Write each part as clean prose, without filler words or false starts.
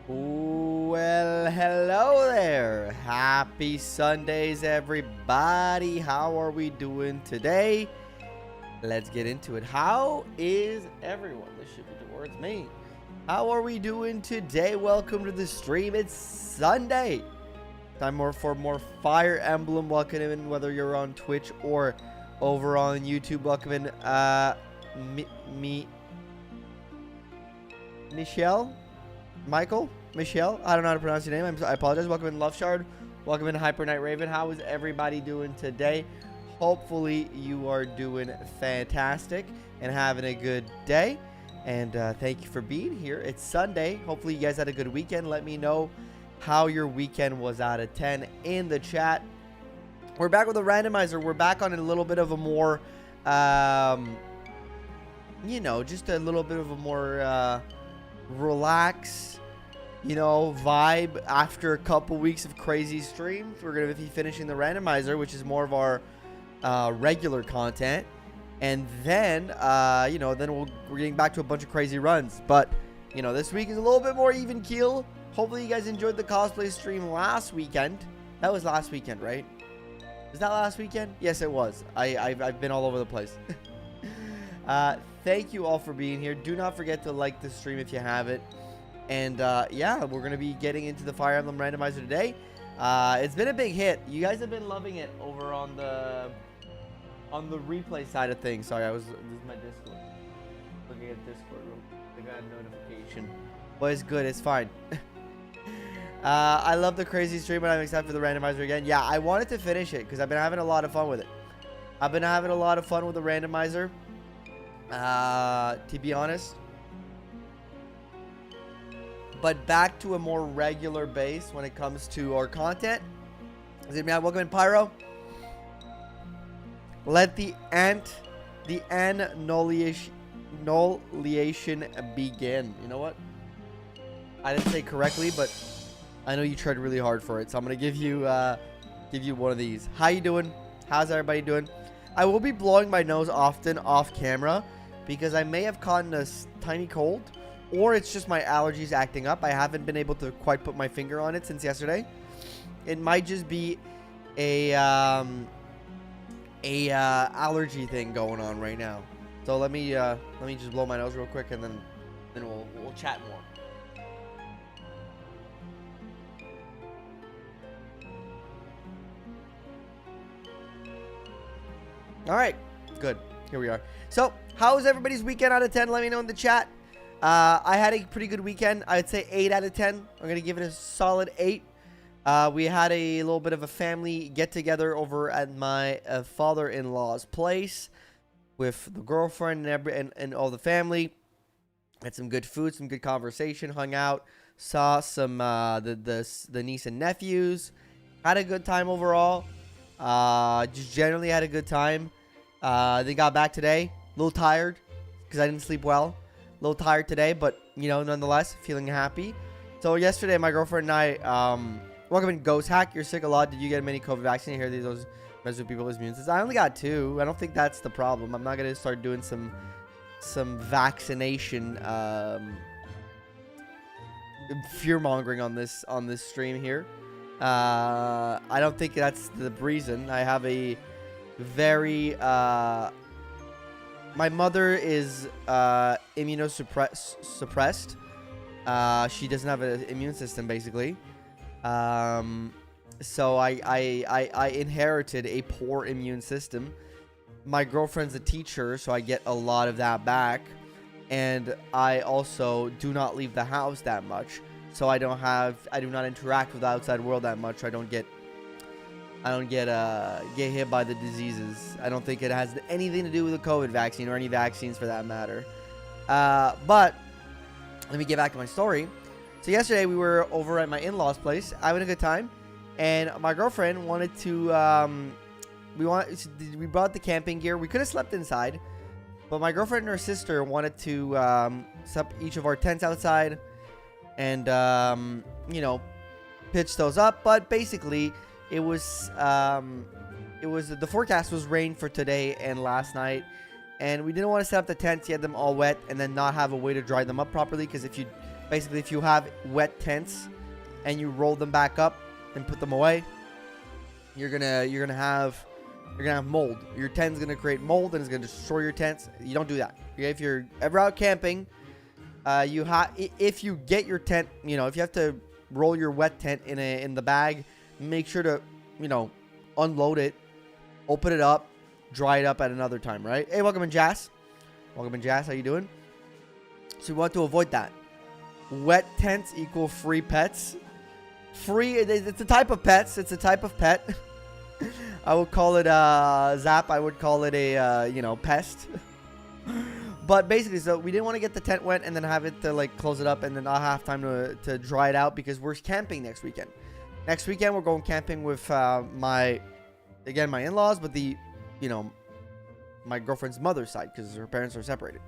Well, hello there. Happy Sundays, everybody. How are we doing today? Let's get into it. How is everyone? This should be towards me. How are we doing today? Welcome to the stream. It's Sunday. Time for more Fire Emblem. Welcome in, whether you're on Twitch or over on YouTube. Welcome in, Michelle, I don't know how to pronounce your name. I apologize. Welcome in Love Shard. Welcome in Hyper Knight Raven. How is everybody doing today? Hopefully you are doing fantastic and having a good day. And thank you for being here. It's Sunday. Hopefully you guys had a good weekend. Let me know how your weekend was out of 10 in the chat. We're back with a randomizer. We're back on a little bit of a more, just a little bit of a more relax, vibe after a couple weeks of crazy streams. We're going to be finishing the randomizer, which is more of our regular content. And then, we're getting back to a bunch of crazy runs. But, this week is a little bit more even keel. Hopefully you guys enjoyed the cosplay stream last weekend. That was last weekend, right? Was that last weekend? Yes, it was. I've been all over the place. Thank you all for being here. Do not forget to like the stream if you have it. And we're going to be getting into the Fire Emblem randomizer today. It's been a big hit. You guys have been loving it over on the replay side of things. Sorry, this is my Discord. Looking at Discord. I got a notification. But it's good. It's fine. I love the crazy stream, but I'm excited for the randomizer again. Yeah, I wanted to finish it because I've been having a lot of fun with it. I've been having a lot of fun with the randomizer. To be honest. But back to a more regular base when it comes to our content. Is it me? Welcome in, Pyro. Let the annihilation begin. You know what? I didn't say correctly, but I know you tried really hard for it, so I'm gonna give you one of these. How you doing? How's everybody doing? I will be blowing my nose often off camera because I may have caught a tiny cold, or it's just my allergies acting up. I haven't been able to quite put my finger on it since yesterday. It might just be a allergy thing going on right now. So let me just blow my nose real quick, and then we'll chat more. All right, good. Here we are. So, how was everybody's weekend out of 10? Let me know in the chat. I had a pretty good weekend. I'd say 8 out of 10. I'm going to give it a solid 8. We had a little bit of a family get-together over at my father-in-law's place with the girlfriend and all the family. Had some good food, some good conversation, hung out, saw some the niece and nephews. Had a good time overall. Just generally had a good time. They got back today. A little tired because I didn't sleep well. A little tired today, but, nonetheless, feeling happy. So yesterday, my girlfriend and I, welcome in Ghost Hack. You're sick a lot. Did you get many COVID vaccines? Here, those mess with people's immune systems. I only got 2. I don't think that's the problem. I'm not going to start doing some vaccination fear-mongering on this stream here. I don't think that's the reason. I have a very my mother is immunosuppressed. She doesn't have an immune system, basically. So I inherited a poor immune system. My girlfriend's a teacher, so I get a lot of that back. And I also do not leave the house that much. So I do not interact with the outside world that much. I don't get hit by the diseases. I don't think it has anything to do with the COVID vaccine or any vaccines for that matter. But let me get back to my story. So yesterday we were over at my in-laws' place having a good time, and my girlfriend wanted to. We brought the camping gear. We could have slept inside, but my girlfriend and her sister wanted to set up each of our tents outside, and pitch those up. But basically, it was the forecast was rain for today and last night, and we didn't want to set up the tents, get them all wet, and then not have a way to dry them up properly. Because if you Basically, if you have wet tents and you roll them back up and put them away, you're gonna have mold. Your tent's gonna create mold and it's gonna destroy your tents. You don't do that. Okay? If you're ever out camping, if you get your tent, if you have to roll your wet tent in the bag, make sure to unload it, open it up, dry it up at another time, right? Hey, welcome in, Jazz. Welcome in, Jazz. How you doing? So we want to avoid that. Wet tents equal free pets. Free, it's a type of pets. It's a type of pet. I would call it Zap. I would call it a pest. But basically, so we didn't want to get the tent wet and then have it to close it up and then not have time to dry it out because we're camping next weekend. Next weekend we're going camping with my in-laws, but my girlfriend's mother's side because her parents are separated.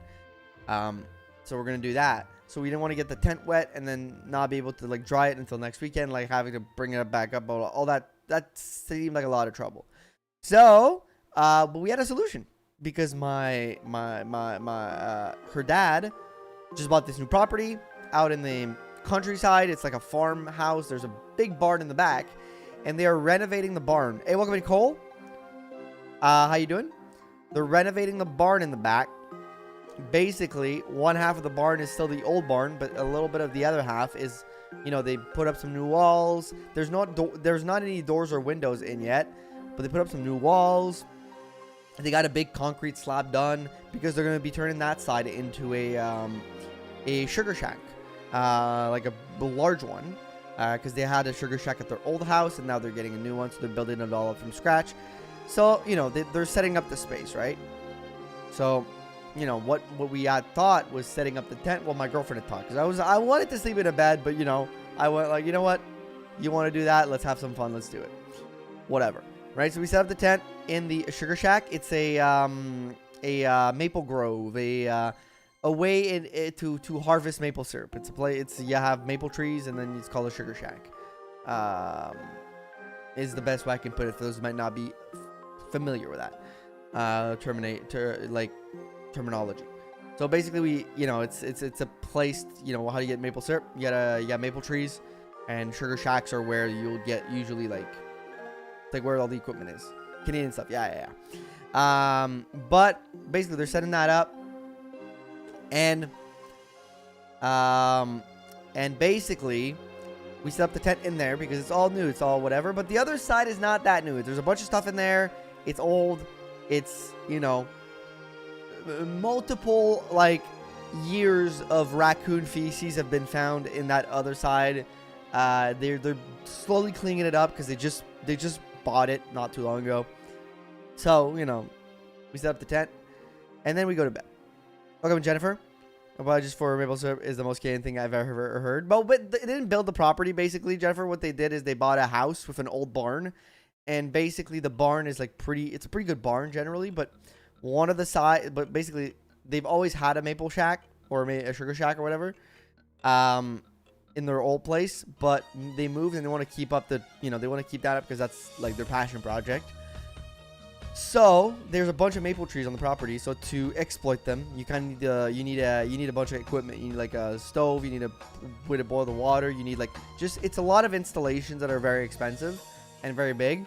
So we're gonna do that. So we didn't want to get the tent wet and then not be able to dry it until next weekend, having to bring it back up, all that. That seemed like a lot of trouble. So, but we had a solution because her dad just bought this new property out in the countryside. It's like a farmhouse. There's a big barn in the back, and they are renovating the barn. Hey, welcome to Cole. How you doing? They're renovating the barn in the back. Basically, one half of the barn is still the old barn, but a little bit of the other half is, they put up some new walls. There's not any doors or windows in yet, but they put up some new walls. They got a big concrete slab done because they're going to be turning that side into a sugar shack, like a large one, because they had a sugar shack at their old house, and now they're getting a new one, so they're building it all up from scratch. So, they're setting up the space, right? So, what we had thought was setting up the tent. Well, my girlfriend had thought, because I wanted to sleep in a bed, but I went like, you know what, you want to do that, let's have some fun, let's do it, whatever, right? So we set up the tent in the sugar shack. It's a maple grove, a way to harvest maple syrup. You have maple trees, and then it's called a sugar shack. Is the best way I can put it for those who might not be familiar with that terminology. So basically, it's a place. How do you get maple syrup? You got maple trees, and sugar shacks are where you'll get usually like where all the equipment is. Canadian stuff. Yeah. But basically, they're setting that up, and basically, we set up the tent in there because it's all new. It's all whatever. But the other side is not that new. There's a bunch of stuff in there. It's old. It's multiple years of raccoon feces have been found in that other side. They're slowly cleaning it up because they just bought it not too long ago. So we set up the tent and then we go to bed. Welcome, Jennifer. Apologies for maple syrup is the most Canadian thing I've ever heard. But they didn't build the property. Basically, Jennifer, what they did is they bought a house with an old barn, and basically the barn is it's a pretty good barn generally, but one of the side, but basically they've always had a maple shack or a sugar shack or whatever, in their old place, but they moved and they want to keep up they want to keep that up because that's their passion project. So there's a bunch of maple trees on the property. So to exploit them, you kind of need a bunch of equipment. You need a stove. You need a way to boil the water. You need it's a lot of installations that are very expensive and very big.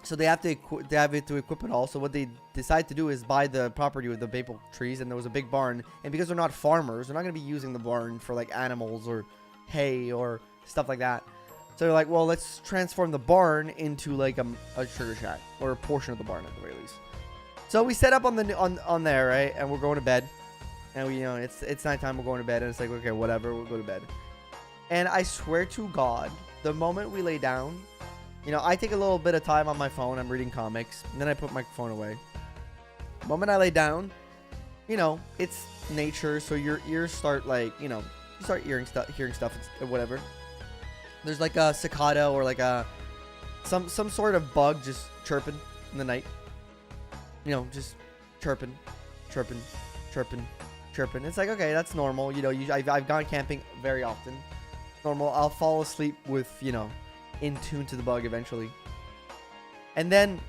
So they have to equip it all. So what they decide to do is buy the property with the maple trees, and there was a big barn. And because they're not farmers, they're not going to be using the barn for animals or hay or stuff like that. So they're like, well, let's transform the barn into a sugar shack, or a portion of the barn at the very least. So we set up on there, right? And we're going to bed. And we it's nighttime, we're going to bed, and it's okay, whatever, we'll go to bed. And I swear to God, the moment we lay down, I take a little bit of time on my phone. I'm reading comics, and then I put my phone away. The moment I lay down, it's nature, so your ears start you start hearing stuff, whatever. There's a cicada or some sort of bug just chirping in the night. Just chirping. It's okay, that's normal. I've gone camping very often. Normal. I'll fall asleep with in tune to the bug eventually. And then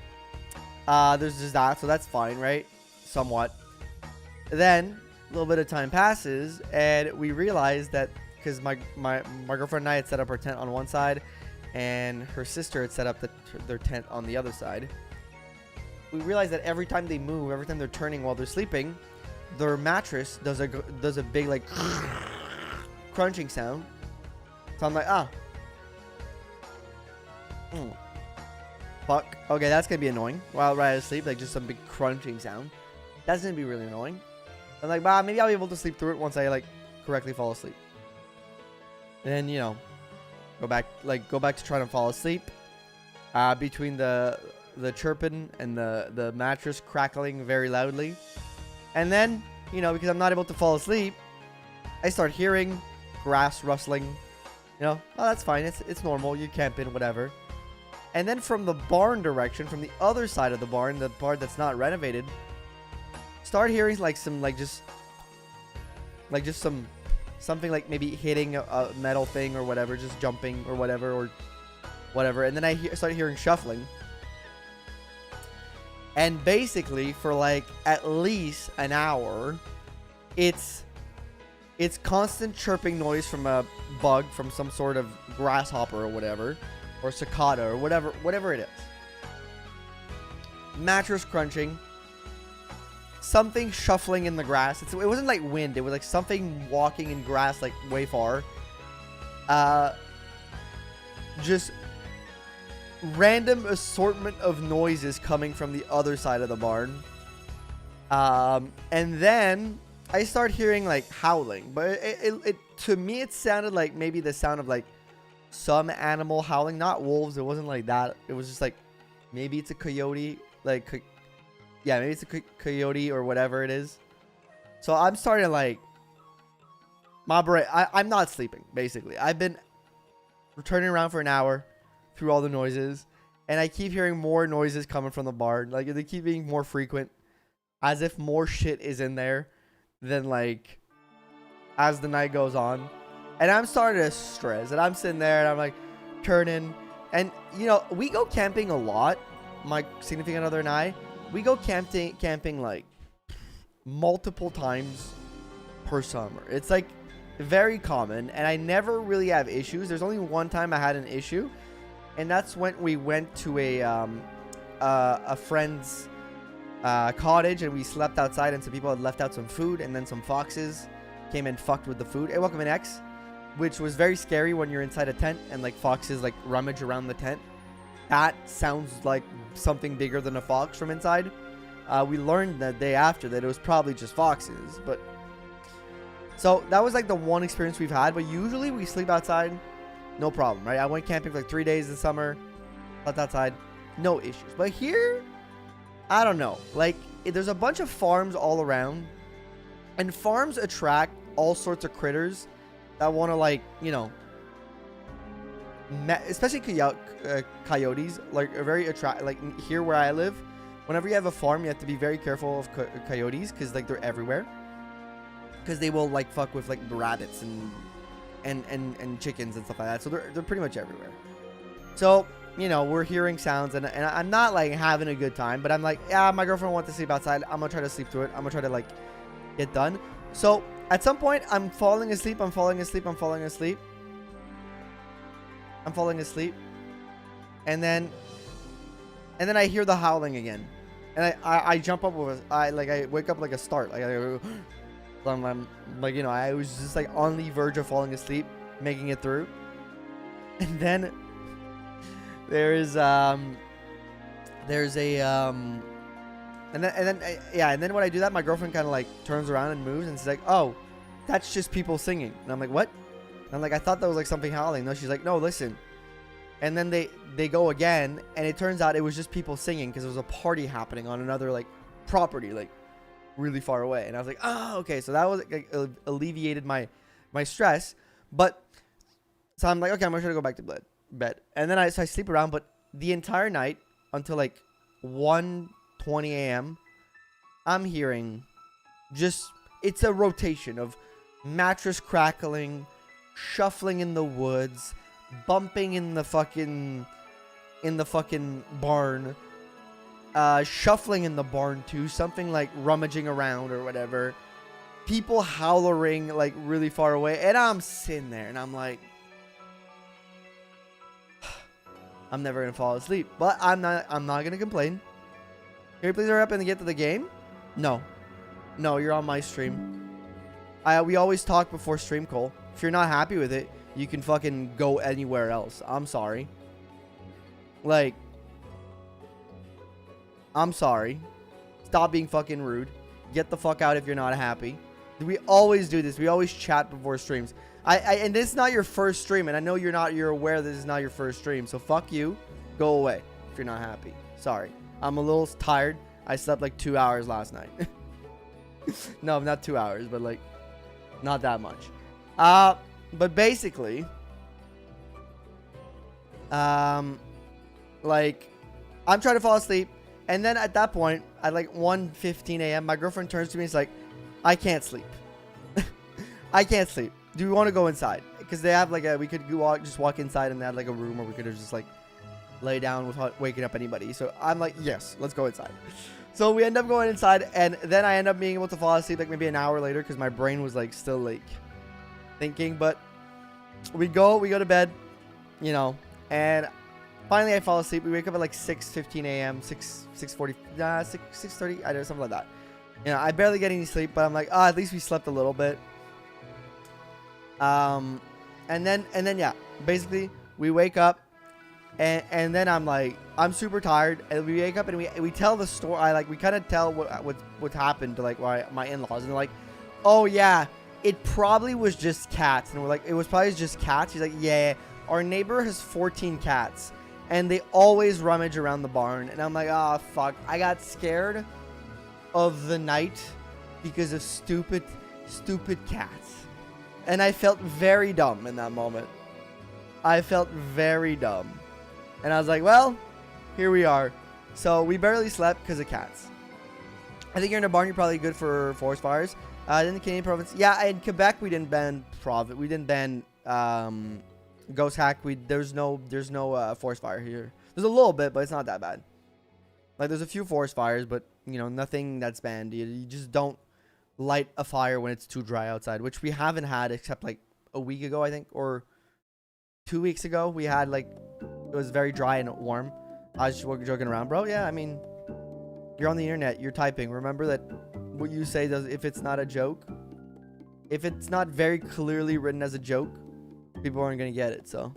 there's just that, so that's fine, right? Somewhat. Then little bit of time passes, and we realize that because my girlfriend and I had set up our tent on one side, and her sister had set up their tent on the other side. We realized that every time they move, every time they're turning while they're sleeping, their mattress does a big like crunching sound. So I'm like, fuck. Okay, that's gonna be annoying. While right asleep, like just some big crunching sound. That's gonna be really annoying. I'm like, maybe I'll be able to sleep through it once I like correctly fall asleep. And then, you know, go back to trying to fall asleep. Between the chirping and the mattress crackling very loudly. And then, you know, because I'm not able to fall asleep, I start hearing grass rustling. You know, oh, that's fine. It's normal. You're camping, whatever. And then from the barn direction, from the other side of the barn that's not renovated, start hearing like some something like maybe hitting a metal thing or whatever, just jumping or whatever. And then I start hearing shuffling. And basically for like at least an hour, it's constant chirping noise from a bug, from some sort of grasshopper or whatever, or cicada or whatever it is. Mattress crunching. Something shuffling in the grass. It wasn't like wind. It was like something walking in grass like way far. Just random assortment of noises coming from the other side of the barn. And then I start hearing like howling. But it to me it sounded like maybe the sound of like some animal howling. Not wolves. It wasn't like that. It was just like maybe it's a coyote. Like... yeah, maybe it's a coyote or whatever it is. So I'm starting to like... my brain... I'm not sleeping, basically. I've been turning around for an hour through all the noises. And I keep hearing more noises coming from the barn. Like, they keep being more frequent. As if more shit is in there than, like... as the night goes on. And I'm starting to stress. And I'm sitting there and I'm, like, turning. And, you know, we go camping a lot. My significant other and I... we go camping like multiple times per summer. It's like very common, and I never really have issues. There's only one time I had an issue, and that's when we went to a friend's cottage, and we slept outside, and some people had left out some food, and then some foxes came and fucked with the food. Hey, welcome in X, which was very scary when you're inside a tent and like foxes like rummage around the tent. That sounds like something bigger than a fox from inside. We learned the day after that it was probably just foxes. But so that was like the one experience we've had. But usually we sleep outside, no problem, right? I went camping for like 3 days this summer, slept outside, no issues. But here, I don't know. Like, there's a bunch of farms all around, and farms attract all sorts of critters that want to, like, you know, especially coyotes, like are very like here where I live. Whenever you have a farm, you have to be very careful of coyotes because like they're everywhere. Because they will like fuck with like rabbits and chickens and stuff like that. So they're pretty much everywhere. So you know we're hearing sounds and I'm not like having a good time, but I'm like, yeah, my girlfriend wants to sleep outside. I'm gonna try to sleep through it. I'm gonna try to like get done. So at some point I'm falling asleep. And then I hear the howling again, and I jump up with I wake up like a start, like I'm like, you know, I was just like on the verge of falling asleep, making it through, and then and then when I do that, my girlfriend kind of like turns around and moves, and she's like, oh, that's just people singing, and I'm like, what? And I'm like, I thought that was like something howling. No, she's like, no, listen. And then they go again, and it turns out it was just people singing because there was a party happening on another like property, like really far away. And I was like, oh, okay. So that was like, alleviated my stress. But so I'm like, okay, I'm gonna try to go back to bed. And then I sleep around, but the entire night until like 1:20 a.m. I'm hearing just, it's a rotation of mattress crackling, shuffling in the woods, bumping in the fucking barn, shuffling in the barn too, something like rummaging around or whatever, people hollering like really far away, and I'm sitting there and I'm like, I'm never gonna fall asleep, but I'm not gonna complain. Can you please hurry up and get to the game? No, you're on my stream. We always talk before stream, Cole. If you're not happy with it, you can fucking go anywhere else. I'm sorry. Like, I'm sorry. Stop being fucking rude. Get the fuck out if you're not happy. We always do this. We always chat before streams. And this is not your first stream, and I know you're aware this is not your first stream. So fuck you. Go away if you're not happy. Sorry. I'm a little tired. I slept like 2 hours last night. No, not 2 hours, but like not that much. But basically, like, I'm trying to fall asleep, and then at that point, at like 1:15 a.m., my girlfriend turns to me and is like, I can't sleep. I can't sleep. Do we want to go inside? Because they have like we could just walk inside, and they had like a room where we could just like lay down without waking up anybody. So I'm like, yes, let's go inside. So we end up going inside, and then I end up being able to fall asleep like maybe an hour later because my brain was like still like thinking. But we go to bed, you know, and finally I fall asleep. We wake up at like 6:15 a.m., 6:30, I don't know, something like that. You know, I barely get any sleep, but I'm like, at least we slept a little bit. And then yeah, basically we wake up, and then I'm like, I'm super tired, and we wake up and we tell the story. We kind of tell what happened to like my in-laws, and they're like, oh yeah, it probably was just cats. And we're like, it was probably just cats. He's like, yeah, our neighbor has 14 cats, and they always rummage around the barn. And I'm like, oh fuck, I got scared of the night because of stupid cats. And I felt very dumb in that moment. I felt very dumb. And I was like, well, here we are. So we barely slept because of cats. I think you're in a barn, you're probably good for forest fires. In the Canadian province, yeah, in Quebec we didn't ban ghost hack. There's no forest fire here. There's a little bit, but it's not that bad. Like, there's a few forest fires, but you know, nothing that's banned. You just don't light a fire when it's too dry outside, which we haven't had except like a week ago, I think, or 2 weeks ago. We had like, it was very dry and warm. I was just joking around, bro. Yeah, I mean, you're on the internet, you're typing. Remember that what you say does, if it's not a joke, if it's not very clearly written as a joke, people aren't gonna get it. So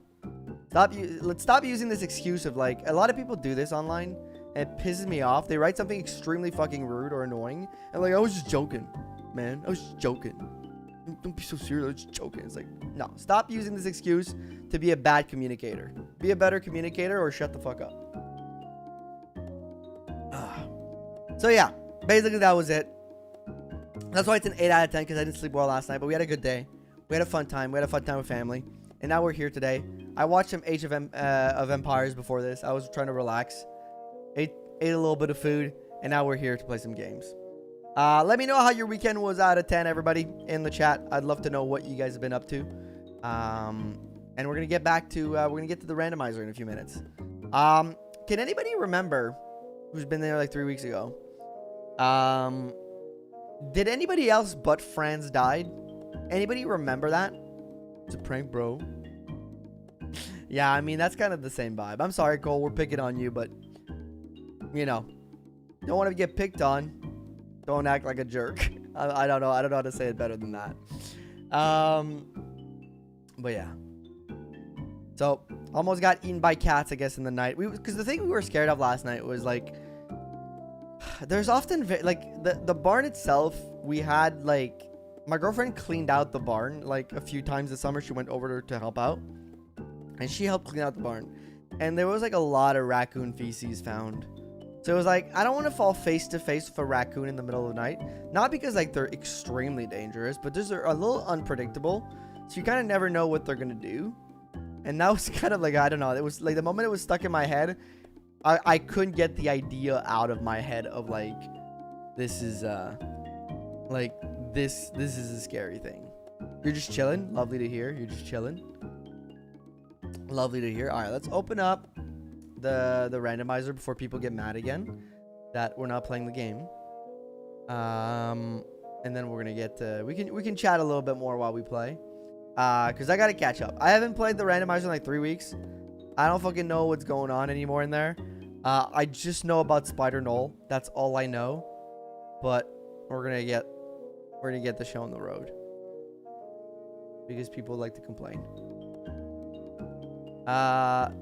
let's stop using this excuse of like, a lot of people do this online, and it pisses me off. They write something extremely fucking rude or annoying, and like, I was just joking, man. I was just joking. Don't be so serious. I was just joking. It's like, no, stop using this excuse to be a bad communicator. Be a better communicator or shut the fuck up. So yeah, basically that was it. That's why it's an 8 out of 10, because I didn't sleep well last night, but we had a good day. We had a fun time. We had a fun time with family, and now we're here today. I watched some Age of Empires before this. I was trying to relax. Ate a little bit of food, and now we're here to play some games. Let me know how your weekend was out of 10, everybody, in the chat. I'd love to know what you guys have been up to. And we're gonna get back to we're gonna get to the randomizer in a few minutes. Can anybody remember who's been there like 3 weeks ago? Did anybody else but Franz died? Anybody remember that? It's a prank, bro. Yeah, I mean, that's kind of the same vibe. I'm sorry, Cole, we're picking on you, but you know, don't want to get picked on. Don't act like a jerk. I don't know. I don't know how to say it better than that. But yeah. So, almost got eaten by cats, I guess, in the night. Because the thing we were scared of last night was like, there's often like the barn itself. We had like, my girlfriend cleaned out the barn like a few times this summer. She went over there to help out, and she helped clean out the barn. And there was like a lot of raccoon feces found. So it was like, I don't want to fall face to face with a raccoon in the middle of the night. Not because like they're extremely dangerous, but they're a little unpredictable. So you kind of never know what they're going to do. And that was kind of like, I don't know. It was like the moment it was stuck in my head, I couldn't get the idea out of my head of like, this is like this is a scary thing. You're just chilling. Lovely to hear. You're just chilling. Lovely to hear. All right, let's open up the randomizer before people get mad again that we're not playing the game. and then we're gonna get to we can chat a little bit more while we play. Because I gotta catch up. I haven't played the randomizer in like 3 weeks. I don't fucking know what's going on anymore in there. I just know about Spider Knoll. That's all I know. But we're gonna get the show on the road because people like to complain.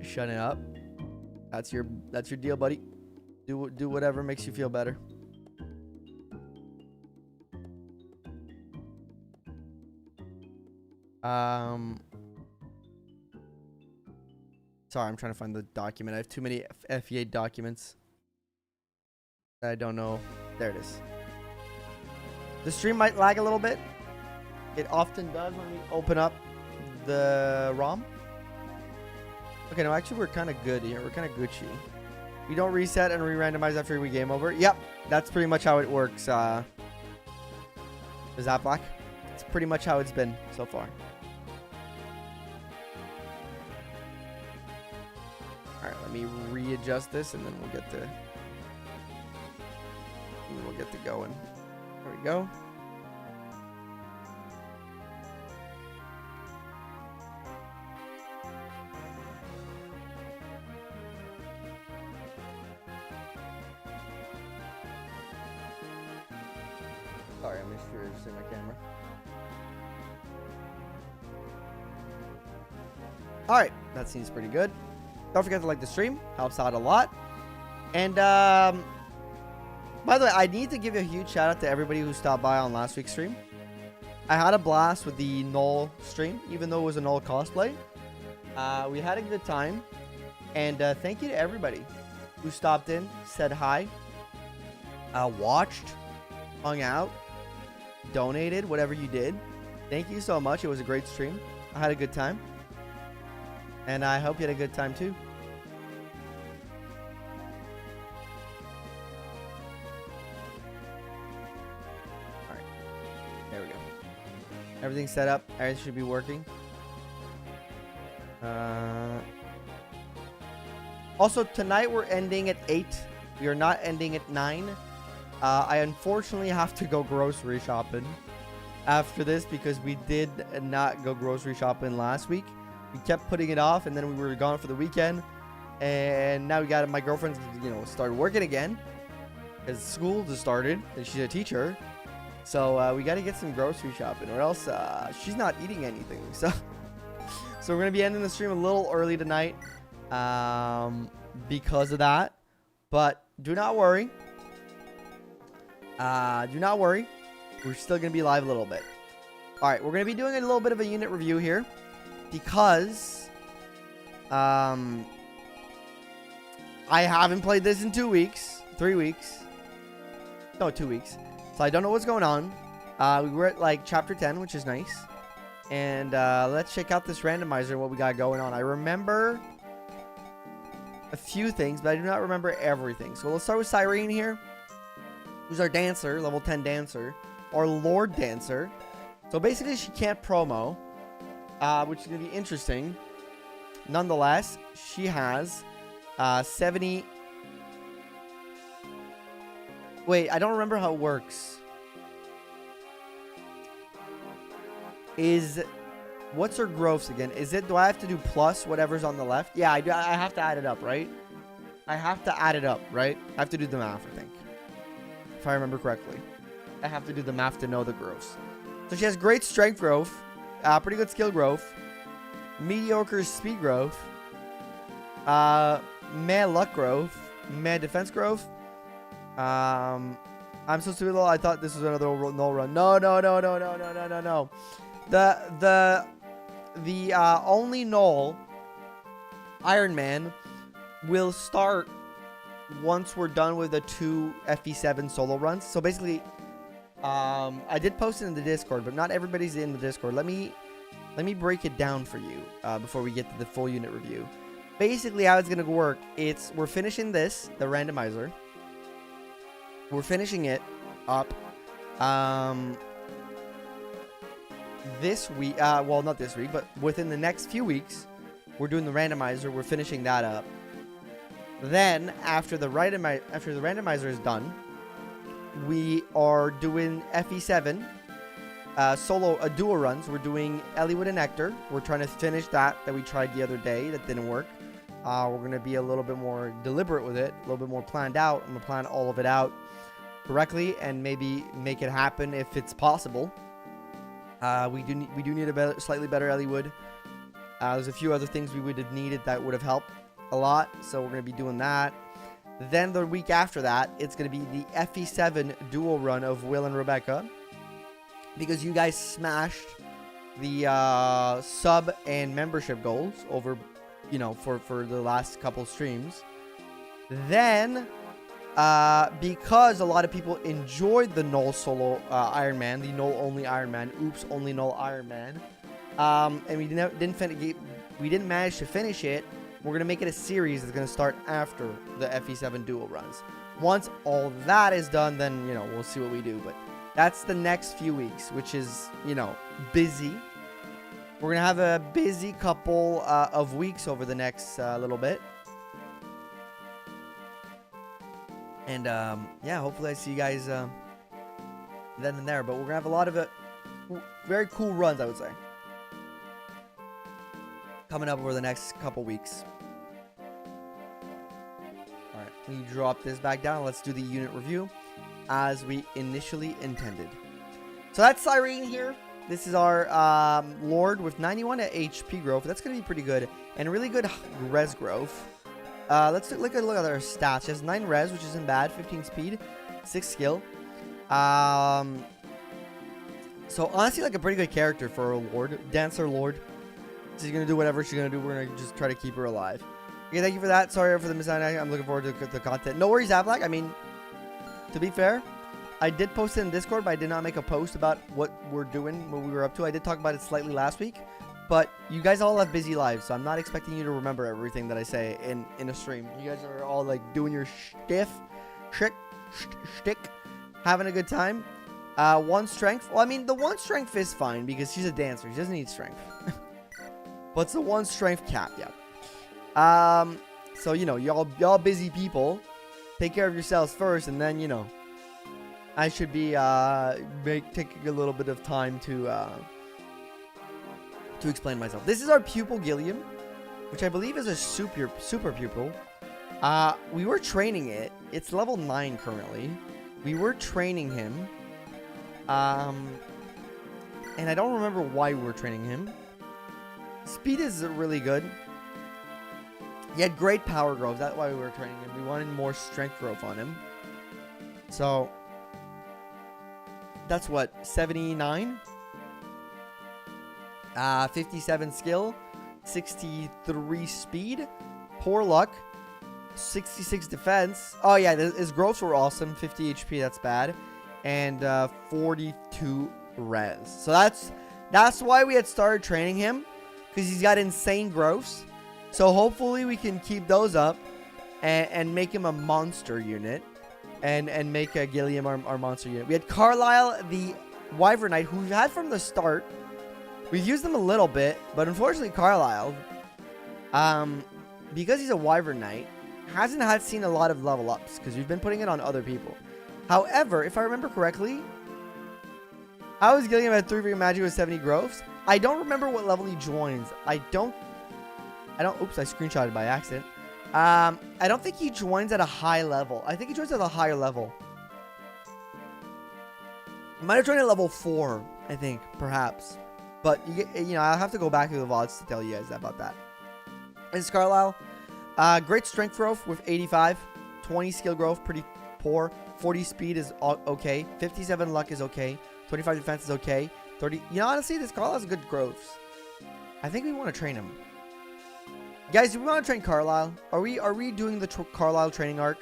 Shut it up. That's your deal, buddy. Do whatever makes you feel better. Sorry, I'm trying to find the document. I have too many FEA documents. I don't know. There it is. The stream might lag a little bit. It often does when we open up the ROM. Okay, no, actually, we're kind of good here. We're kind of Gucci. We don't reset and re-randomize after every game over. Yep, that's pretty much how it works. Is that black? It's pretty much how it's been so far. All right, let me readjust this, and then we'll get to going. There we go. Sorry, I'm just readjusting my camera. All right, that seems pretty good. Don't forget to like the stream. Helps out a lot. And, by the way, I need to give a huge shout out to everybody who stopped by on last week's stream. I had a blast with the Knoll stream, even though it was a Knoll cosplay. We had a good time. And thank you to everybody who stopped in, said hi, watched, hung out, donated, whatever you did. Thank you so much. It was a great stream. I had a good time. And I hope you had a good time too. Alright. There we go. Everything's set up. Everything should be working. Also, tonight we're ending at 8. We are not ending at 9. I unfortunately have to go grocery shopping after this because we did not go grocery shopping last week. We kept putting it off, and then we were gone for the weekend. And now we got my girlfriend's, started working again because school just started, and she's a teacher. So we got to get some grocery shopping, or else she's not eating anything. So we're gonna be ending the stream a little early tonight because of that. But do not worry. Do not worry. We're still gonna be live a little bit. All right, we're gonna be doing a little bit of a unit review here. Because I haven't played this in 2 weeks, 3 weeks, no, 2 weeks, so I don't know what's going on. We were at like chapter 10, which is nice, and let's check out this randomizer, what we got going on. I remember a few things, but I do not remember everything. So let's start with Cyrene here, who's our dancer, level 10 dancer, our Lord Dancer. So basically she can't promo, which is going to be interesting. Nonetheless, she has 70... Wait, I don't remember how it works. What's her growths again? Do I have to do plus whatever's on the left? Yeah, I do. I have to add it up, right? I have to add it up, right? I have to do the math, I think. If I remember correctly. I have to do the math to know the growths. So she has great strength growth. Pretty good skill growth. Mediocre speed growth. Meh luck growth. Meh defense growth. I'm so stupid. I thought this was another null run. No. The Only Knoll Ironman will start once we're done with the 2 FE7 solo runs. So basically, I did post it in the Discord, but not everybody's in the Discord. Let me break it down for you before we get to the full unit review. Basically, how it's gonna work, we're finishing this, the randomizer. We're finishing it up this week. Well, not this week, but within the next few weeks, we're doing the randomizer. We're finishing that up. Then, after the randomizer is done, we are doing FE7 duo runs. We're doing Eliwood and Nectar. We're trying to finish that we tried the other day that didn't work. We're going to be a little bit more deliberate with it, a little bit more planned out. I'm going to plan all of it out correctly and maybe make it happen if it's possible. We do need a slightly better Eliwood. There's a few other things we would have needed that would have helped a lot, so we're going to be doing that. Then the week after that, it's going to be the FE7 dual run of Will and Rebecca, because you guys smashed the sub and membership goals over, you know, for the last couple streams. Then, because a lot of people enjoyed the Knoll solo Ironman, the Knoll only Ironman, Only Knoll Ironman, and we didn't manage to finish it, we're going to make it a series that's going to start after the FE7 dual runs. Once all that is done, then, you know, we'll see what we do. But that's the next few weeks, which is, you know, busy. We're going to have a busy couple of weeks over the next little bit. And, yeah, hopefully I see you guys then and there. But we're going to have a lot of very cool runs, I would say, coming up over the next couple weeks. Alright, we drop this back down. Let's do the unit review as we initially intended. So that's Cyrene here. This is our Lord with 91 HP growth. That's going to be pretty good. And really good res growth. Let's look at her stats. She has 9 res, which isn't bad. 15 speed. 6 skill. So honestly, like a pretty good character for a Lord. Dancer Lord. She's going to do whatever she's going to do. We're going to just try to keep her alive. Okay, thank you for that. Sorry for the misunderstanding. I'm looking forward to the content. No worries, Avlak. I mean, to be fair, I did post it in Discord, but I did not make a post about what we're doing, what we were up to. I did talk about it slightly last week, but you guys all have busy lives, so I'm not expecting you to remember everything that I say in a stream. You guys are all like doing your shtick, having a good time. 1 strength. Well, I mean, the 1 strength is fine because she's a dancer. She doesn't need strength. But it's the 1 strength cap, yeah. So, you know, y'all busy people, take care of yourselves first, and then, you know, I should be taking a little bit of time to explain myself. This is our pupil Gilliam, which I believe is a super pupil. We were training it. It's level 9 currently. We were training him. And I don't remember why we were training him. Speed is really good. He had great power growth. That's why we were training him. We wanted more strength growth on him. So that's what, 79? 57 skill, 63 speed, poor luck, 66 defense. Oh yeah, his growths were awesome. 50 HP, that's bad. And 42 res. So that's why we had started training him, because he's got insane growths. So hopefully we can keep those up and make him a monster unit. And make Gilliam our monster unit. We had Carlisle, the Wyvern Knight, who we've had from the start. We've used him a little bit, but unfortunately Carlisle, because he's a Wyvern Knight, hasn't seen a lot of level ups, because we've been putting it on other people. However, if I remember correctly, I was Gilliam at 3 freaking magic with 70 growths. I don't remember what level he joins. Oops, I screenshotted by accident. I don't think he joins at a high level. I think he joins at a higher level. He might have joined at level 4, I think, perhaps. But, you know, I'll have to go back to the VODs to tell you guys about that. This is Carlisle. Great strength growth with 85. 20 skill growth, pretty poor. 40 speed is okay. 57 luck is okay. 25 defense is okay. 30... You know, honestly, this Carlisle has good growths. I think we want to train him. Guys, do we want to train Carlisle? Are we doing the Carlisle training arc?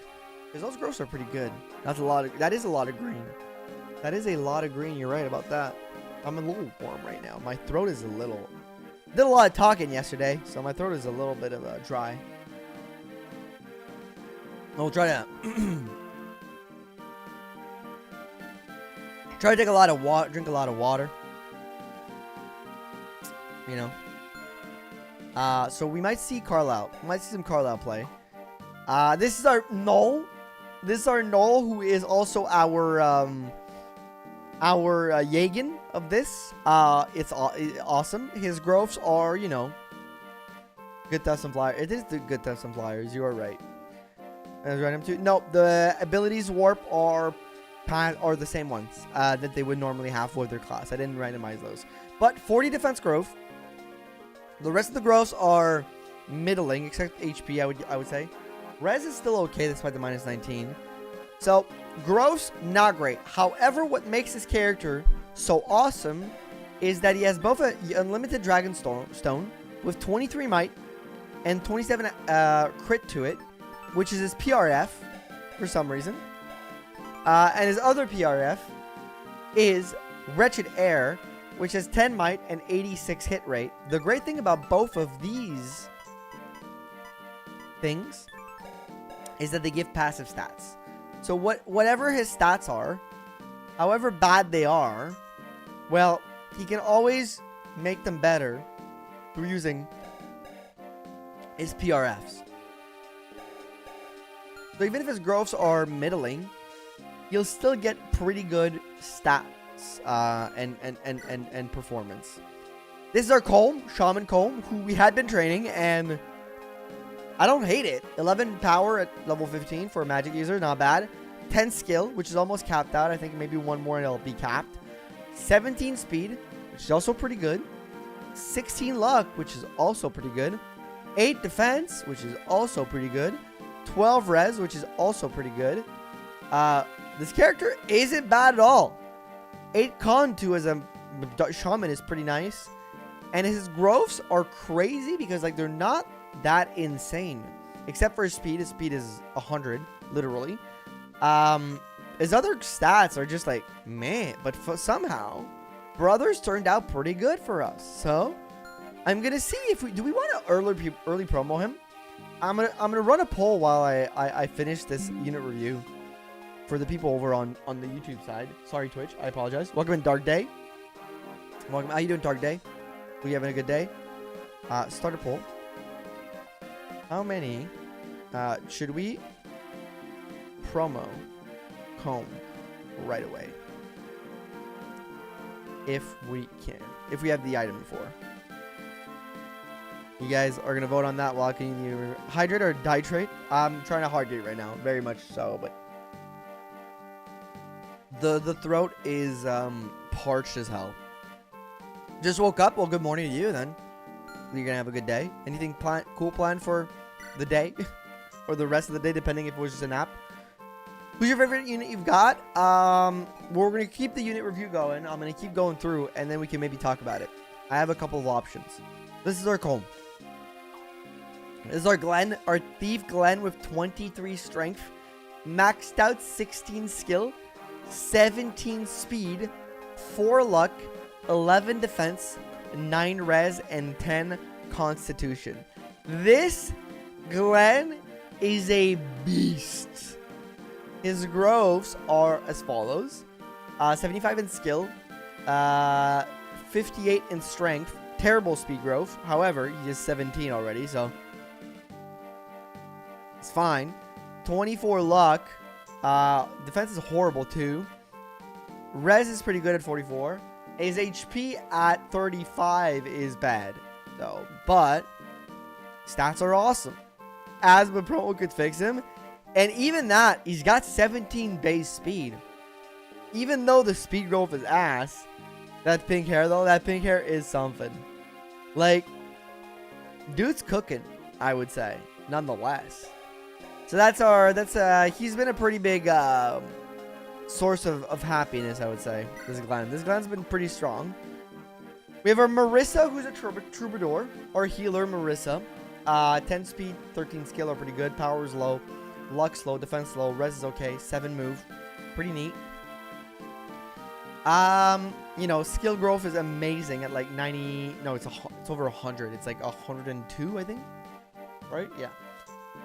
Because those growths are pretty good. That is a lot of green. That is a lot of green. You're right about that. I'm a little warm right now. My throat is a little... Did a lot of talking yesterday, so my throat is a little bit of dry. We'll try to... try to take a lot of water, drink a lot of water. You know. So we might see Carlisle. We might see some Carlisle play. This is our Knoll. This is our Knoll, who is also our Yagan of this. It's awesome. His growths are, you know, good to have some flyers. It is good to have some flyers. You are right. Random too. No, the abilities warp are the same ones that they would normally have for their class. I didn't randomize those. But 40 defense growth. The rest of the growths are middling, except HP. I would say. Res is still okay despite the minus 19. So growths not great. However, what makes this character so awesome is that he has both an unlimited dragon stone with 23 might and 27 crit to it, which is his PRF for some reason. And his other PRF is Wretched Air, which has 10 might and 86 hit rate. The great thing about both of these things is that they give passive stats. So whatever his stats are, however bad they are, well, he can always make them better through using his PRFs. So even if his growths are middling, you'll still get pretty good stats and performance. This is our Colm, Shaman Colm, who we had been training, and I don't hate it. 11 power at level 15 for a magic user, not bad. 10 skill, which is almost capped out. I think maybe one more and it'll be capped. 17 speed, which is also pretty good. 16 luck, which is also pretty good. 8 defense, which is also pretty good. 12 res, which is also pretty good. This character isn't bad at all. 8 con 2 as a shaman is pretty nice. And his growths are crazy because like they're not that insane. Except for his speed. His speed is 100, literally. His other stats are just like, man. But somehow, brothers turned out pretty good for us. So, I'm gonna see if do we want to early promo him? I'm gonna run a poll while I finish this unit review for the people over on the YouTube side. Sorry, Twitch. I apologize. Welcome in, Dark Day. Welcome. How you doing, Dark Day? Are you having a good day? Start a poll. How many should we promo Comb right away? If we can. If we have the item for. You guys are going to vote on that while I can either hydrate or dihydrate. I'm trying to hydrate right now. Very much so, but the throat is parched as hell. Just woke up. Well, good morning to you then. You're going to have a good day. Anything cool planned for the day? Or the rest of the day, depending if it was just a nap? Who's your favorite unit you've got? We're going to keep the unit review going. I'm going to keep going through, and then we can maybe talk about it. I have a couple of options. This is our Colm. This is our Glenn, our Thief Glenn with 23 strength, maxed out 16 skill, 17 speed, 4 luck, 11 defense, 9 res, and 10 constitution. This Glenn is a beast. His growths are as follows. 75 in skill, 58 in strength, terrible speed growth. However, he is 17 already, so it's fine. 24 luck. Defense is horrible too. Res is pretty good at 44. His HP at 35 is bad, though. But stats are awesome. Asthma promo could fix him. And even that, he's got 17 base speed. Even though the speed growth is ass, that pink hair though, that pink hair is something. Like, dude's cooking, I would say, nonetheless. So he's been a pretty big source of happiness, I would say, this Glenn. This Glenn's been pretty strong. We have our Marissa, who's a troubadour, or healer Marissa. 10 speed, 13 skill are pretty good. Power is low. Luck's low, defense low, res is okay, 7 move. Pretty neat. You know, skill growth is amazing at like 90. No, it's over 100. It's like 102, I think. Right? Yeah.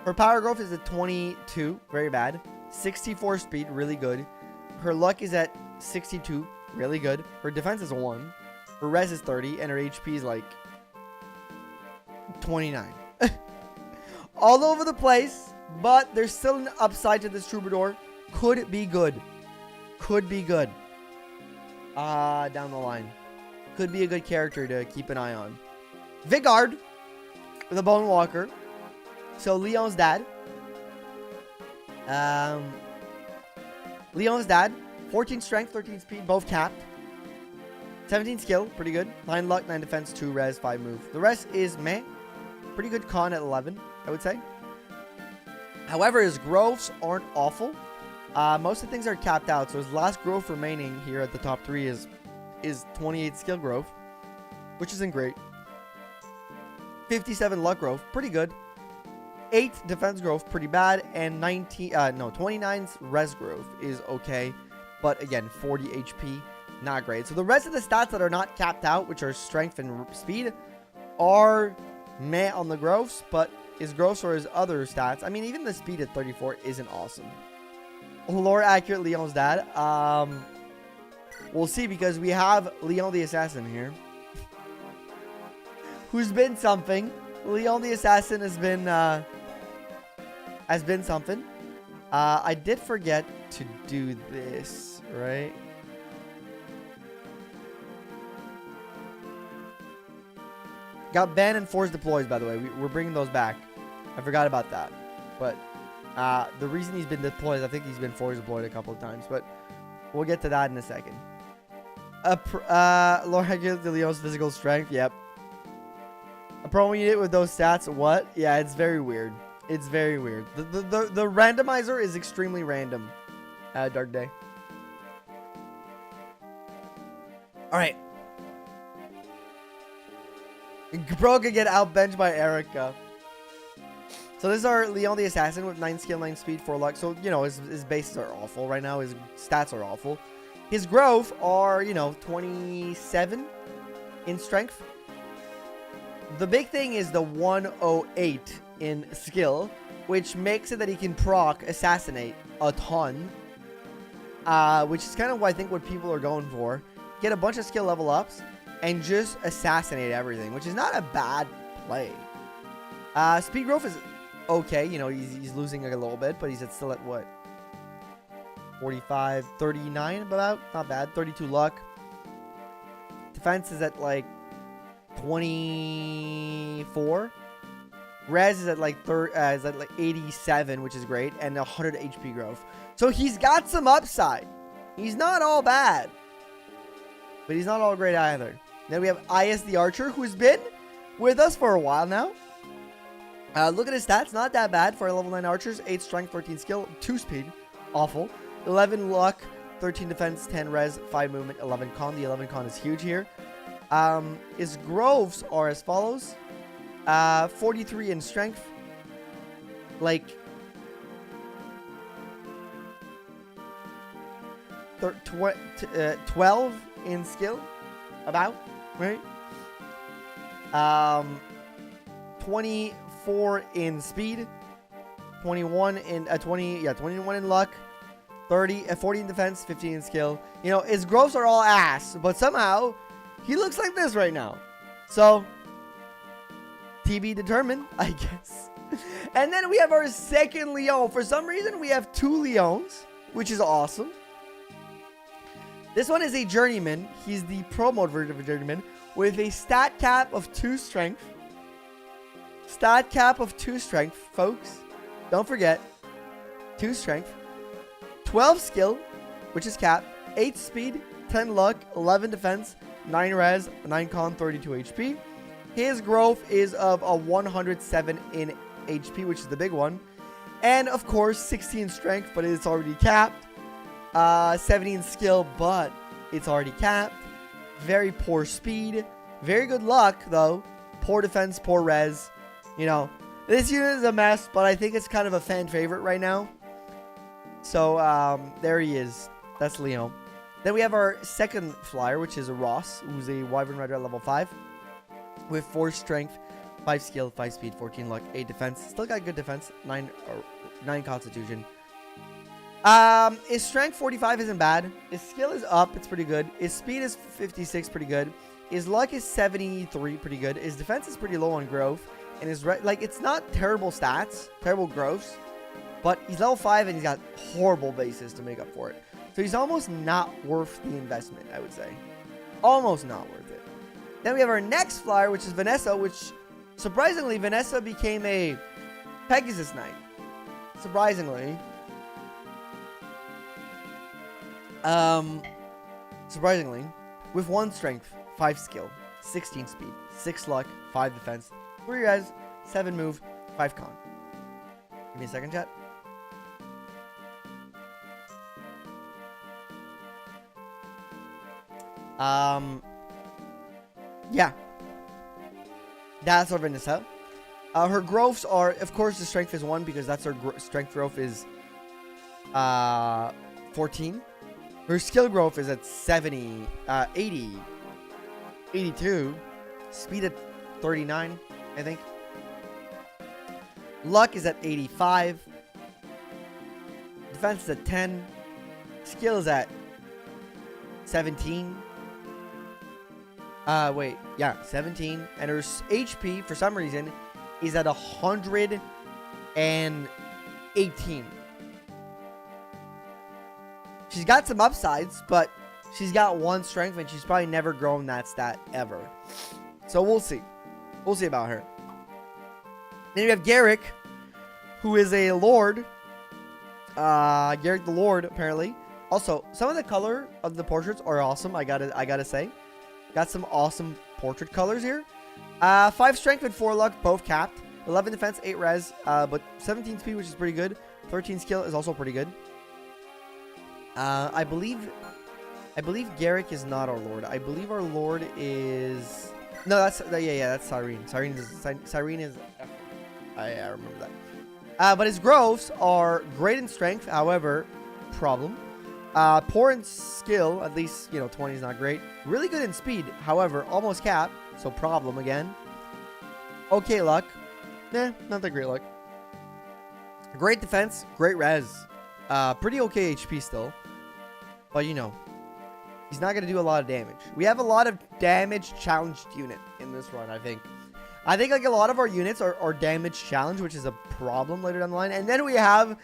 Her power growth is at 22, very bad. 64 speed, really good. Her luck is at 62, really good. Her defense is 1. Her res is 30, and her HP is like 29. All over the place, but there's still an upside to this Troubadour. Could be good. Could be good. Down the line. Could be a good character to keep an eye on. Vigard with a Bone Walker. So Leon's dad. Leon's dad. 14 strength, 13 speed, both capped. 17 skill, pretty good. 9 luck, 9 defense, 2 res, 5 move. The rest is meh. Pretty good con at 11, I would say. However, his growths aren't awful. Most of the things are capped out. So his last growth remaining here at the top 3 is 28 skill growth, which isn't great. 57 luck growth, pretty good. 8 defense growth, pretty bad. And 29 res growth is okay. But again, 40 HP, not great. So the rest of the stats that are not capped out, which are strength and speed, are meh on the growths. But his growths or his other stats, I mean, even the speed at 34 isn't awesome. Lore accurate Leon's dad. We'll see, because we have Leon the Assassin here, who's been something. Leon the Assassin has been something. I did forget to do this, right? Got banned and forced deploys, by the way. We're bringing those back. I forgot about that. But the reason he's been deployed, I think he's been forced deployed a couple of times. But we'll get to that in a second. Lord regulates the Leon's physical strength. Yep. A promo unit with those stats. What? Yeah, it's very weird. It's very weird. The randomizer is extremely random. Dark Day. Alright. Bro could get outbenched by Eirika. So this is our Leon the Assassin with 9 skill, 9 speed, 4 luck. So, you know, his bases are awful right now. His stats are awful. His growth are, you know, 27 in strength. The big thing is the 108 in skill, which makes it that he can proc assassinate a ton. Which is kind of what I think what people are going for. Get a bunch of skill level ups and just assassinate everything, which is not a bad play. Speed growth is okay. You know, he's losing a little bit, but he's still at what? 45, 39 about. Not bad. 32 luck. Defense is at like 24. Res is at like 87, which is great, and 100 HP growth. So he's got some upside. He's not all bad, but he's not all great either. Then we have Is the Archer, who's been with us for a while now. Look at his stats, not that bad for level 9 archers. 8 strength, 13 skill, 2 speed, awful. 11 luck, 13 defense, 10 res, 5 movement, 11 con. The 11 con is huge here. His growths are as follows. 43 in strength, like 12 in skill, about, right? 24 in speed, 21 in 21 in luck, 40 in defense, 15 in skill. You know, his growths are all ass, but somehow he looks like this right now. So TB determined, I guess. And then we have our second Leon. For some reason, we have 2 Leons, which is awesome. This one is a journeyman. He's the pro mode version of a journeyman with a stat cap of 2 strength. Stat cap of 2 strength, folks. Don't forget. 2 strength. 12 skill, which is cap. 8 speed, 10 luck, 11 defense, 9 res, 9 con, 32 HP. His growth is of a 107 in HP, which is the big one. And, of course, 16 strength, but it's already capped. 17 skill, but it's already capped. Very poor speed. Very good luck, though. Poor defense, poor res. You know, this unit is a mess, but I think it's kind of a fan favorite right now. So, there he is. That's Leon. Then we have our second flyer, which is a Ross, who's a Wyvern Rider at level 5. With 4 strength, 5 skill, 5 speed, 14 luck, 8 defense. Still got good defense, 9 constitution. His strength 45 isn't bad. His skill is up, it's pretty good. His speed is 56, pretty good. His luck is 73, pretty good. His defense is pretty low on growth. And his it's not terrible stats, terrible growths. But he's level 5 and he's got horrible bases to make up for it. So he's almost not worth the investment, I would say. Almost not worth it. Then we have our next flyer, which is Vanessa, which surprisingly, Vanessa became a Pegasus Knight. Surprisingly. Surprisingly, with 1 strength, 5 skill, 16 speed, 6 luck, 5 defense, 3 res, 7 move, 5 con. Give me a second, chat. Yeah. That's our Vanessa. Her growths are, of course, the strength is 1 because that's her strength growth is 14. Her skill growth is at 70, 80, 82. Speed at 39, I think. Luck is at 85. Defense is at 10. Skill is at 17. Wait. Yeah, 17. And her HP, for some reason, is at 118. She's got some upsides, but she's got 1 strength, and she's probably never grown that stat ever. So we'll see. We'll see about her. Then you have Garrick, who is a lord. Garrick the Lord, apparently. Also, some of the color of the portraits are awesome. I gotta say, got some awesome portrait colors here. 5 strength and 4 luck, both capped. 11 defense, 8 res, but 17 speed, which is pretty good. 13 skill is also pretty good. I believe Garrick is not our lord. I believe our lord is that's Cyrene. Cyrene is I remember that. But his growths are great in strength, however, problem. Poor in skill, at least 20 is not great. Really good in speed, however, almost cap, so problem again. Okay luck, not that great luck. Great defense, great res. Pretty okay HP still. But he's not going to do a lot of damage. We have a lot of damage challenged unit in this run, I think. I think like a lot of our units are damage challenged, which is a problem later down the line. And then we have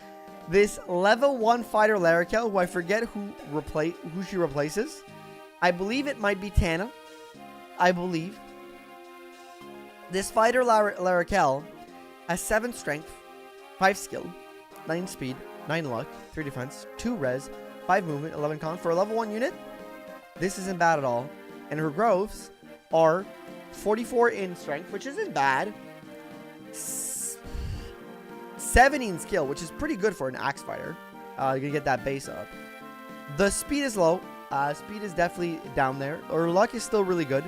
this level 1 fighter Larakel, who I forget who she replaces. I believe it might be Tana. I believe. This fighter Larakel has 7 strength, 5 skill, 9 speed, 9 luck, 3 defense, 2 res, 5 movement, 11 con. For a level 1 unit, this isn't bad at all. And her growths are 44 in strength, which isn't bad. 70 in skill, which is pretty good for an axe fighter. You're going to get that base up. The speed is low. Speed is definitely down there. Her luck is still really good.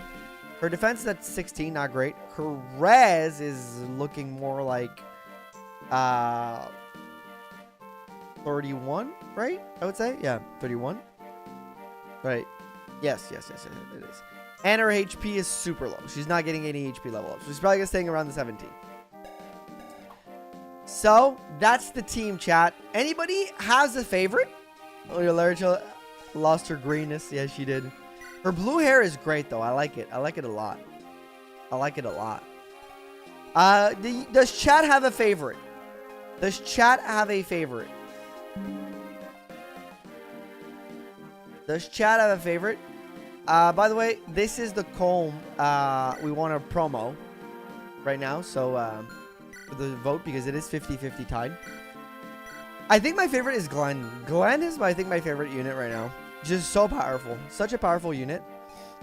Her defense is at 16, not great. Her res is looking more like 31, right? I would say. Yeah, 31. Right. Yes, it is. And her HP is super low. She's not getting any HP level up. She's probably going to staying around the 17. So, that's the team, chat. Anybody has a favorite? Oh, your Larakel lost her greenness. Yes, she did. Her blue hair is great, though. I like it. I like it a lot. Does chat have a favorite? Does chat have a favorite? By the way, this is the comb we want to promo right now. So, for the vote, because it is 50-50 tied. I think my favorite is Glenn. Glenn is, I think, my favorite unit right now. Just so powerful. Such a powerful unit.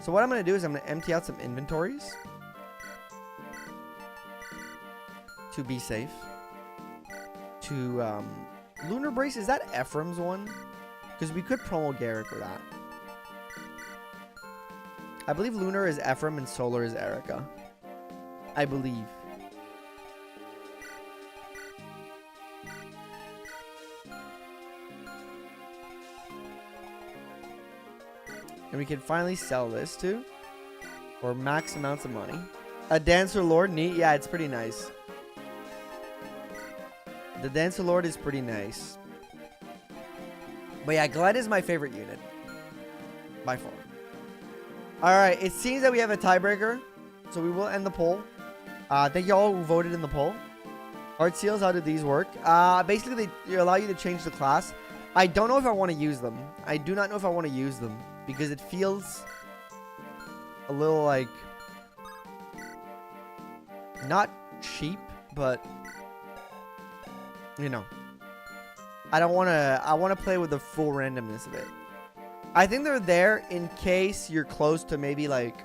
So what I'm going to do is I'm going to empty out some inventories to be safe. To, Lunar Brace, is that Ephraim's one? Because we could promo Garrick for that. I believe Lunar is Ephraim and Solar is Eirika. I believe. And we can finally sell this too. For max amounts of money. A Dancer Lord, neat. Yeah, it's pretty nice. The Dancer Lord is pretty nice. But yeah, Glenn is my favorite unit. By far. Alright, it seems that we have a tiebreaker. So we will end the poll. Thank you all who voted in the poll. Heart seals, how do these work? Basically, they allow you to change the class. I don't know if I want to use them. I do not know if I want to use them. Because it feels a little like... not cheap, but... you know. I don't want to... I want to play with the full randomness of it. I think they're there in case you're close to maybe like...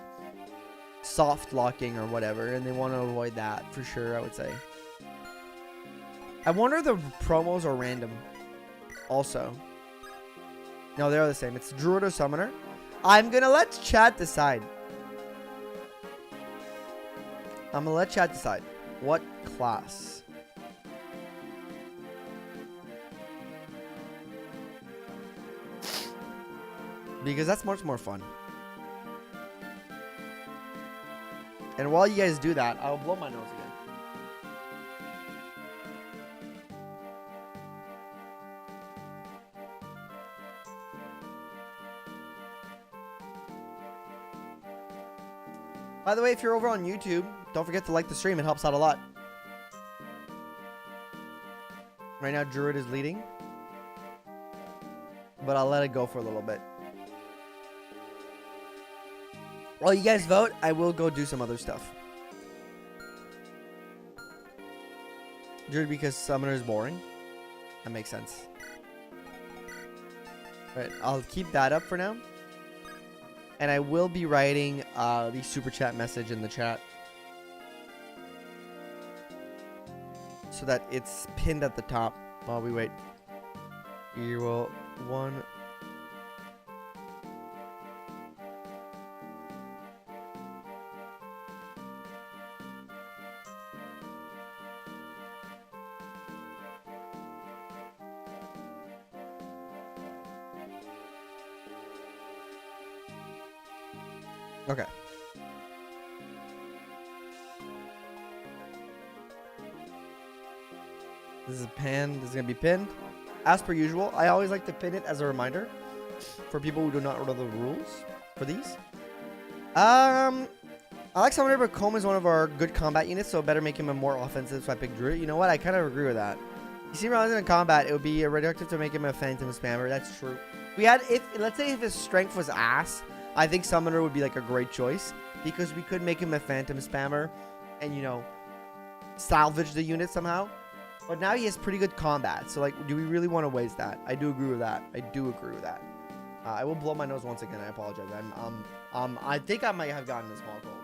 soft locking or whatever. And they want to avoid that for sure, I would say. I wonder if the promos are random. Also. No, they're the same. It's Druid or Summoner. I'm going to let chat decide. I'm going to let chat decide. What class? Because that's much more fun. And while you guys do that, I'll blow my nose again. By the way, if you're over on YouTube, don't forget to like the stream. It helps out a lot. Right now, Druid is leading. But I'll let it go for a little bit. While you guys vote, I will go do some other stuff. Druid because Summoner is boring. That makes sense. Right, I'll keep that up for now. And I will be writing the super chat message in the chat. So that it's pinned at the top while we wait. You will one. Okay. This is pinned. This is going to be pinned. As per usual, I always like to pin it as a reminder for people who do not know the rules for these. I like Summoner, but Comb is one of our good combat units, so better make him a more offensive, so I picked Druid. You know what? I kind of agree with that. You see, rather than combat, it would be reductive to make him a Phantom Spammer. That's true. We had, let's say if his strength was ass, I think Summoner would be like a great choice. Because we could make him a Phantom Spammer and, you know, salvage the unit somehow. But now he has pretty good combat. So, like, do we really want to waste that? I do agree with that. I do agree with that. I will blow my nose once again. I apologize. I think I might have gotten a small cold.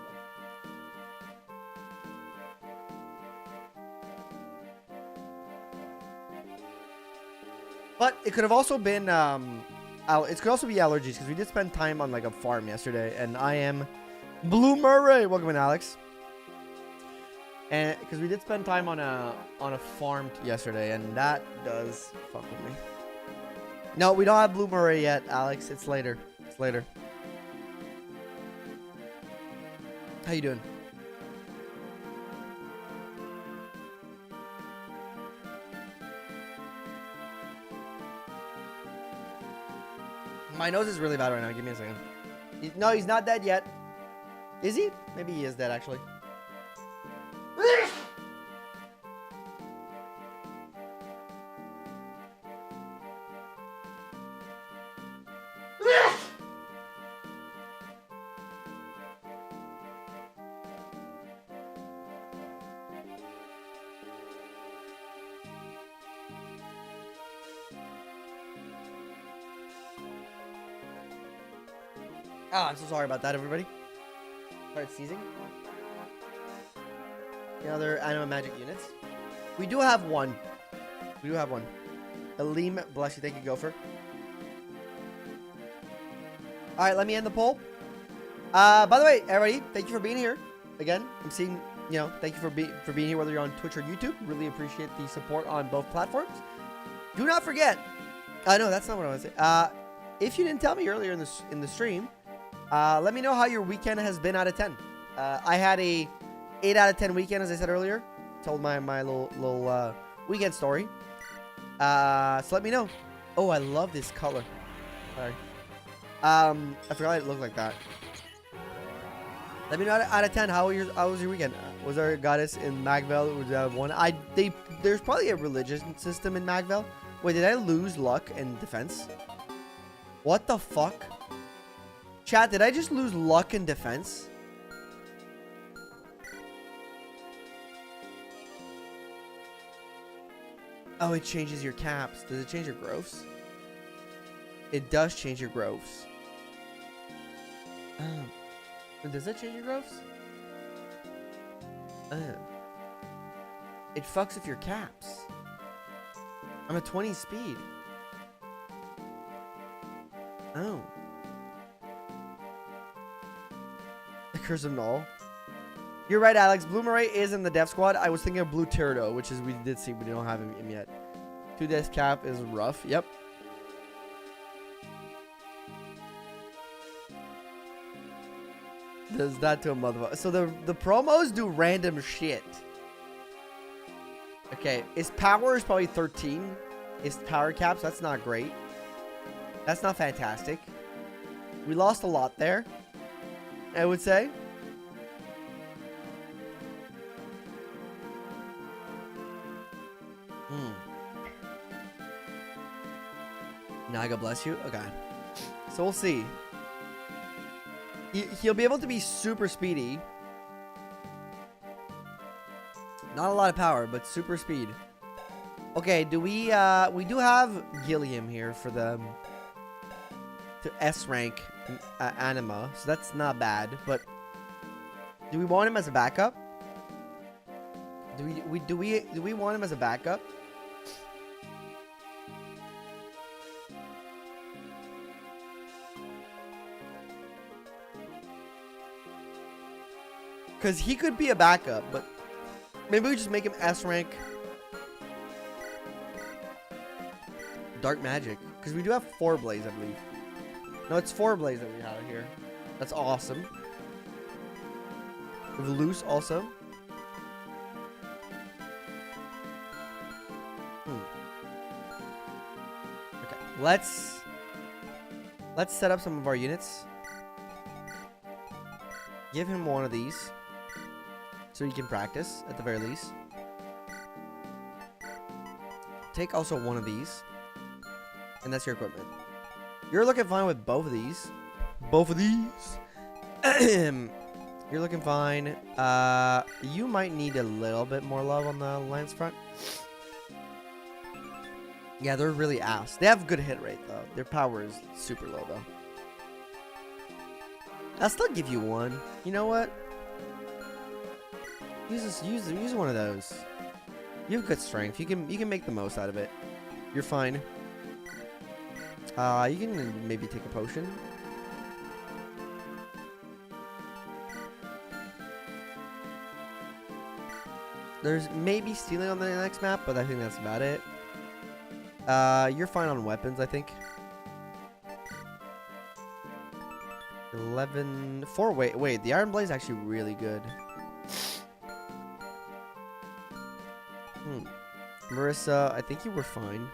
But it could have also been, it could also be allergies. Because we did spend time on, like, a farm yesterday. And I am... Blue Murray, welcome in, Alex. And because we did spend time on a farm yesterday, and that does fuck with me. No, we don't have Blue Murray yet, Alex. It's later. It's later. How you doing? My nose is really bad right now. Give me a second. No, he's not dead yet. Is he? Maybe he is dead, actually. Oh, I'm so sorry about that, everybody. Start seizing. The other Anima Magic units. We do have one. We do have one. Aleem, bless you. Thank you, Gopher. Alright, let me end the poll. By the way, everybody, thank you for being here. Again, I'm seeing, you know, thank you for being here, whether you're on Twitch or YouTube. Really appreciate the support on both platforms. Do not forget. No, that's not what I want to say. If you didn't tell me earlier in the stream, let me know how your weekend has been out of 10. I had a 8 out of 10 weekend, as I said earlier. Told my little weekend story. So let me know. Oh, I love this color. Sorry. I forgot it looked like that. Let me know out of 10. How was your weekend? Was there a goddess in Magvel? Was there one? There's probably a religion system in Magvel. Wait, did I lose luck and defense? What the fuck? Chat, did I just lose luck and defense? Oh, it changes your caps. Does it change your growths? It does change your growths. Does that change your growths? It fucks with your caps. I'm at 20 speed. Oh. The Curse of Null. You're right, Alex. Blue Murray is in the dev squad. I was thinking of Blue Pterodo, which is we did see, but we don't have him yet. 2 death cap is rough. Yep. Does that to a motherfucker. So the promos do random shit. Okay, his power is probably 13. His power caps, that's not great. That's not fantastic. We lost a lot there, I would say. Naga, bless you. Okay. So we'll see. He'll be able to be super speedy. Not a lot of power, but super speed. Okay, do we do have Gilliam here for the to S rank anima, so that's not bad. But do we want him as a backup? Do we want him as a backup? Because he could be a backup, but maybe we just make him S rank Dark Magic. Because we do have 4 Blaze, I believe. No, it's 4 Blaze that we have here. That's awesome. We have Loose also. Okay, let's set up some of our units. Give him one of these. So he can practice, at the very least. Take also one of these. And that's your equipment. You're looking fine with both of these. Both of these. You're looking fine. You might need a little bit more love on the lance front. Yeah, they're really ass. They have good hit rate, though. Their power is super low, though. I'll still give you one. You know what? Use one of those. You have good strength. You can make the most out of it. You're fine. You can maybe take a potion. There's maybe stealing on the next map, but I think that's about it. You're fine on weapons, I think. 11... 4... Wait, the Iron Blade is actually really good. Marissa, I think you were fine.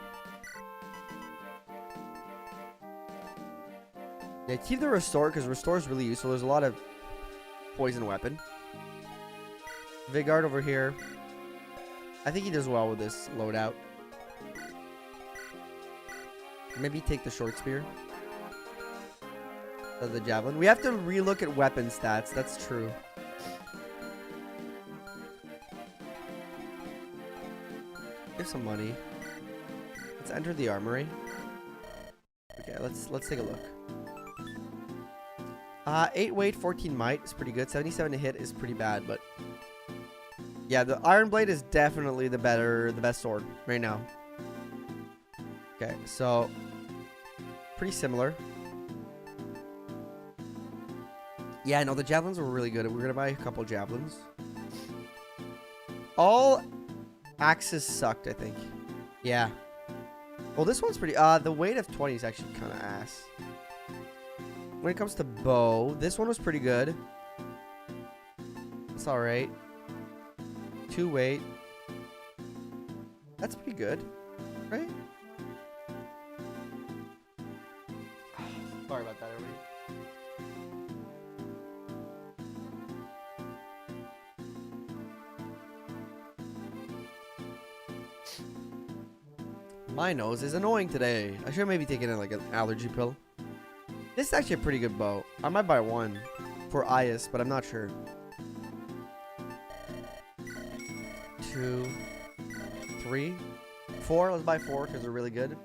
Yeah, keep the Restore, because Restore is really useful. There's a lot of poison weapon. Vigard over here. I think he does well with this loadout. Maybe take the Short Spear. The Javelin. We have to relook at weapon stats. That's true. Give some money. Let's enter the armory. Okay, let's take a look. 8 weight, 14 might is pretty good. 77 to hit is pretty bad, but yeah, the Iron Blade is definitely the best sword right now. Okay, so pretty similar. Yeah, no, the javelins were really good. We're gonna buy a couple javelins. All axes sucked, I think. Yeah. Well, this one's pretty... the weight of 20 is actually kind of ass. When it comes to bow, this one was pretty good. It's alright. 2 weight. That's pretty good. Right? Sorry about that, everybody. My nose is annoying today. I should maybe take it in like an allergy pill. This is actually a pretty good bow. I might buy one for Ias, but I'm not sure. 2, 3, 4. Let's buy 4 because they're really good.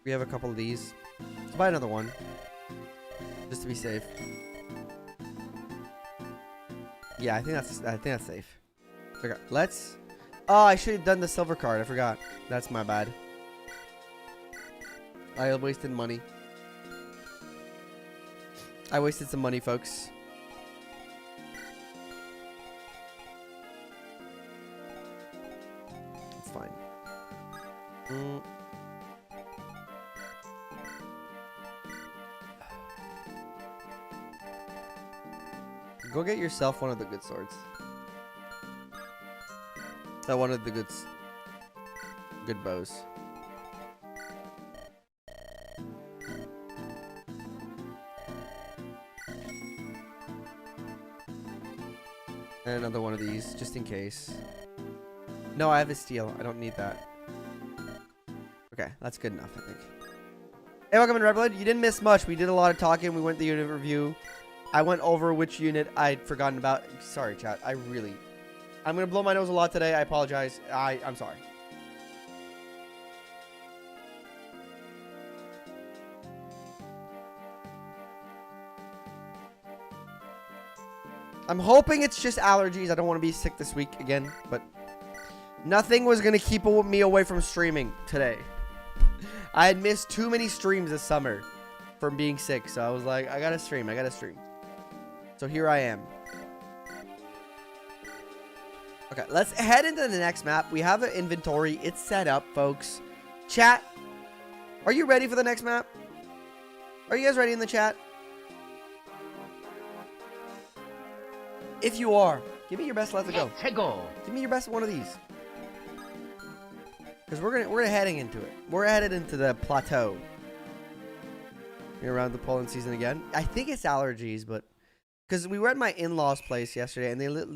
We have a couple of these. Let's buy another one just to be safe. Yeah, I think that's safe. Okay, let's. Oh, I should have done the silver card. I forgot. That's my bad. I wasted money. I wasted some money, folks. It's fine. Go get yourself one of the good swords. One of the good bows. And another one of these, just in case. No, I have a steel. I don't need that. Okay, that's good enough, I think. Hey, welcome in, Red Blood. You didn't miss much. We did a lot of talking. We went the unit review. I went over which unit I'd forgotten about. Sorry, chat. I'm going to blow my nose a lot today. I apologize. I'm sorry. I'm hoping it's just allergies. I don't want to be sick this week again, but nothing was going to keep me away from streaming today. I had missed too many streams this summer from being sick, so I was like, I got to stream. So here I am. Okay, let's head into the next map. We have an inventory. It's set up, folks. Chat, are you ready for the next map? Are you guys ready in the chat? If you are, give me your best. Let's go. Give me your best one of these. Because we're heading into it. We're headed into the plateau. You're around the pollen season again. I think it's allergies, but because we were at my in-laws' place yesterday, and they live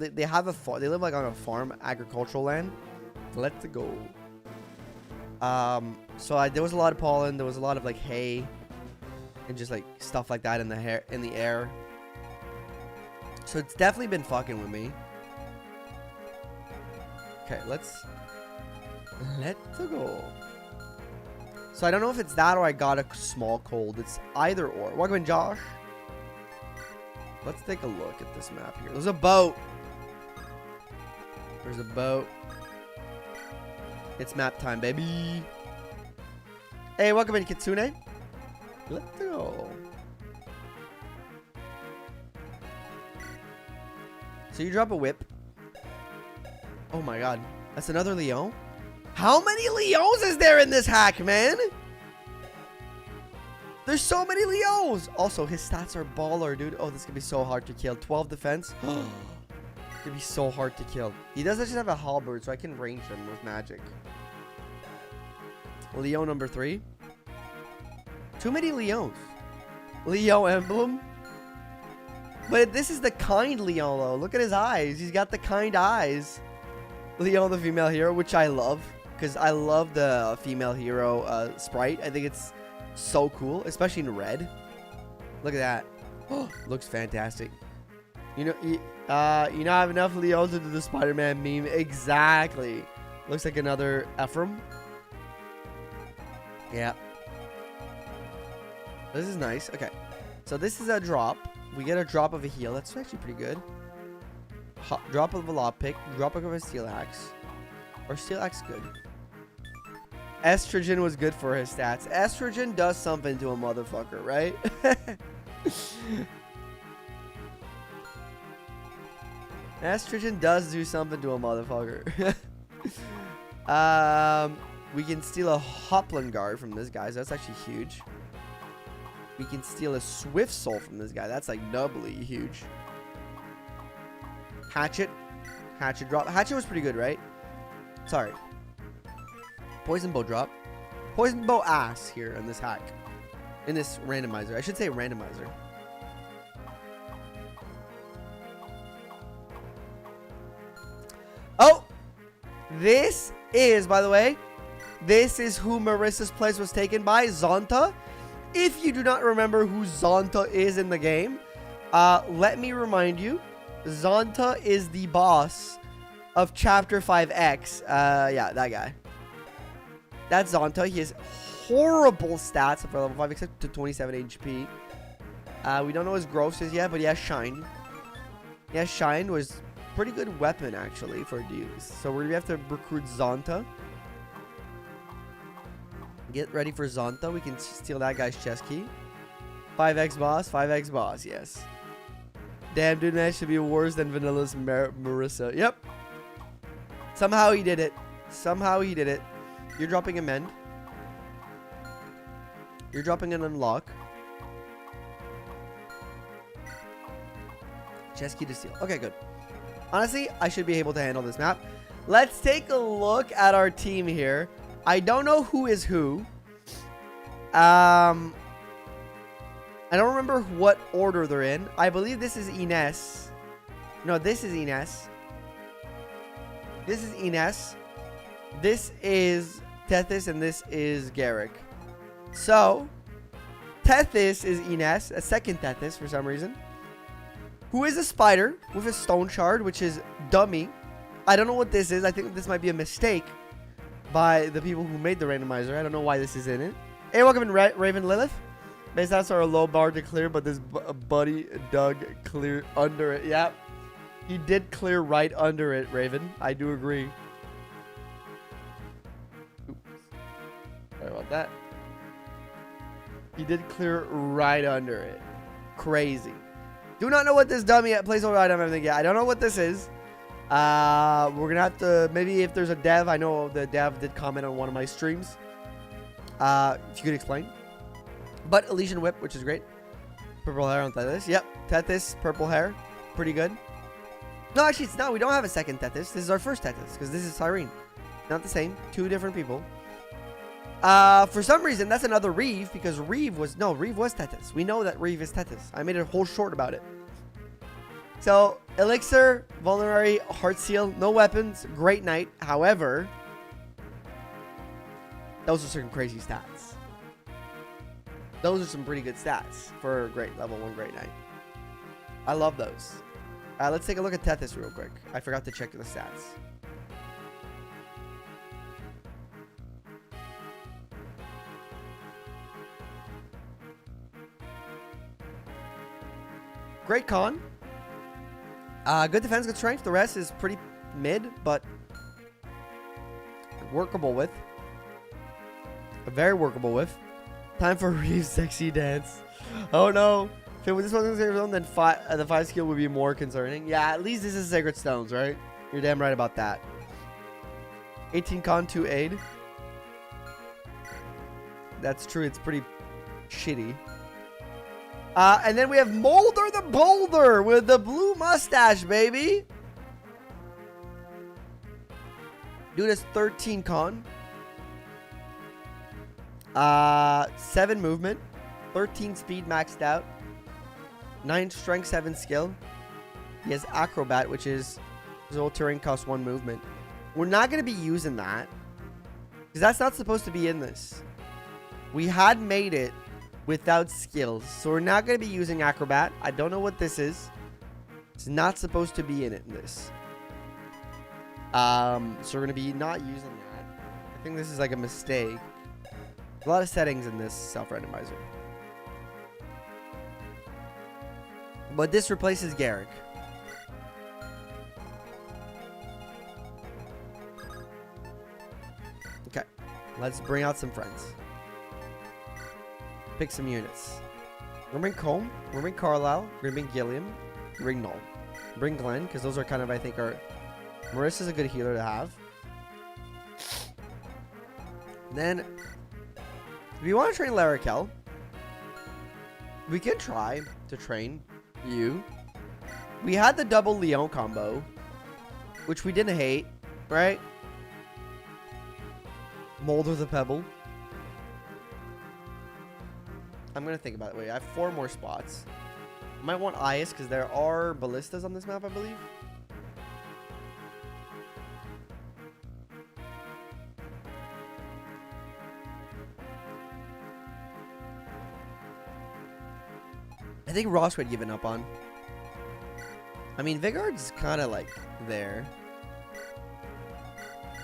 like on a farm, agricultural land. Let's go. So there was a lot of pollen. There was a lot of like hay, and just like stuff like that in the air. So it's definitely been fucking with me. Okay, let's go. So I don't know if it's that or I got a small cold. It's either or. Welcome in, Josh. Let's take a look at this map here. There's a boat. It's map time, baby. Hey, welcome in, Kitsune. Let's go. So you drop a whip. Oh my god. That's another Leon? How many Leons is there in this hack, man? There's so many Leos. Also, his stats are baller, dude. Oh, this could be so hard to kill. 12 defense. It's gonna be so hard to kill. He does just have a halberd, so I can range him with magic. Leo number 3. Too many Leos. Leo emblem. But this is the kind Leon, though. Look at his eyes. He's got the kind eyes. Leon, the female hero, which I love. Because I love the female hero sprite. I think it's so cool, especially in red. Look at that. Looks fantastic. You don't have enough Leos to do the Spider-Man meme. Exactly. Looks like another Ephraim. Yeah. This is nice. Okay. So this is a drop. We get a drop of a heal. That's actually pretty good. Drop of a lockpick. Drop of a steel axe. Or steel axe good. Estrogen was good for his stats. Estrogen does something to a motherfucker, right? Estrogen does do something to a motherfucker. We can steal a Hopland guard from this guy. So that's actually huge. We can steal a Swift Soul from this guy. That's like doubly huge. Hatchet. Hatchet drop. Hatchet was pretty good, right? Sorry. Poison bow drop. Poison bow ass here in this hack. In this randomizer. I should say randomizer. Oh! This is, by the way, this is who Marissa's place was taken by, Zonta. If you do not remember who Zonta is in the game, let me remind you, Zonta is the boss of Chapter 5X. Yeah, that guy. That's Zonta. He has horrible stats for level 5 except to 27 HP. We don't know his grosses yet, but he has Shine. Yeah, Shine was pretty good weapon, actually, for use. So we have to recruit Zonta. Get ready for Zonta. We can steal that guy's chest key. 5X boss. 5X boss, yes. Damn, dude, that should be worse than Vanilla's Marissa. Yep. Somehow he did it. Somehow he did it. You're dropping a mend. You're dropping an unlock. Chest key to steal. Okay, good. Honestly, I should be able to handle this map. Let's take a look at our team here. I don't know who is who. I don't remember what order they're in. I believe this is Ines. No, this is Ines. This is Ines. This is Tethys, and this is Garrick. So, Tethys is Ines, a second Tethys for some reason, who is a spider with a stone shard, which is dummy. I don't know what this is. I think this might be a mistake by the people who made the randomizer. I don't know why this is in it. Hey, welcome in, Raven Lilith. Base stats are a low bar to clear, but this buddy Doug cleared under it. Yep. He did clear right under it, Raven. I do agree. Oops. Sorry about that. He did clear right under it. Crazy. Do not know what this dummy placeholder item everything yet. I don't know what this is. We're gonna have to, maybe if there's a dev, I know the dev did comment on one of my streams. If you could explain. But Elysian Whip, which is great. Purple hair on Tethys. Yep, Tethys, purple hair. Pretty good. No, actually, it's not. We don't have a second Tethys. This is our first Tethys, because this is Cyrene. Not the same. Two different people. For some reason, that's another Reeve, because Reeve was Tethys. We know that Reeve is Tethys. I made a whole short about it. So, Elixir, Vulnerary, Heart Seal, no weapons, Great Knight. However, those are some crazy stats. Those are some pretty good stats for a great level 1 Great Knight. I love those. Let's take a look at Tethys real quick. I forgot to check the stats. Great con. Good defense, good strength. The rest is pretty mid, but workable with. Very workable with. Time for Reeve's sexy dance. Oh no. If this wasn't Sacred Stone, then the 5 skill would be more concerning. Yeah, at least this is Sacred Stones, right? You're damn right about that. 18 con, 2 aid. That's true. It's pretty shitty. And then we have Molder the Boulder with the blue mustache, baby. Dude has 13 con. 7 movement. 13 speed maxed out. 9 strength, 7 skill. He has Acrobat, which is his whole terrain costs 1 movement. We're not going to be using that, because that's not supposed to be in this. We had made it without skills, so we're not going to be using Acrobat. I don't know what this is. It's not supposed to be in it in this. So we're going to be not using that. I think this is like a mistake. A lot of settings in this self-randomizer. But this replaces Garrick. Okay. Let's bring out some friends. Pick some units. We're going to bring Combe. We're going to bring Carlisle. We're going to bring Gilliam. Bring Knoll. Bring Glenn, because those are kind of, I think, are... Marissa's a good healer to have. Then, if you want to train Larakel, we can try to train you. We had the double Leon combo, which we didn't hate, right? Molder the Pebble. I'm going to think about it. Wait, I have 4 more spots. I might want Ias, because there are ballistas on this map, I believe. I think Ross would given up on. I mean, Vigard's kind of like there.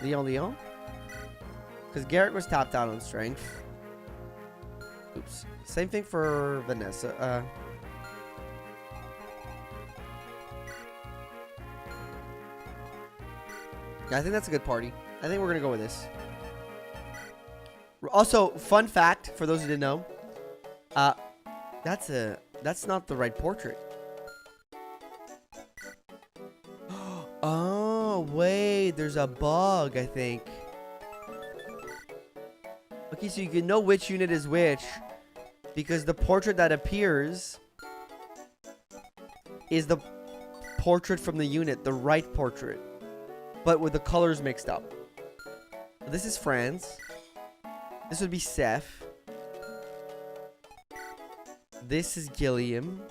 Leon? Because Garrett was tapped out on strength. Oops. Same thing for Vanessa. Yeah, I think that's a good party. I think we're going to go with this. Also, fun fact, for those who didn't know. That's not the right portrait. Oh, wait. There's a bug, I think. Okay, so you can know which unit is which. Because the portrait that appears is the portrait from the unit. The right portrait. But with the colors mixed up. This is Franz. This would be Seth. This is Gilliam.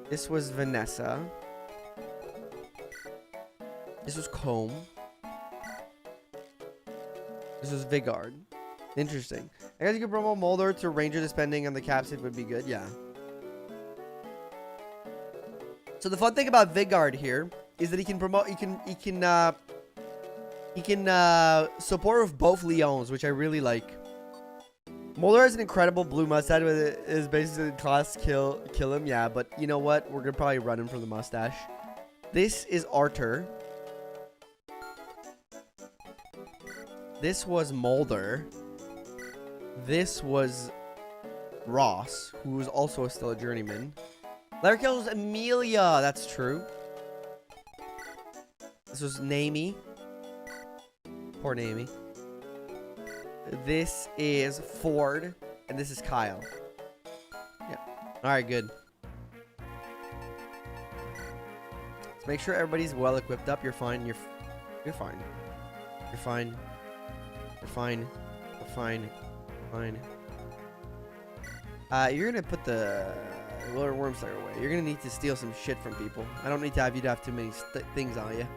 This was Vanessa. This was Combe. This was Vigard. Interesting. I guess you could promote Mulder to Ranger depending on the capsid would be good. Yeah. So the fun thing about Vigard here is that he can promote. He can support with both Leons, which I really like. Mulder has an incredible blue mustache with his basically class kill him. Yeah, but you know what? We're gonna probably run him from the mustache. This is Arthur. This was Mulder. This was Ross, who was also still a journeyman. Larry kills Amelia. That's true. This was Naomi. Poor Naomi. This is Ford, and this is Kyle. Yeah. All right, good. Let's make sure everybody's well equipped up. You're fine. You're fine. You're fine. You're fine. You're fine. Fine. You're gonna put the Wormslayer away. You're gonna need to steal some shit from people. I don't need to have you to have too many things on you.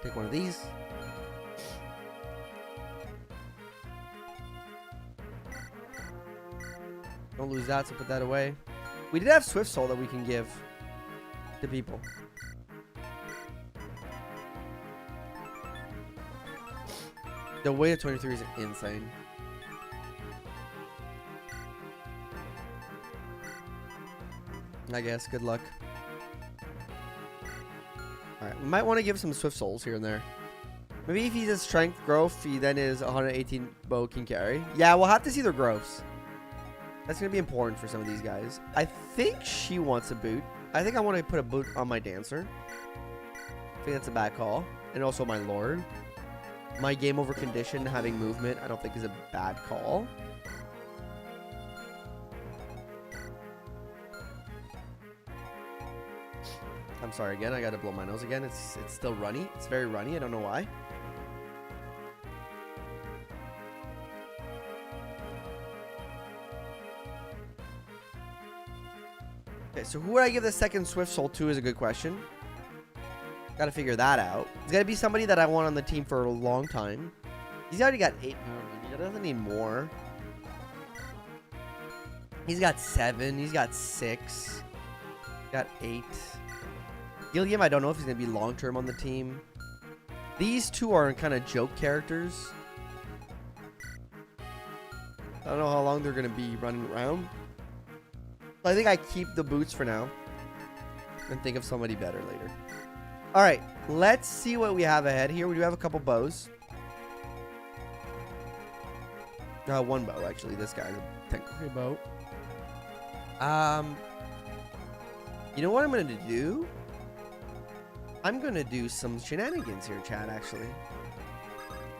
Take one of these. Don't lose that, so put that away. We did have Swift Soul that we can give to people. The weight of 23 is insane. I guess. Good luck. Alright, we might want to give some Swift Souls here and there. Maybe if he does Strength Growth, he then is 118 bow can carry. Yeah, we'll have to see their growths. That's going to be important for some of these guys. I think she wants a boot. I think I want to put a boot on my Dancer. I think that's a bad call. And also my Lord. My game over condition having movement I don't think is a bad call. I'm sorry again. I got to blow my nose again. It's still runny. It's very runny. I don't know why. Okay, so who would I give the second Swift Soul to is a good question. Got to figure that out. It's got to be somebody that I want on the team for a long time. He's already got 8 movement. He doesn't need more. He's got 7. He's got 6. Got 8. Gilliam, I don't know if he's going to be long-term on the team. These two are kind of joke characters. I don't know how long they're going to be running around. So I think I keep the boots for now. And think of somebody better later. Alright, let's see what we have ahead here. We do have a couple bows. One bow, actually. This guy's a technically a bow. You know what I'm going to do? I'm going to do some shenanigans here, chat, actually.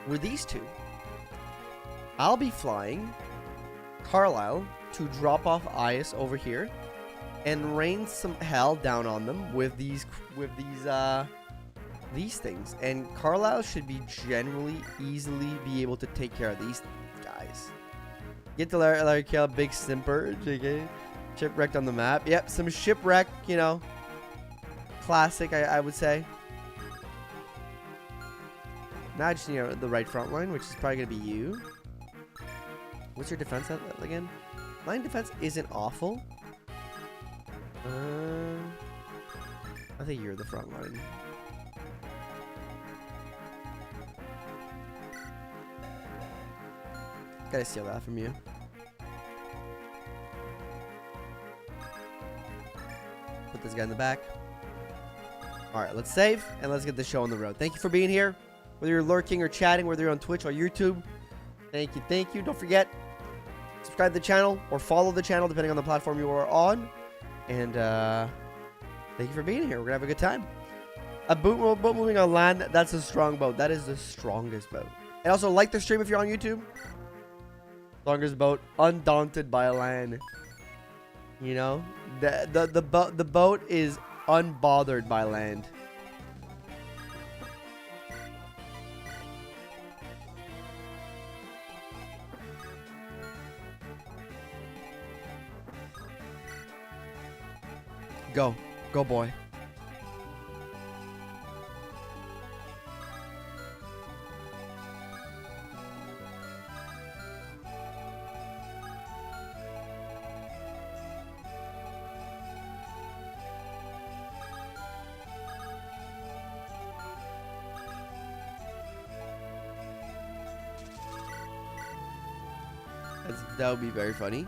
With these two. I'll be flying Carlisle to drop off Ice over here and rain some hell down on them with these things. And Carlisle should be generally easily be able to take care of these guys. Get to Larry Kill, big simper, JK. Shipwrecked on the map. Yep, some shipwreck, you know. Classic, I would say. Now I just need the right front line, which is probably going to be you. What's your defense again? Line defense isn't awful. I think you're the front line. Gotta steal that from you. Put this guy in the back. Alright, let's save and let's get the show on the road. Thank you for being here. Whether you're lurking or chatting, whether you're on Twitch or YouTube. Thank you, thank you. Don't forget, subscribe to the channel or follow the channel depending on the platform you are on. And thank you for being here. We're gonna have a good time. A boat moving on land, that's a strong boat. That is the strongest boat. And also like the stream if you're on YouTube. Strongest boat, undaunted by land. You know, the boat is unbothered by land. Go. Go, boy. That would be very funny.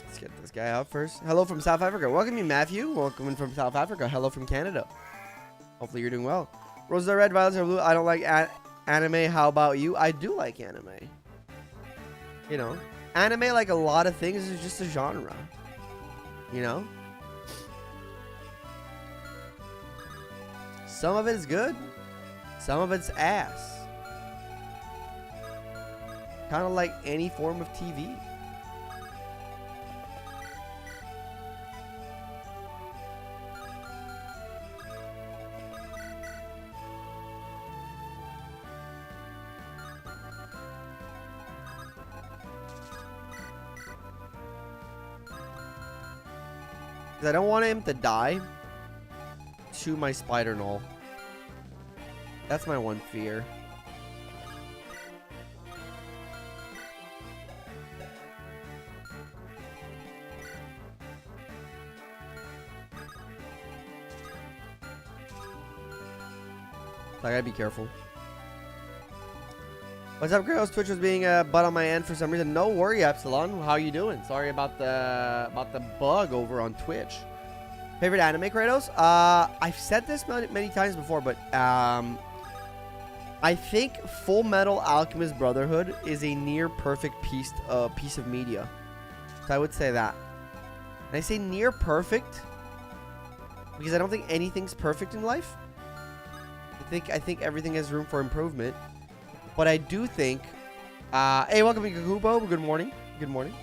Let's get this guy out first. Hello from South Africa. Welcome you, Matthew. Welcome in from South Africa. Hello from Canada. Hopefully you're doing well. Roses are red, violets are blue. I don't like anime. How about you? I do like anime. You know, anime, like a lot of things, is just a genre. You know, some of it is good, some of it's ass. Kind of like any form of TV. I don't want him to die to my spider knoll. That's my one fear. I gotta be careful. What's up, girls? Twitch was being a butt on my end for some reason. No worry, Epsilon. How you doing? Sorry about the bug over on Twitch. Favorite anime, Kratos? I've said this many times before, but I think Full Metal Alchemist Brotherhood is a near perfect piece of media. So I would say that. And I say near perfect because I don't think anything's perfect in life. I think everything has room for improvement. But I do think, hey, welcome to Kakubo. Good morning. Good morning.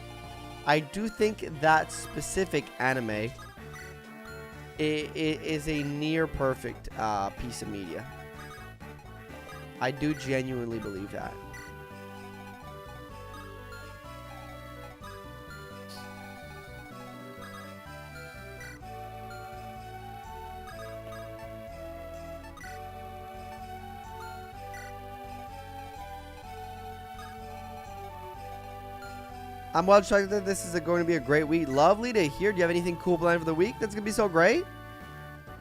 I do think that specific anime is a near perfect piece of media. I do genuinely believe that. I'm well excited. This is going to be a great week. Lovely to hear. Do you have anything cool planned for the week that's going to be so great?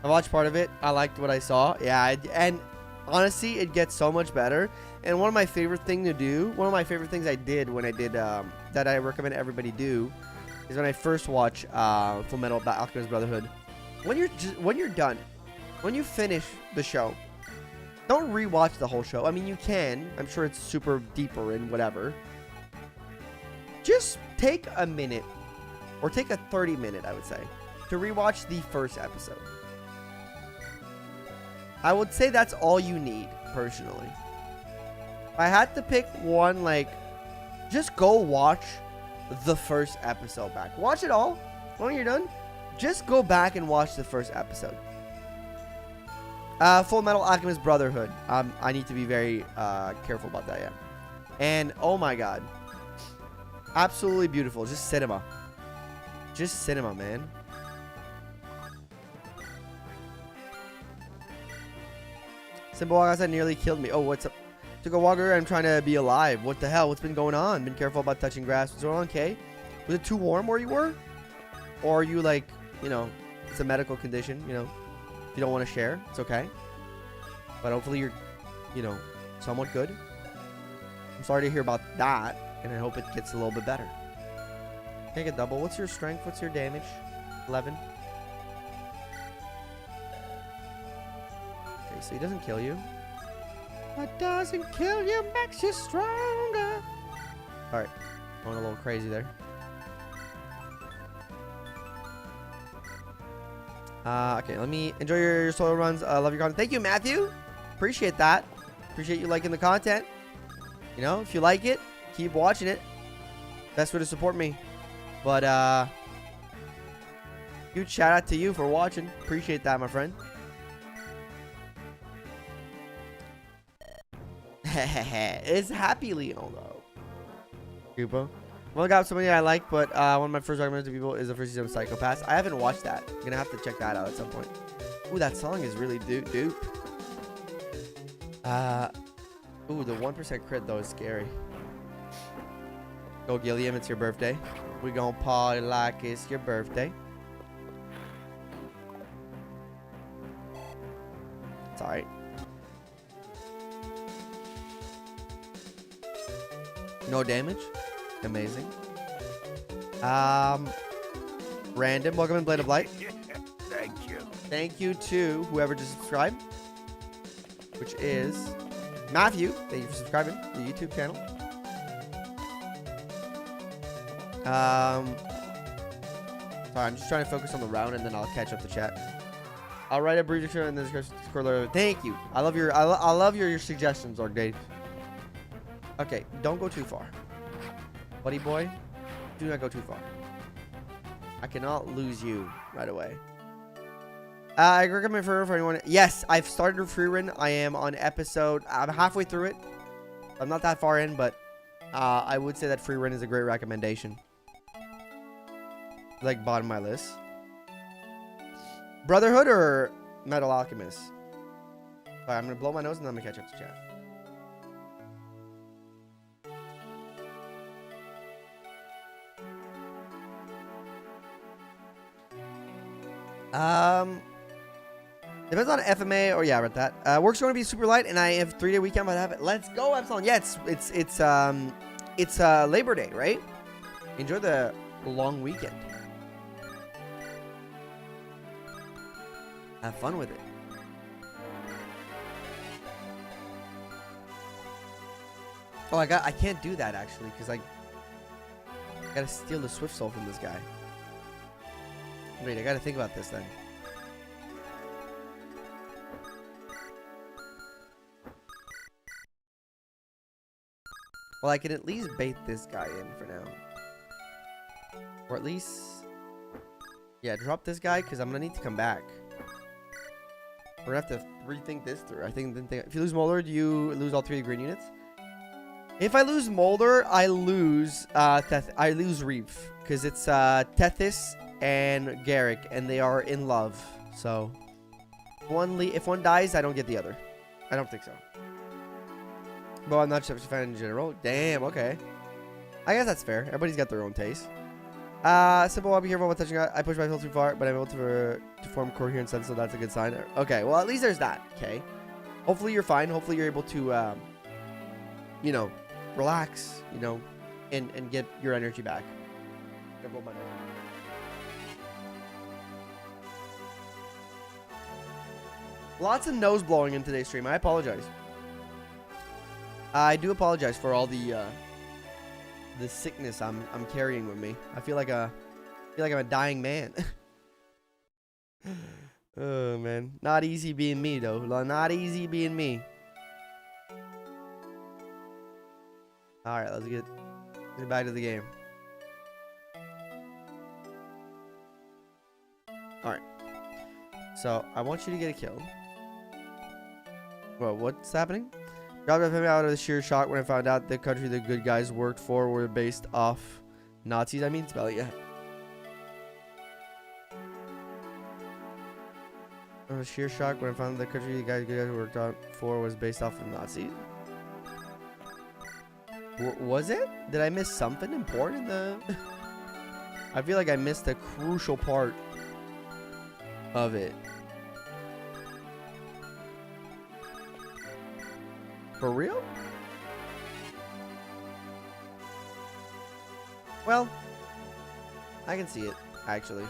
I watched part of it. I liked what I saw. Yeah, and honestly, it gets so much better. And one of my favorite things to do, one of my favorite things I did when I did, that I recommend everybody do, is when I first watch Full Metal Alchemist Brotherhood. When you're done, when you finish the show, don't rewatch the whole show. I mean, you can. I'm sure it's super deeper and whatever. Just take a minute, or take a 30-minute, I would say, to rewatch the first episode. I would say that's all you need, personally. If I had to pick one, like, just go watch the first episode back. Watch it all. When you're done, just go back and watch the first episode. Full Metal Alchemist Brotherhood. I need to be very careful about that, yeah. And, oh my god. Absolutely beautiful. Just cinema. Just cinema, man. Simple walk outside nearly killed me. Oh, what's up? Took a walker. I'm trying to be alive. What the hell? What's been going on? Been careful about touching grass. Was it all okay? Was it too warm where you were? Or are you like, you know, it's a medical condition, you know. If you don't want to share, it's okay. But hopefully you're, you know, somewhat good. I'm sorry to hear about that. And I hope it gets a little bit better. Take a double. What's your strength? What's your damage? 11. Okay, so he doesn't kill you. What doesn't kill you makes you stronger. Alright. Going a little crazy there. Okay, let me enjoy your solo runs. Love your content. Thank you, Matthew. Appreciate that. Appreciate you liking the content. You know, if you like it, keep watching it. Best way to support me. But, huge shout out to you for watching. Appreciate that, my friend. It's Happy Leo, though. Koopa. Well, I got somebody I like, but one of my first recommended to people is the first season of Psychopaths. I haven't watched that. I'm gonna have to check that out at some point. Ooh, that song is really dupe. Ooh, the 1% crit though is scary. Go Gilliam, it's your birthday. We gonna party like it's your birthday. It's alright. No damage. Amazing. Random. Welcome in Blade of Light. Thank you. Thank you to whoever just subscribed, which is Matthew. Thank you for subscribing to the YouTube channel. Sorry, I'm just trying to focus on the round and then I'll catch up the chat. I'll write a brief description in the description. Thank you. I love your suggestions, Lord Dave. Okay, don't go too far. Buddy boy, do not go too far. I cannot lose you right away. I recommend for anyone. Yes, I've started a free run. I am on episode. I'm halfway through it. I'm not that far in, but I would say that free run is a great recommendation. Like bottom of my list. Brotherhood or Metal Alchemist? Alright, I'm gonna blow my nose and then I'm gonna catch up to chat. Depends on FMA or yeah, I read that. Work's going to be super light, and I have 3-day weekend. But I have it. Let's go, Epsilon. Yeah, it's Labor Day, right? Enjoy the long weekend. Have fun with it. Oh, I can't do that actually because I gotta steal the Swift Soul from this guy. Wait, I gotta think about this then. Well, I can at least bait this guy in for now. Or at least... yeah, drop this guy because I'm gonna need to come back. We're gonna have to rethink this through. I think if you lose Molder, do you lose all 3 of the green units? If I lose Molder, I lose Reef. Because it's Tethys and Garrick, and they are in love. So, if one dies, I don't get the other. I don't think so. But I'm not such a fan in general. Damn, okay. I guess that's fair. Everybody's got their own taste. Simple, I'll be careful about touching out. I pushed my field too far, but I'm able to form coherent sense, so that's a good sign. Okay, well, at least there's that. Okay. Hopefully you're fine. Hopefully you're able to, you know, relax, you know, and get your energy back. Lots of nose blowing in today's stream. I apologize. I do apologize for all the sickness I'm carrying with me. I feel like I'm a dying man. Oh man, not easy being me though. Not easy being me. All right, let's get back to the game. All right. So I want you to get a kill. Well, what's happening? Grado Empire out of the sheer shock when I found out the country the good guys worked for were based off Nazis. I mean, spell it, yeah. I was sheer shock when I found out the country the good guys worked out for was based off of Nazis. Was it? Did I miss something important in the... I feel like I missed a crucial part of it. For real? Well, I can see it, actually.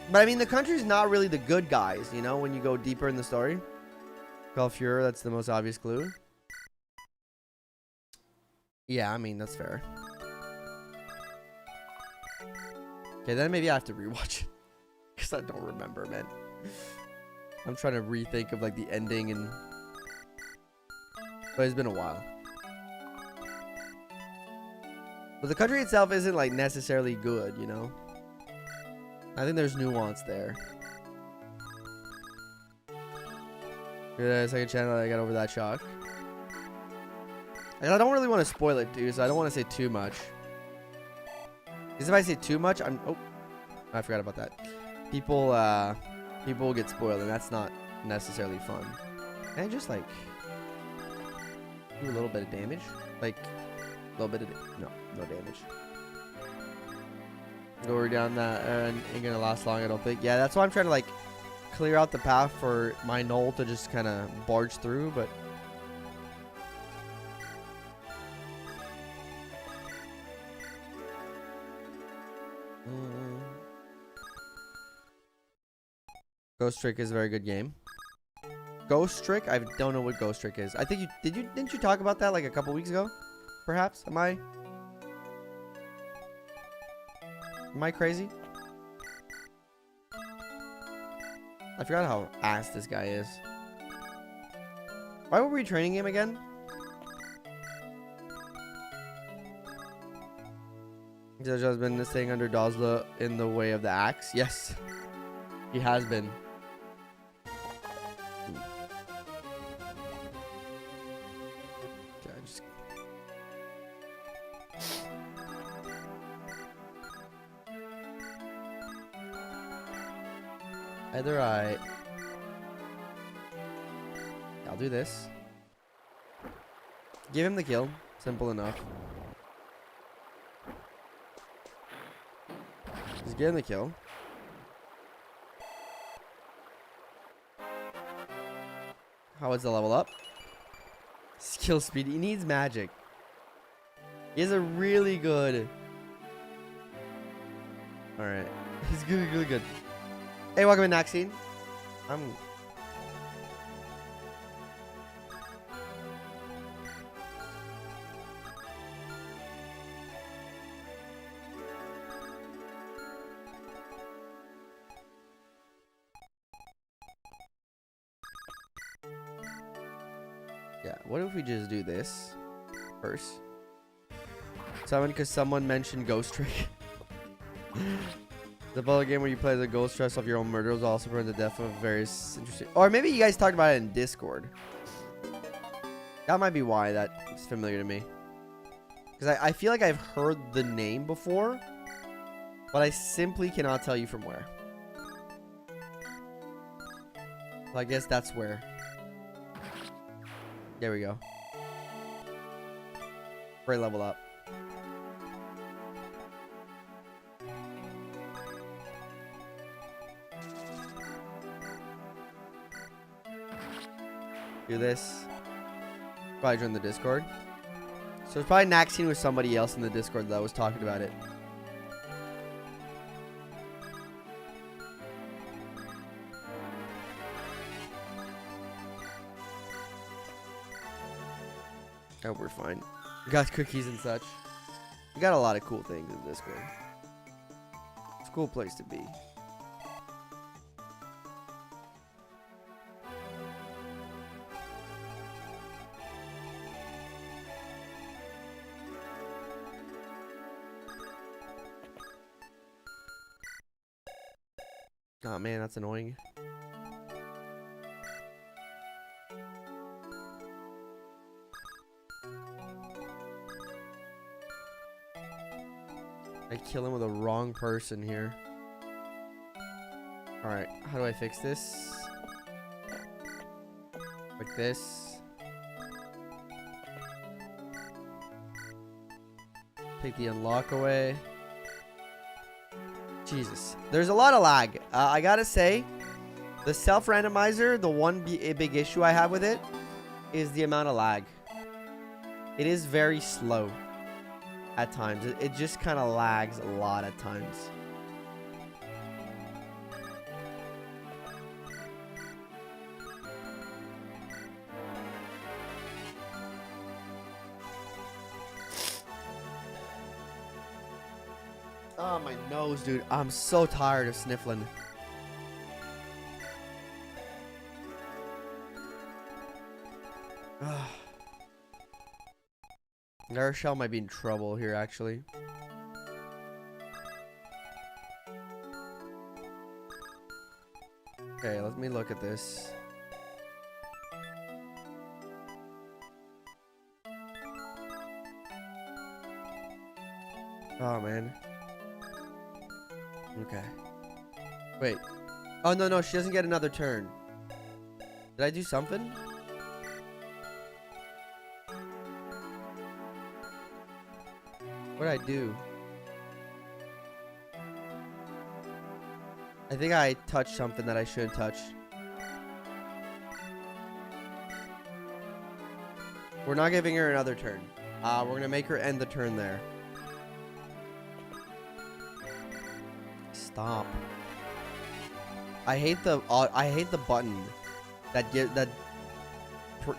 But I mean, the country's not really the good guys, you know, when you go deeper in the story. Belfure, that's the most obvious clue. Yeah, I mean, that's fair. Okay, then maybe I have to rewatch it. Because I don't remember, man. I'm trying to rethink of, like, the ending and... But it's been a while. But the country itself isn't, like, necessarily good, you know? I think there's nuance there. Good, second channel, I got over that shock. And I don't really want to spoil it, dude, so I don't want to say too much. Because if I say too much, I'm... Oh, I forgot about that. People will get spoiled, and that's not necessarily fun. Can I just, like, do a little bit of damage? Like, a little bit of... No damage. Go down that, and ain't gonna last long, I don't think. Yeah, that's why I'm trying to, like, clear out the path for my knoll to just kind of barge through, but... Ghost Trick is a very good game. Ghost Trick? I don't know what Ghost Trick is. I think didn't you talk about that like a couple weeks ago? Perhaps? Am I crazy? I forgot how ass this guy is. Why were we training him again? Judge has been staying under Dozla in the way of the axe. Yes, he has been. Either I'll do this. Give him the kill. Simple enough. Just get him the kill. How is the level up? Skill speed. He needs magic. He has a really good... Alright. He's good, really good. Hey, welcome in, Naxine. Yeah, what if we just do this first? Because someone mentioned Ghost Trick. The bullet game where you play as a ghost dressed off your own murderers also burned the death of various interesting... Or maybe you guys talked about it in Discord. That might be why that's familiar to me. Because I feel like I've heard the name before, but I simply cannot tell you from where. Well, I guess that's where. There we go. Great level up. Do this. Probably join the Discord. So it's probably Naxine with somebody else in the Discord that was talking about it. Oh, we're fine. We got cookies and such. We got a lot of cool things in Discord. It's a cool place to be. Oh man, that's annoying. I kill him with the wrong person here. Alright, how do I fix this? Like this. Take the unlock away. Jesus. There's a lot of lag. I gotta say, the self-randomizer, the one big issue I have with it is the amount of lag. It is very slow at times. It just kind of lags a lot at times. Oh, my nose, dude. I'm so tired of sniffling. Garshell might be in trouble here, actually. Okay, let me look at this. Oh, man. Okay. Wait. Oh, no, she doesn't get another turn. Did I do something? What did I do? I think I touched something that I shouldn't touch. We're not giving her another turn. We're gonna make her end the turn there. Stop. I hate the button that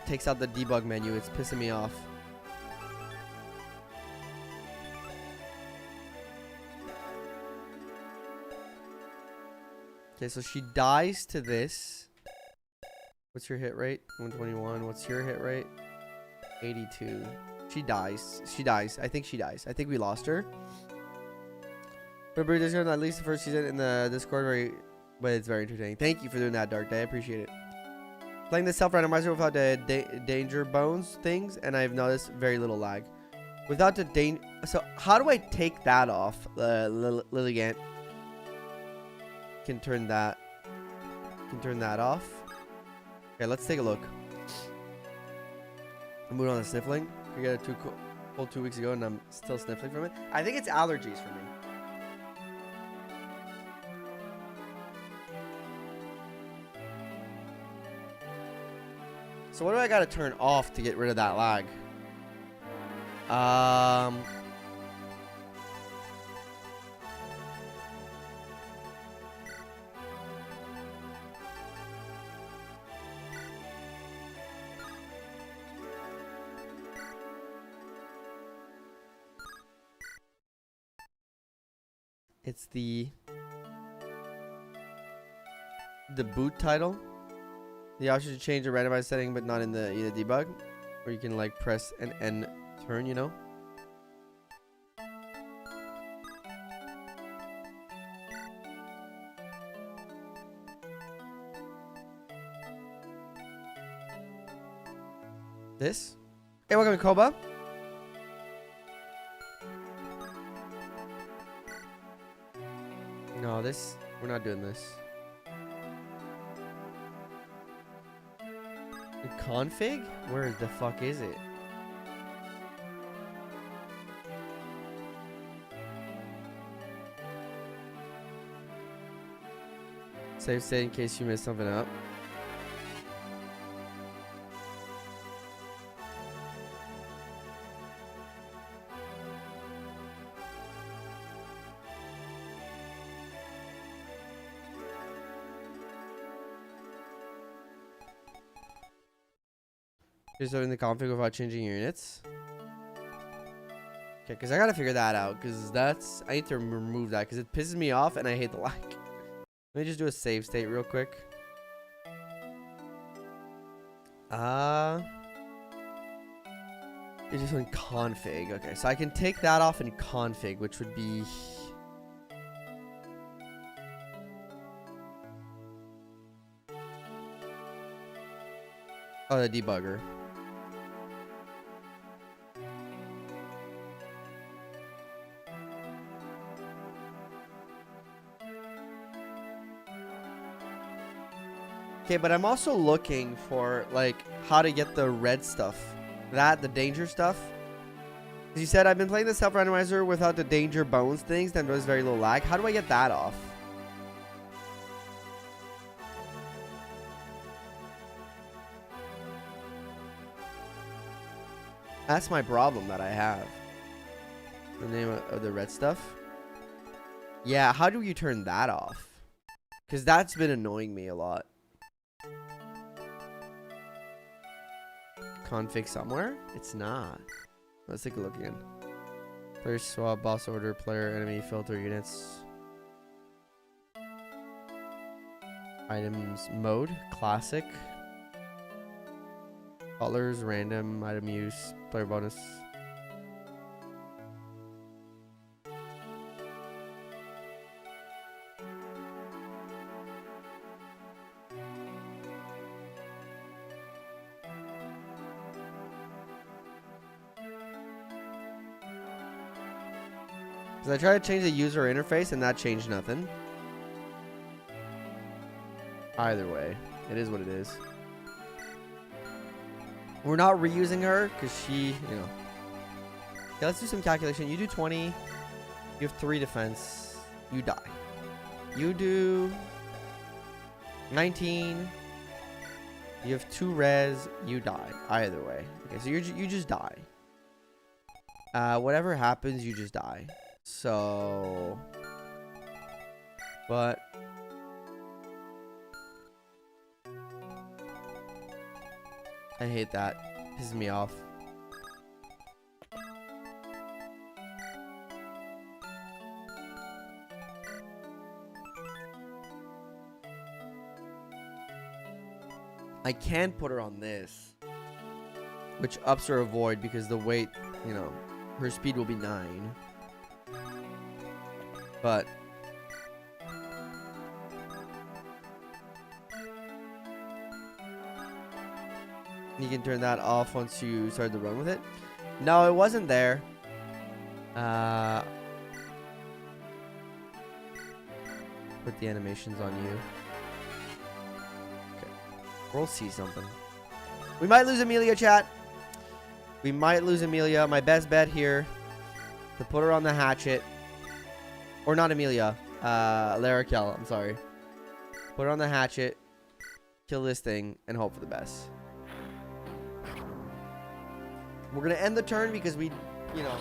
takes out the debug menu. It's pissing me off. Okay, so she dies to this. What's your hit rate? 121. What's your hit rate? 82. She dies. She dies. I think she dies. I think we lost her. But there's at least the first season in the Discord, but it's very entertaining. Thank you for doing that, Dark Day. I appreciate it. Playing the self-randomizer without the danger bones things, and I've noticed very little lag. Without the danger... So, how do I take that off? Lilligant can turn that off. Okay, let's take a look. I'm moving on to sniffling. We got it full 2 weeks ago, and I'm still sniffling from it. I think it's allergies for me. So what do I gotta turn off to get rid of that lag? It's the boot title. The option to change the randomized setting, but not in the debug, or you can like press an N turn, you know. This. Hey, welcome to Koba. No, this. We're not doing this. Config? Where the fuck is it? Save state in case you missed something up. Just open the config without changing units. Okay, because I gotta figure that out. Because I need to remove that because it pisses me off and I hate the lag. Let me just do a save state real quick. It's just in config. Okay, so I can take that off in config, which would be... Oh, the debugger. Okay, but I'm also looking for, like, how to get the red stuff. The danger stuff. As you said, I've been playing the self-randomizer without the danger bones things. Then there's very low lag. How do I get that off? That's my problem that I have. The name of the red stuff. Yeah, how do you turn that off? Because that's been annoying me a lot. Config somewhere? It's not. Let's take a look again. Player swap, boss order, player, enemy, filter units. Items mode, classic. Colors, random, item use, player bonus. I tried to change the user interface and that changed nothing. Either way, it is what it is. We're not reusing her because she, you know. Okay, let's do some calculation. You do 20. You have 3 defense. You die. You do 19. You have 2 res. You die. Either way. Okay, so you just die. Whatever happens, you just die. So, but I hate that. Pisses me off. I can put her on this, which ups her avoid because the weight, you know, her speed will be 9. But you can turn that off once you start to run with it. No, it wasn't there. Put the animations on you. Okay. We'll see something. We might lose Amelia, chat. We might lose Amelia. My best bet here to put her on the hatchet. Or not Amelia. Larakel, I'm sorry. Put her on the hatchet. Kill this thing. And hope for the best. We're going to end the turn because we, you know.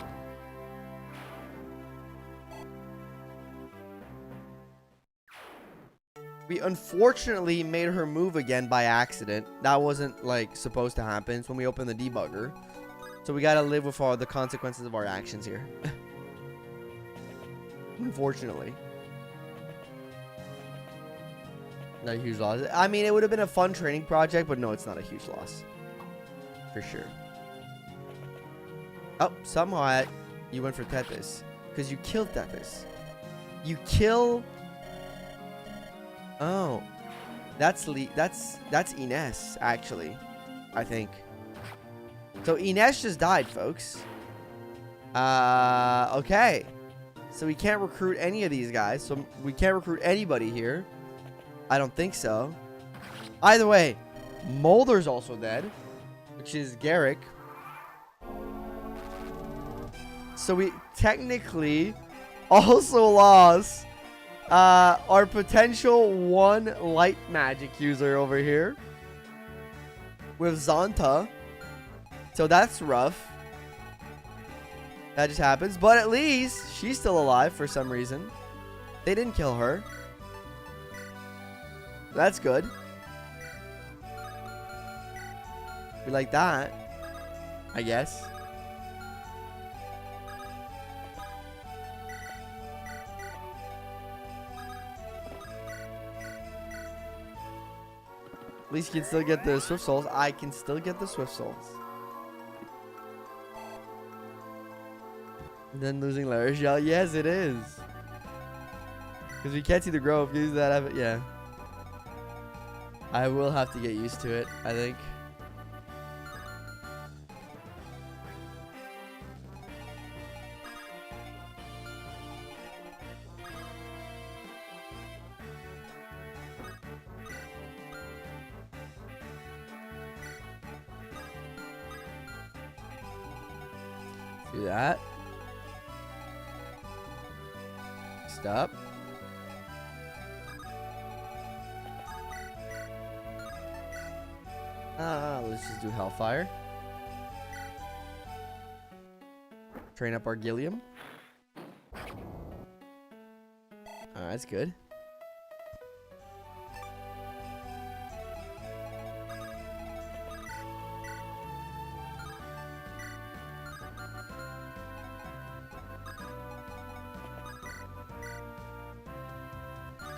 We unfortunately made her move again by accident. That wasn't, like, supposed to happen. It's when we opened the debugger. So we got to live with all the consequences of our actions here. Unfortunately. Not a huge loss. I mean, it would have been a fun training project, but no, it's not a huge loss. For sure. Oh, somehow you went for Tethys. Because you killed Tethys. You kill... Oh. That's Ines, actually. I think. So Ines just died, folks. Okay. So we can't recruit any of these guys. So we can't recruit anybody here. I don't think so. Either way, Molder's also dead, which is Garrick. So we technically also lost our potential 1 light magic user over here with Zonta. So that's rough. That just happens. But at least she's still alive for some reason. They didn't kill her. That's good. We like that, I guess. At least you can still get the Swift Souls. I can still get the Swift Souls. Then losing La Rochelle. Yes, it is. Because we can't see the grove. Use that. Yeah. I will have to get used to it, I think. Do that. Stop. Let's just do Hellfire. Train up our Gilliam. That's good.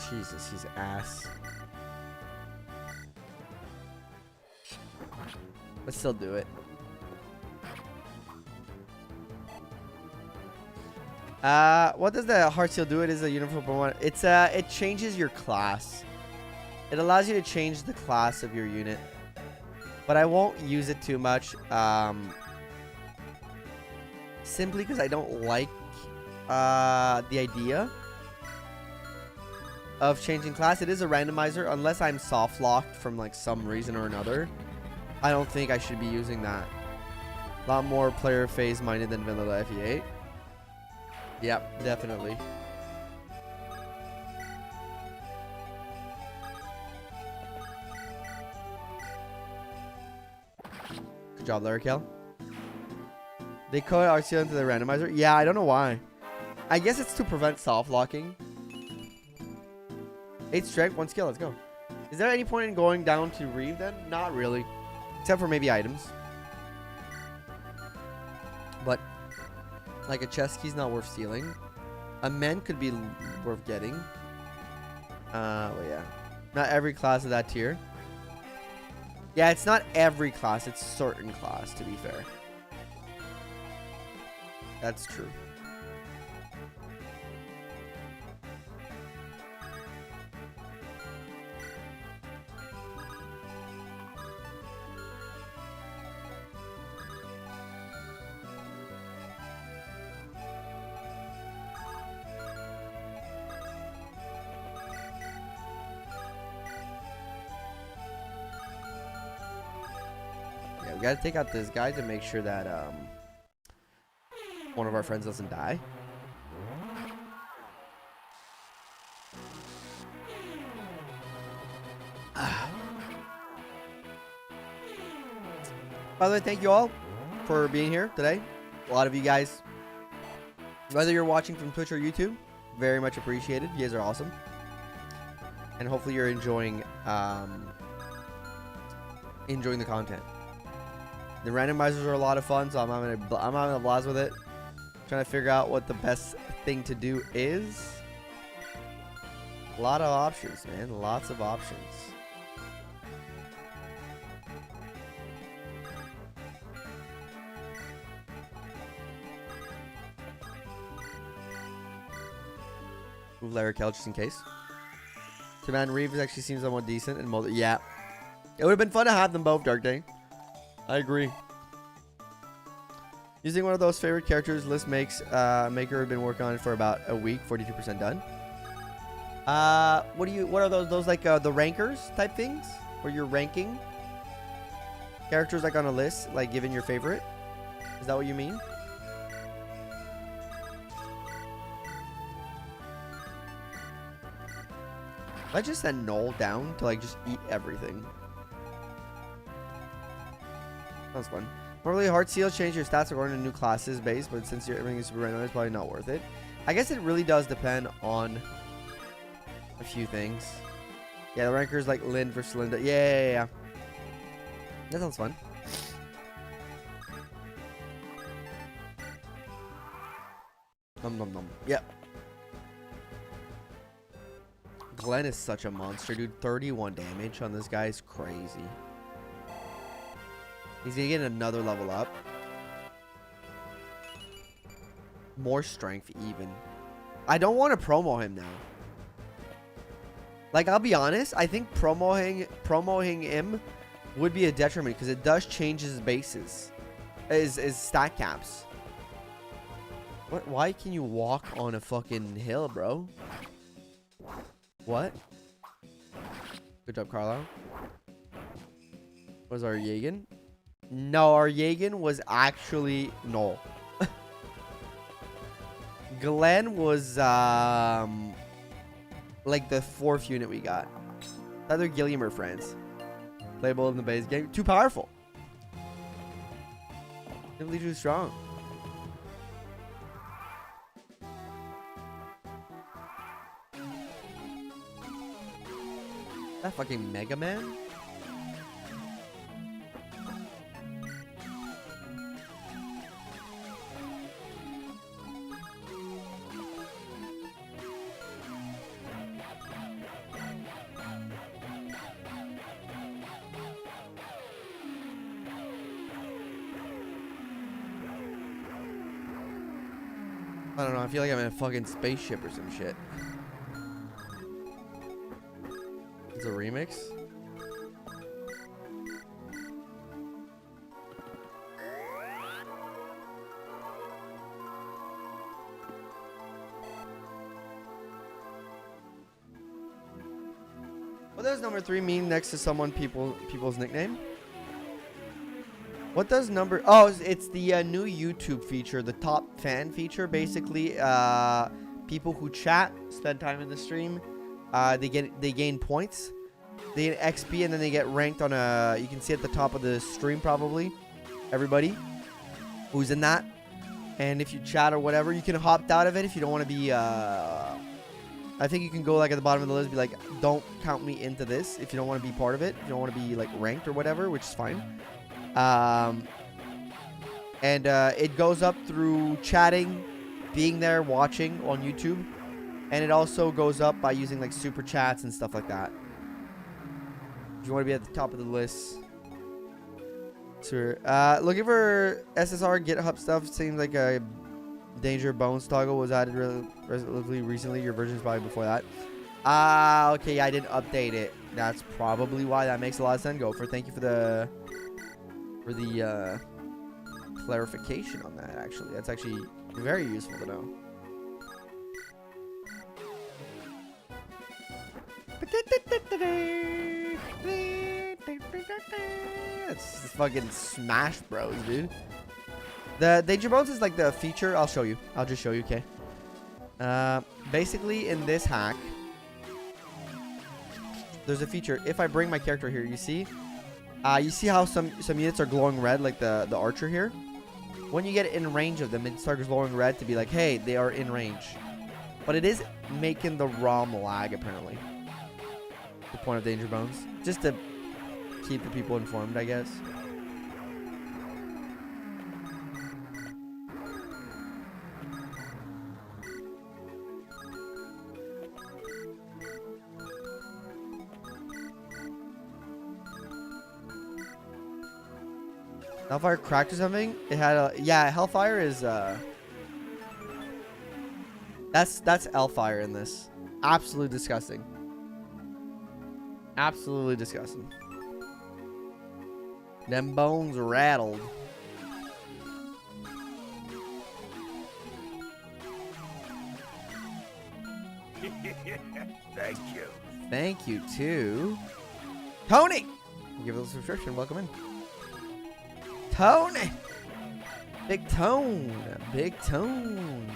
Jesus, he's ass. Let's still do it. What does the heart seal do? It is a uniform one. It's it changes your class. It allows you to change the class of your unit, but I won't use it too much. Simply because I don't like the idea of changing class. It is a randomizer unless I'm soft locked from like some reason or another. I don't think I should be using that. A lot more player phase minded than vanilla FE8. Yep, definitely. Good job, Larakel. They code RCL into the randomizer. Yeah, I don't know why. I guess it's to prevent soft locking. 8 strength, 1 skill. Let's go. Is there any point in going down to Reeve then? Not really. Except for maybe items. But like a chest key's not worth stealing. A men could be worth getting. Well, yeah. Not every class of that tier. Yeah, it's not every class. It's certain class, to be fair. That's true. We gotta take out this guy to make sure that one of our friends doesn't die. By the way, thank you all for being here today. A lot of you guys, whether you're watching from Twitch or YouTube, very much appreciated. You guys are awesome. And hopefully you're enjoying the content. The randomizers are a lot of fun, so I'm having a blast with it. Trying to figure out what the best thing to do is. A lot of options, man. Lots of options. Move Larakel just in case. Command Reeves actually seems somewhat decent and yeah. It would have been fun to have them both, Dark Day. I agree. Using one of those favorite characters list makes Maker have been working on it for about a week, 42% done. What are those like the rankers type things where you're ranking characters like on a list, like given your favorite? Is that what you mean? I just send Knoll down to like just eat everything. Sounds fun. Normally, hard seals change your stats according to new classes base, but since everything is super random, it's probably not worth it. I guess it really does depend on a few things. Yeah, the rankers like Lynn versus Linda. Yeah. That sounds fun. Yep. Glenn is such a monster, dude. 31 damage on this guy is crazy. He's gonna get another level up. More strength even. I don't want to promo him now. Like, I'll be honest, I think promoting him would be a detriment because it does change his bases. His stat caps. What? Why can you walk on a fucking hill, bro? What? Good job, Carlisle. Was our Jagen? No, our Jagen was actually Knoll. Glenn was like the 4th unit we got. Either Gilliam or France. Playable in the base game. Too powerful. Simply too strong. That fucking Mega Man? I don't know, I feel like I'm in a fucking spaceship or some shit. It's a remix? What does number 3 mean next to people's nickname? What does number... Oh, it's the new YouTube feature, the top fan feature. Basically, people who chat, spend time in the stream, they gain points. They get XP, and then they get ranked on a... You can see at the top of the stream, probably. Everybody who's in that. And if you chat or whatever, you can opt out of it if you don't want to be... I think you can go like at the bottom of the list, be like, don't count me into this if you don't want to be part of it. If you don't want to be like ranked or whatever, which is fine. It goes up through chatting, being there, watching on YouTube, and it also goes up by using like super chats and stuff like that. If you want to be at the top of the list. Sure. Looking for SSR GitHub stuff. Seems like a Danger Bones toggle was added relatively recently. Your version's probably before that. Okay, yeah, I didn't update it. That's probably why. That makes a lot of sense. Gopher, thank you for the clarification on that. Actually, that's actually very useful to know. It's fucking Smash Bros, dude. The Danger Bones is like the feature. I'll show you. I'll just show you, okay? Basically, in this hack, there's a feature. If I bring my character here, you see how some units are glowing red, like the archer here. When you get in range of them, it starts glowing red to be like, hey, they are in range. But it is making the ROM lag, apparently. The point of Danger Bones, just to keep the people informed, I guess. Hellfire cracked or something? It had a... Yeah, Hellfire is... That's Hellfire in this. Absolutely disgusting. Absolutely disgusting. Them bones rattled. Thank you. Thank you, too. Tony! Give us a subscription. Welcome in. Tony! Big Tone. Big Tone.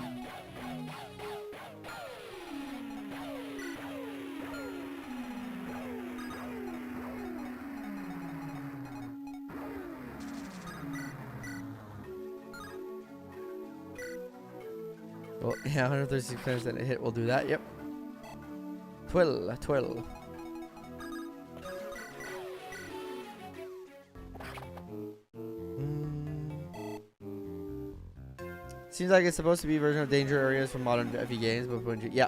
Well, yeah, 136% a hit will do that. Yep. Twill. Twill. Seems like it's supposed to be a version of danger areas from modern FE games, but yeah,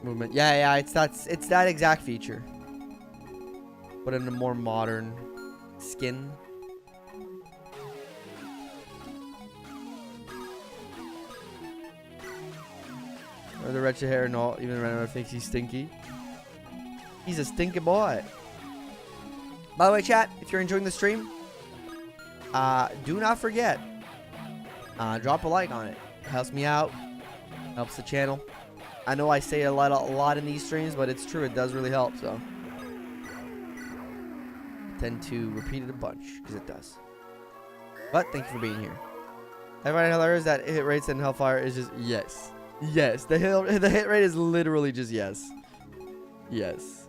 movement. Yeah, it's that exact feature, but in a more modern skin. Or the wretched hair, no, even Renais thinks he's stinky. He's a stinky boy. By the way, chat, if you're enjoying the stream, do not forget. Drop a like on it. Helps me out. Helps the channel. I know I say a lot in these streams, but it's true. It does really help. So I tend to repeat it a bunch because it does. But thank you for being here. I find it hilarious that hit rates in Hellfire is just yes. Yes. The hit rate is literally just yes. Yes.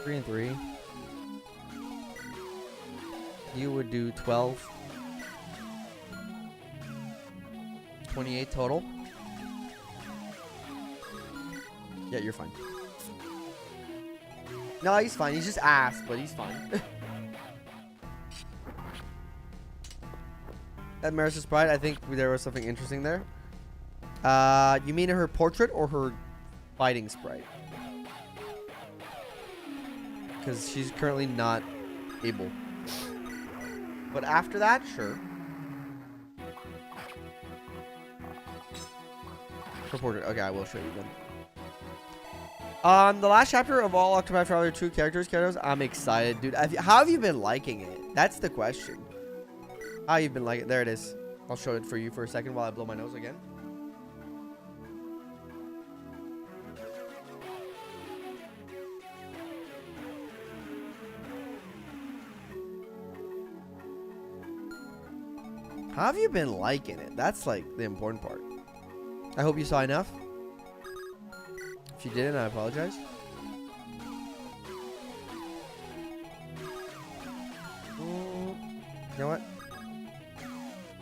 Three and 3. You would do 12. 28 total. Yeah, you're fine. No, he's fine. He's just ass, but he's fine. At Marissa's Pride, I think there was something interesting there. You mean her portrait or her fighting sprite? Because she's currently not able. But after that, sure. Her portrait. Okay, I will show you then. The last chapter of all Octopath Traveler 2 characters, I'm excited, dude. How have you been liking it? That's the question. How you've been liking it? There it is. I'll show it for you for a second while I blow my nose again. How have you been liking it? That's like the important part. I hope you saw enough. If you didn't, I apologize. You know what?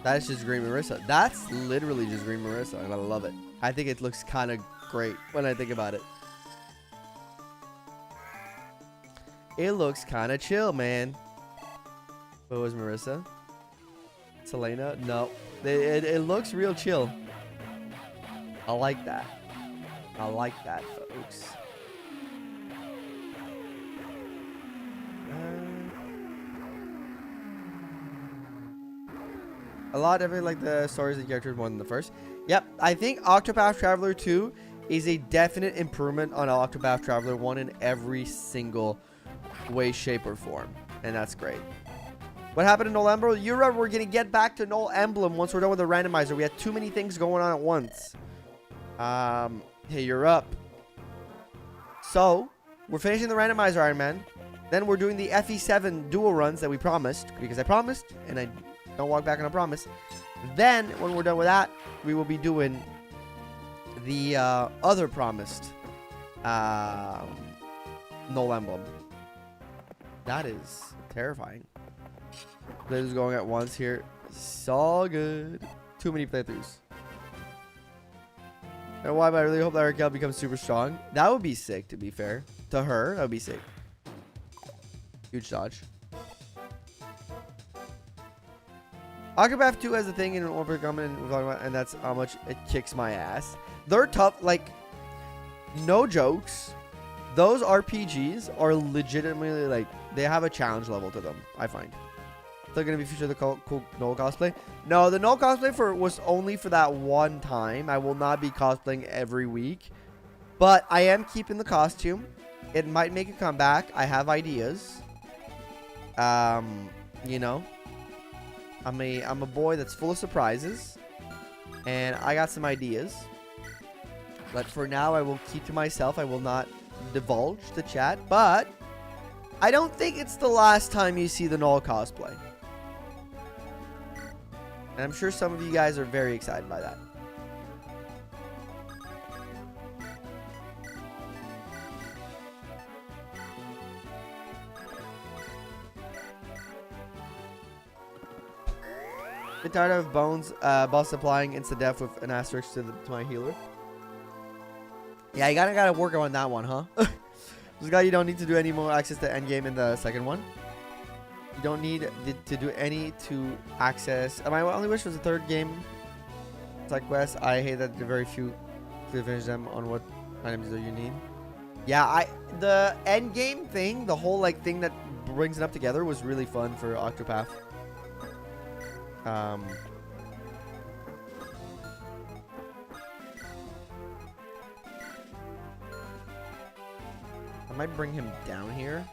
That is just Green Marissa. That's literally just Green Marissa, and I love it. I think it looks kind of great when I think about it. It looks kind of chill, man. What was Marissa? Selena? No. It looks real chill. I like that. I like that, folks. A lot definitely like the stories and characters more than the first. Yep, I think Octopath Traveler 2 is a definite improvement on Octopath Traveler 1 in every single way, shape, or form. And that's great. What happened to Knoll Emblem? You're right, we're going to get back to Knoll Emblem once we're done with the randomizer. We had too many things going on at once. Hey, you're up. So, we're finishing the randomizer, Ironman. Then we're doing the FE7 dual runs that we promised. Because I promised, and I don't walk back on a promise. Then, when we're done with that, we will be doing the other promised Knoll Emblem. That is terrifying. Players going at once here. So good. Too many playthroughs. And why? But I really hope that Raquel becomes super strong. That would be sick, to be fair. To her, that would be sick. Huge dodge. Octopath 2 has a thing in Overcoming, and we're talking about, and that's how much it kicks my ass. They're tough. Like, no jokes. Those RPGs are legitimately, like, they have a challenge level to them, I find. They're going to be featured the cool Knoll cosplay. No, the Knoll cosplay was only for that one time. I will not be cosplaying every week. But I am keeping the costume. It might make a comeback. I have ideas. You know. I'm a boy that's full of surprises. And I got some ideas. But for now, I will keep to myself. I will not divulge the chat. But I don't think it's the last time you see the Knoll cosplay. And I'm sure some of you guys are very excited by that. Been tired of boss applying instant death with an asterisk to my healer. Yeah, you gotta work on that one, huh? This guy, you don't need to do any more access to endgame in the second one. You don't need to do any to access. My only wish was the third game. Side quest. I hate that there are very few to finish them on what items do you need. Yeah, the end game thing, the whole like thing that brings it up together was really fun for Octopath. I might bring him down here.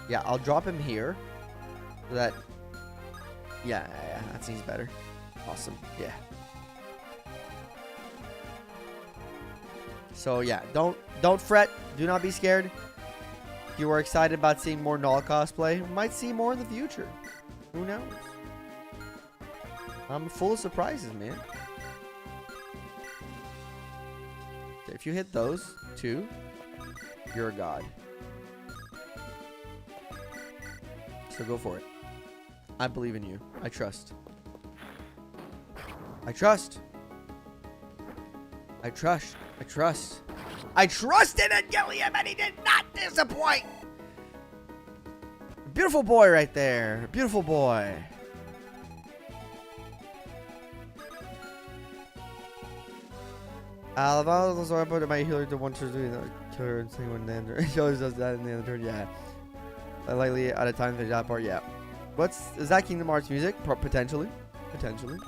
Yeah, I'll drop him here. So that... Yeah, that seems better. Awesome. Yeah. So yeah, don't fret. Do not be scared. If you are excited about seeing more Knoll cosplay, we might see more in the future. Who knows? I'm full of surprises, man. Okay, if you hit those two, you're a god. So go for it. I believe in you. I trust. I trust. I trust. I trust. I trusted in Gilliam and he did not disappoint. Beautiful boy right there. Beautiful boy. Alava's I put my healer to one to do the killer and sing when the he always does that in the other turn. Yeah. Likely out of time for that part. Yeah. Is that Kingdom Hearts music? Potentially. Potentially.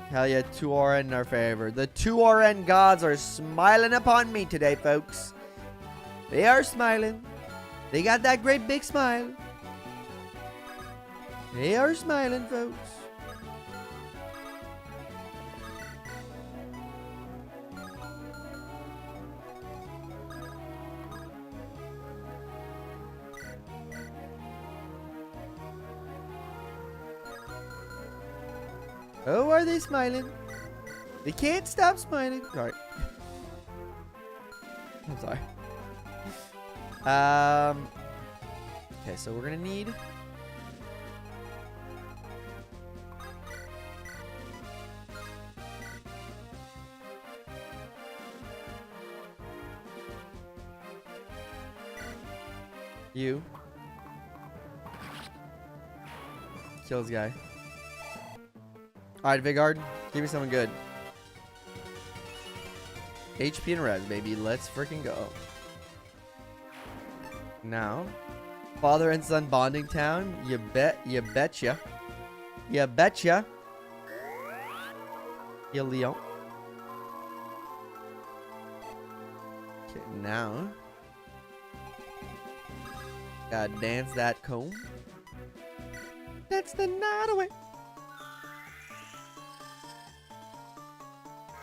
Hell yeah, 2RN in our favor. The 2RN gods are smiling upon me today, folks. They are smiling. They got that great big smile. They are smiling, folks. Oh, are they smiling? They can't stop smiling. Sorry. I'm sorry. Okay, so we're gonna need you. Kill this guy. Alright, Vigard, give me something good. HP and res, baby. Let's freaking go. Now, father and son bonding town. You betcha. You betcha. You Leon. Okay, now. Gotta dance that comb. That's the night away.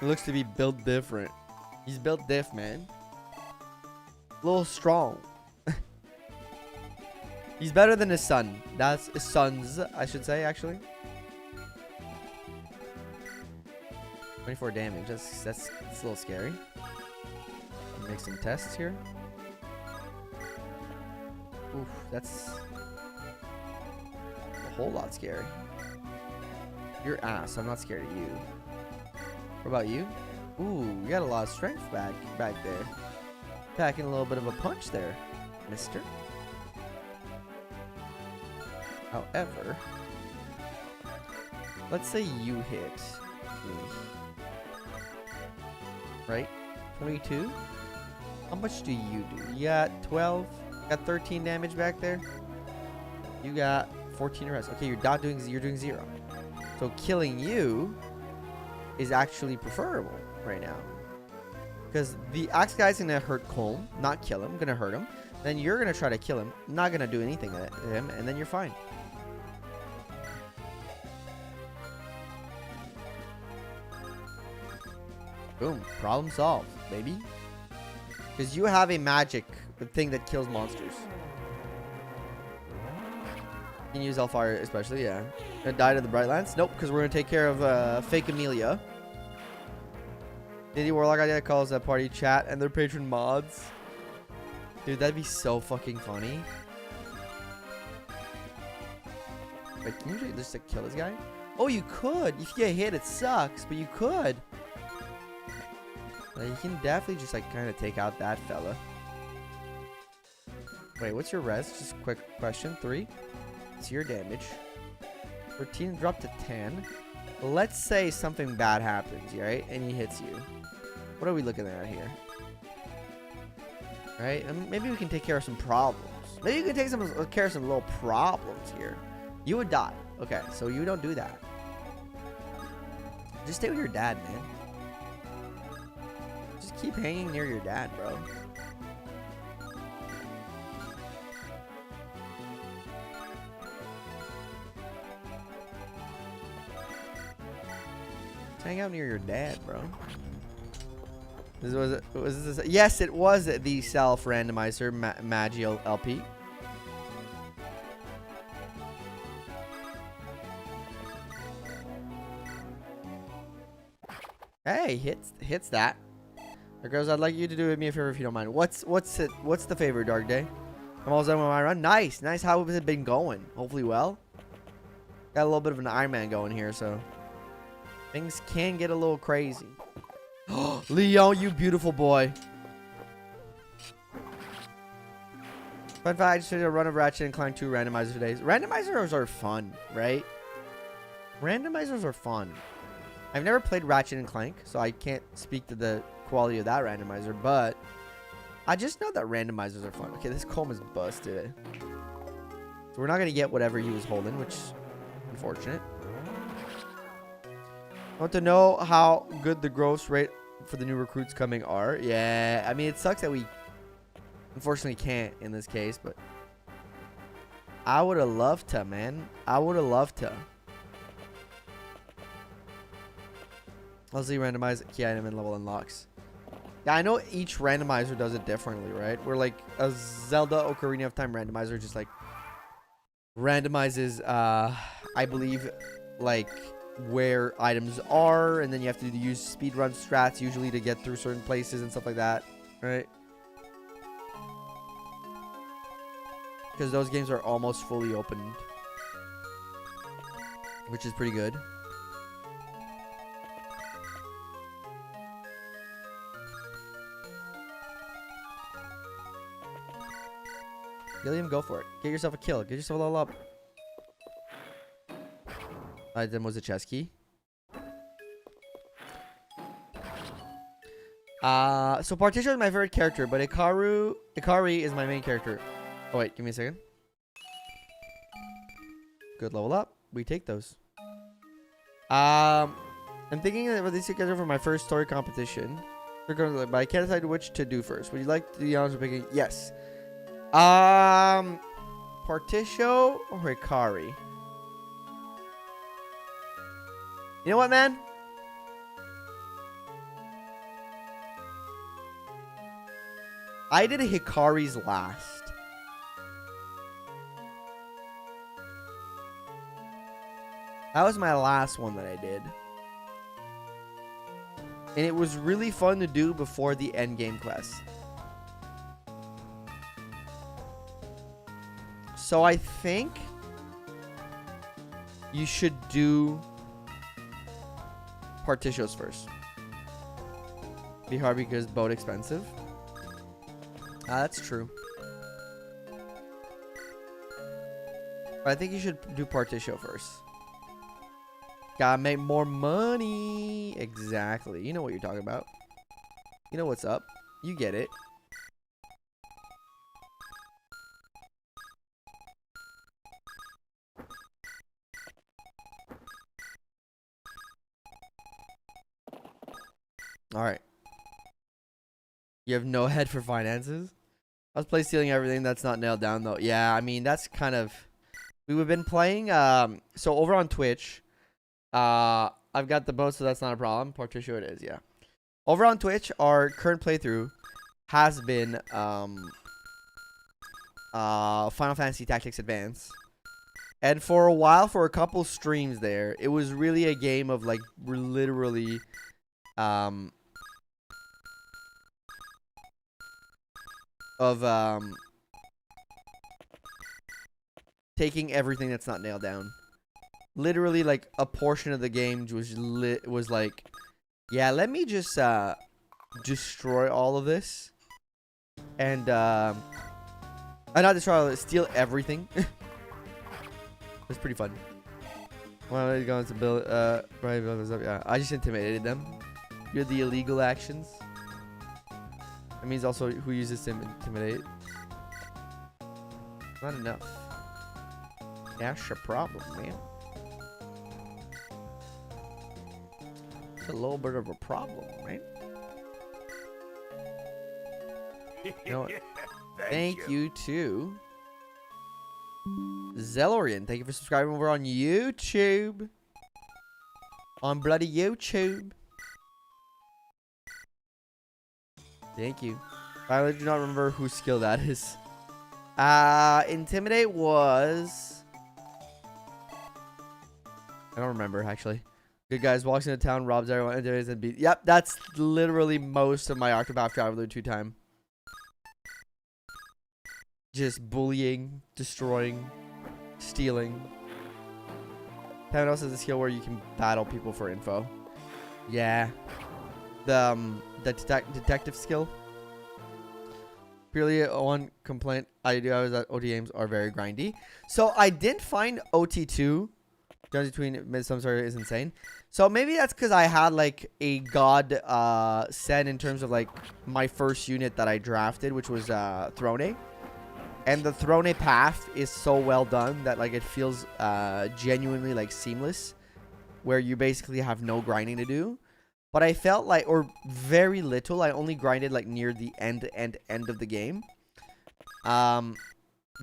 He looks to be built different. He's built diff, man. A little strong. He's better than his son. That's his sons, I should say, actually. 24 damage. That's a little scary. Make some tests here. Oof, that's a whole lot scary. Your ass. I'm not scared of you. What about you? Ooh, you got a lot of strength back there. Packing a little bit of a punch there, mister. However, let's say you hit me. Right? 22? How much do you do? You got 12? Got 13 damage back there? You got 14 rest. Okay, you're doing 0. So killing you is actually preferable right now. Because the axe guy's gonna hurt Colm, not kill him, gonna hurt him. Then you're gonna try to kill him, not gonna do anything to him, and then you're fine. Boom, problem solved, baby. Because you have a magic thing that kills monsters. You can use Hellfire especially, yeah. Gonna die to the Brightlands? Nope, because we're gonna take care of fake Amelia. Diddy Warlock idea calls that party chat and their patron mods. Dude, that'd be so fucking funny. Wait, can you just kill this guy? Oh, you could. If you get hit, it sucks, but you could. You can definitely just like kind of take out that fella. Wait, what's your res? Just a quick question. 3. It's your damage. 13 dropped to 10. Let's say something bad happens, right? And he hits you. What are we looking at here? Right? Maybe we can take care of some problems. Maybe you can take care of some little problems here. You would die. Okay, so you don't do that. Just stay with your dad, man. Just keep hanging near your dad, bro. Just hang out near your dad, bro. Was this? Yes, it was the self randomizer Magvel LP. Hey, hits that. There goes. I'd like you to do me a favor if you don't mind. What's the favor, Dark Day? I'm almost done with my run. Nice. How has it been going? Hopefully well. Got a little bit of an Ironman going here, so things can get a little crazy. Leon, you beautiful boy. Fun fact, I just did a run of Ratchet and Clank 2 randomizer today. Randomizers are fun, right? Randomizers are fun. I've never played Ratchet and Clank, so I can't speak to the quality of that randomizer, but I just know that randomizers are fun. Okay, this comb is busted. So we're not going to get whatever he was holding, which is unfortunate. I want to know how good the growth rate for the new recruits coming are. Yeah, I mean, it sucks that we unfortunately can't in this case, but I would have loved to, man. I would have loved to. I'll see randomize key item and level unlocks. Yeah, I know each randomizer does it differently, right? We're like a Zelda Ocarina of Time randomizer just like randomizes, I believe, like where items are, and then you have to use speedrun strats usually to get through certain places and stuff like that, right? Because those games are almost fully opened, which is pretty good. Gilliam, go for it. Get yourself a kill. Get yourself a level up. Then was a chest key. So Partition is my favorite character, but Ikari is my main character. Oh wait, give me a second. Good level up. We take those. I'm thinking of these together for my first story competition. But I can't decide which to do first. Would you like to be honest with picking? Yes. Partition or Hikari? You know what, man? I did a Hikari's last. That was my last one that I did. And it was really fun to do before the endgame quest. So I think you should do Partitions first. Be hard because both expensive. That's true. But I think you should do Partition first. Gotta make more money. Exactly. You know what you're talking about. You know what's up. You get it. Alright. You have no head for finances? I was play stealing everything. That's not nailed down, though. Yeah, I mean, that's kind of... We've been playing... So, over on Twitch... I've got the boat, so that's not a problem. Partition it is, yeah. Over on Twitch, our current playthrough has been... Final Fantasy Tactics Advance. And for a while, for a couple streams there, it was really a game of, like, literally... taking everything that's not nailed down. Literally, like, a portion of the game was like, yeah, let me just destroy all of this, and not destroy all of it, steal everything. It's pretty fun. Well, I going to build yeah, I just intimidated them. You're the illegal actions. That means also who uses to intimidate. Not enough. That's your problem, man. a little bit of a problem, right? You know what? Thank you to Zelorian. Thank you for subscribing over on YouTube. On bloody YouTube. Thank you. I do not remember whose skill that is. Intimidate was... I don't remember, actually. Good guys, walks into town, robs everyone, intimidates and beats. Yep, that's literally most of my Octopath Traveler 2 time. Just bullying, destroying, stealing. Temenos is a skill where you can battle people for info. Yeah. The detective skill. Purely one complaint I do have is that OT games are very grindy. So I did find OT2. Dungeon between some sort is insane. So maybe that's because I had like a god set in terms of like my first unit that I drafted, which was Throne. And the Throne path is so well done that like it feels genuinely like seamless, where you basically have no grinding to do. But I felt like, or very little, I only grinded like near the end of the game. But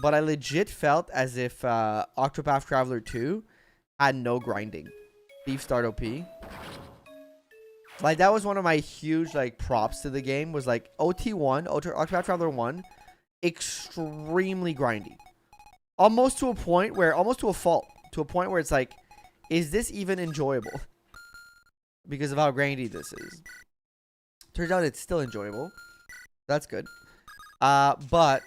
I legit felt as if Octopath Traveler 2 had no grinding. Thief start OP. Like that was one of my huge like props to the game, was like OT1, Octopath Traveler 1, extremely grindy. Almost to a point where, almost to a fault. To a point where it's like, is this even enjoyable? Because of how grindy this is. Turns out it's still enjoyable. That's good. But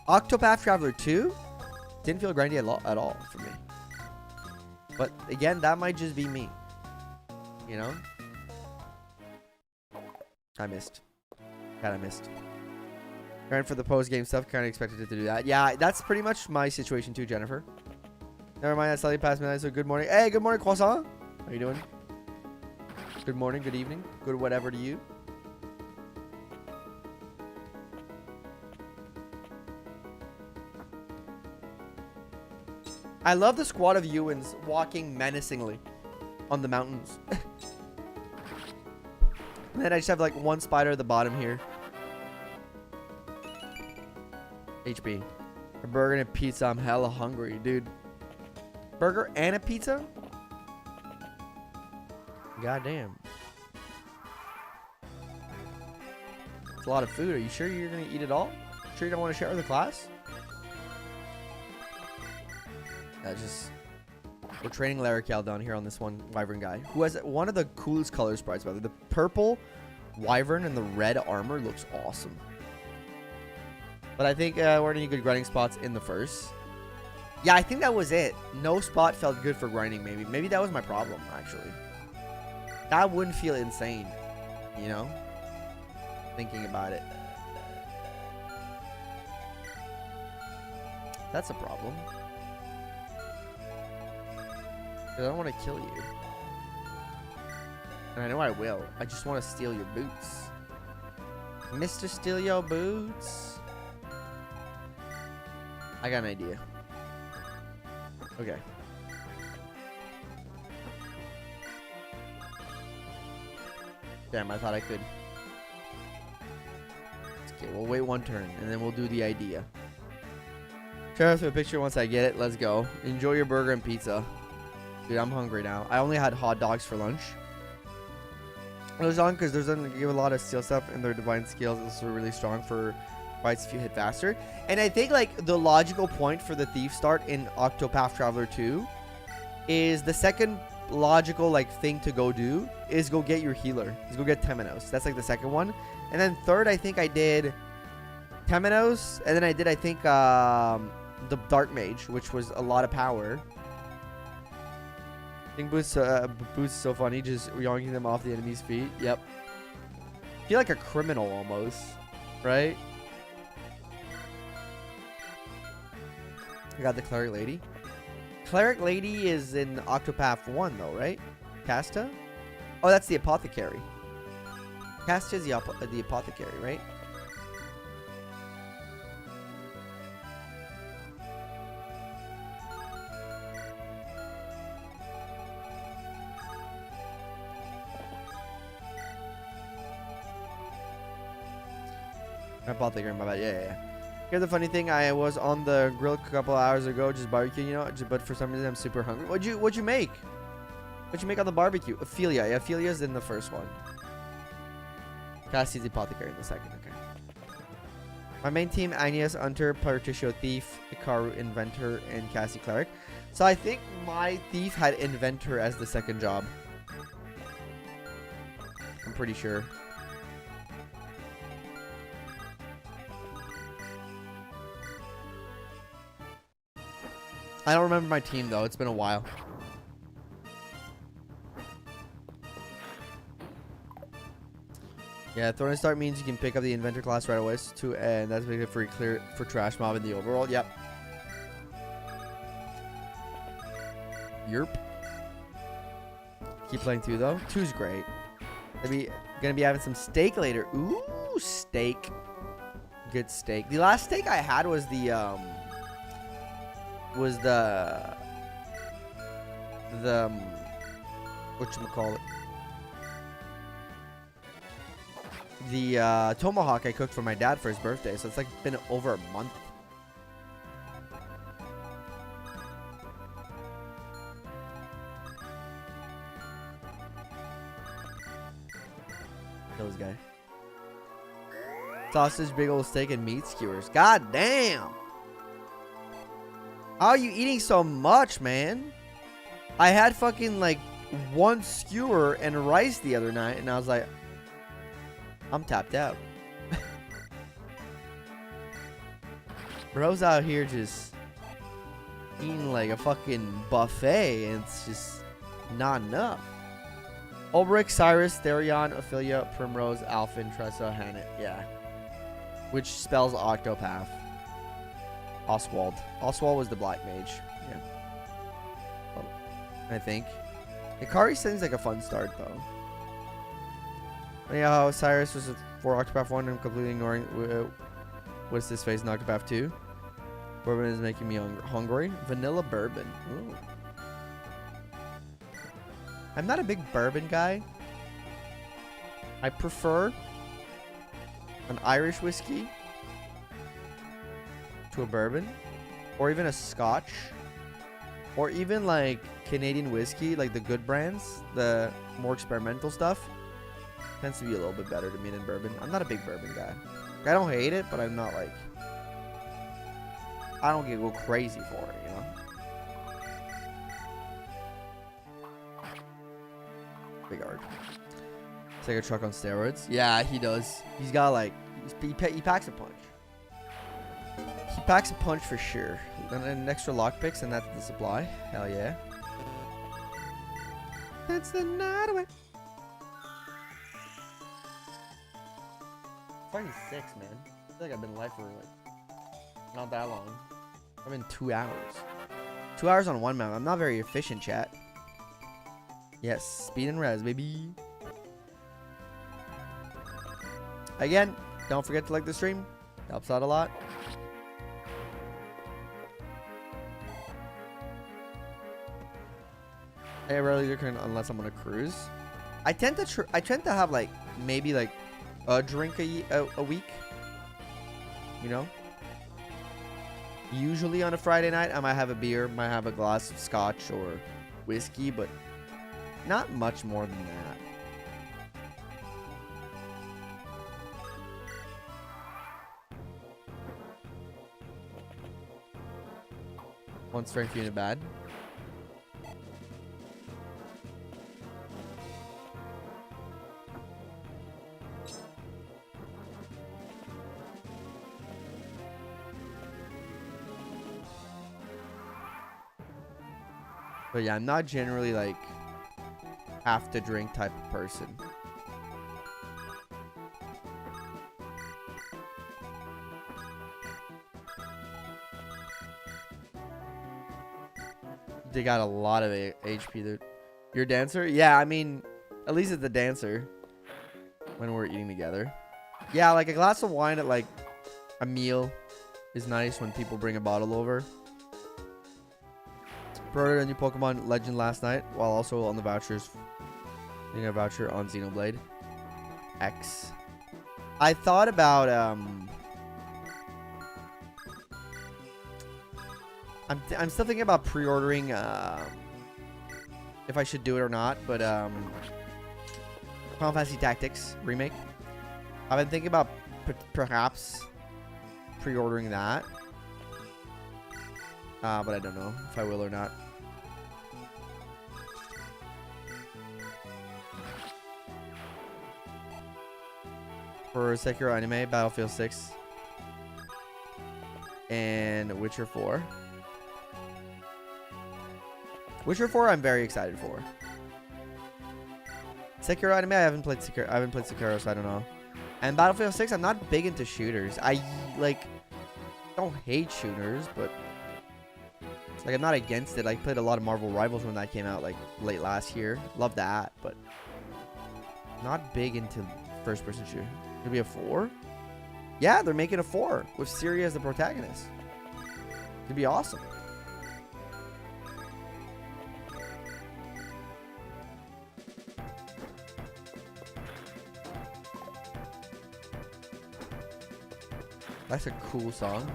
Octopath Traveler 2 didn't feel grindy at all for me. But again, that might just be me. You know? I missed. Kind of missed. Grind for the post-game stuff. Kind of expected it to do that. Yeah, that's pretty much my situation too, Jennifer. Never mind, that's slightly past midnight, so good morning. Hey, good morning, Croissant. How you doing? Good morning, good evening, good whatever to you. I love the squad of Ewans walking menacingly on the mountains. And then I just have like one spider at the bottom here. HB. A burger and a pizza. I'm hella hungry, dude. Burger and a pizza? Goddamn. It's a lot of food. Are you sure you're going to eat it all? Sure you don't want to share with the class? We're training Larakel down here on this one Wyvern guy, who has one of the coolest color sprites, by the way. The purple Wyvern and the red armor looks awesome. But I think we're in any good grinding spots in the first. Yeah, I think that was it. No spot felt good for grinding, maybe. Maybe that was my problem, actually. That wouldn't feel insane, you know? Thinking about it. That's a problem. Because I don't want to kill you. And I know I will. I just want to steal your boots. Mr. Steal Your Boots. I got an idea. Okay. Damn, I thought I could. Okay, we'll wait one turn, and then we'll do the idea. Share us a picture once I get it. Let's go. Enjoy your burger and pizza. Dude, I'm hungry now. I only had hot dogs for lunch. It was on because there's going to give a lot of steel stuff, and their divine skills is really strong for fights if you hit faster. And I think like the logical point for the thief start in Octopath Traveler 2 is the second logical like thing to go do is go get your healer. Is go get Temenos. That's like the second one. And then third, I think I did Temenos, and then I did I think the Dark Mage, which was a lot of power. I think Boots is so funny, just yoinking them off the enemy's feet. Yep. I feel like a criminal almost, right? I got the Cleric Lady. Cleric Lady is in Octopath 1 though, right? Casta? Oh, that's the Apothecary. Casta is the Apothecary, right? Apothecary, my bad. Yeah. Here's the funny thing. I was on the grill a couple hours ago, just barbecuing, you know. But for some reason, I'm super hungry. What'd you make? What'd you make on the barbecue? Ophelia. Yeah, Ophelia's in the first one. Cassie's the apothecary in the second. Okay. My main team: Agnes, Hunter, Particio, Thief, Ikaru, Inventor, and Cassie, Cleric. So I think my Thief had Inventor as the second job. I'm pretty sure. I don't remember my team though. It's been a while. Yeah, Thorn Start means you can pick up the Inventor class right away, and that's basically free clear for trash mob in the overworld. Yep. Yerp. Keep playing 2 though. 2's great. Gonna be having some steak later. Ooh, steak. Good steak. The last steak I had was the whatchamacallit? The tomahawk I cooked for my dad for his birthday. So it's like been over a month. Kill this guy. Sausage, big old steak, and meat skewers. God damn. How are you eating so much, man? I had fucking like 1 skewer and rice the other night, and I was like, I'm tapped out. Bro's out here just eating like a fucking buffet, and it's just not enough. Ulrich, Cyrus, Therion, Ophelia, Primrose, Alphin, Tressa, Hannet. Yeah. Which spells Octopath. Oswald. Oswald was the black mage. Yeah. Oh, I think. Ikari seems like a fun start, though. Yeah, how Cyrus was for Octopath 1 and completely ignoring what's this face in Octopath 2. Bourbon is making me hungry. Vanilla bourbon. Ooh. I'm not a big bourbon guy. I prefer an Irish whiskey to a bourbon, or even a Scotch, or even like Canadian whiskey, like the good brands, the more experimental stuff. Tends to be a little bit better to me than bourbon. I'm not a big bourbon guy. I don't hate it, but I'm not like, I don't go crazy for it, you know? Big art. It's like a truck on steroids. Yeah, he does. He's got like, he packs a punch. He packs a punch for sure. And an extra lockpicks, and that's the supply. Hell yeah. That's the night away. Fucking 6, man. I feel like I've been alive for like not that long. I'm in 2 hours. 2 hours on 1 mount. I'm not very efficient, chat. Yes, speed and res, baby. Again, don't forget to like the stream. Helps out a lot. I rarely drink unless I'm on a cruise. I tend to have like maybe like a drink a week. You know. Usually on a Friday night, I might have a beer, might have a glass of scotch or whiskey, but not much more than that. One strength unit bad. But yeah, I'm not generally like have to drink type of person. They got a lot of HP, dude. You're a dancer? Yeah, I mean, at least it's the dancer when we're eating together. Yeah, like a glass of wine at like a meal is nice when people bring a bottle over. Promoted a new Pokemon Legend last night, while also on the vouchers. Getting a voucher on Xenoblade X. I thought about I'm still thinking about pre-ordering if I should do it or not, but Final Fantasy Tactics Remake. I've been thinking about perhaps pre-ordering that. But I don't know if I will or not. For Sekiro Anime, Battlefield 6, and Witcher 4. Witcher 4 I'm very excited for. Sekiro Anime, I haven't played Sekiro, so I don't know. And Battlefield 6, I'm not big into shooters. I don't hate shooters, but like I'm not against it. I played a lot of Marvel Rivals when that came out like late last year. Love that, but not big into first person shooter. Could be a 4? Yeah, they're making a 4 with Siri as the protagonist. Could be awesome. That's a cool song.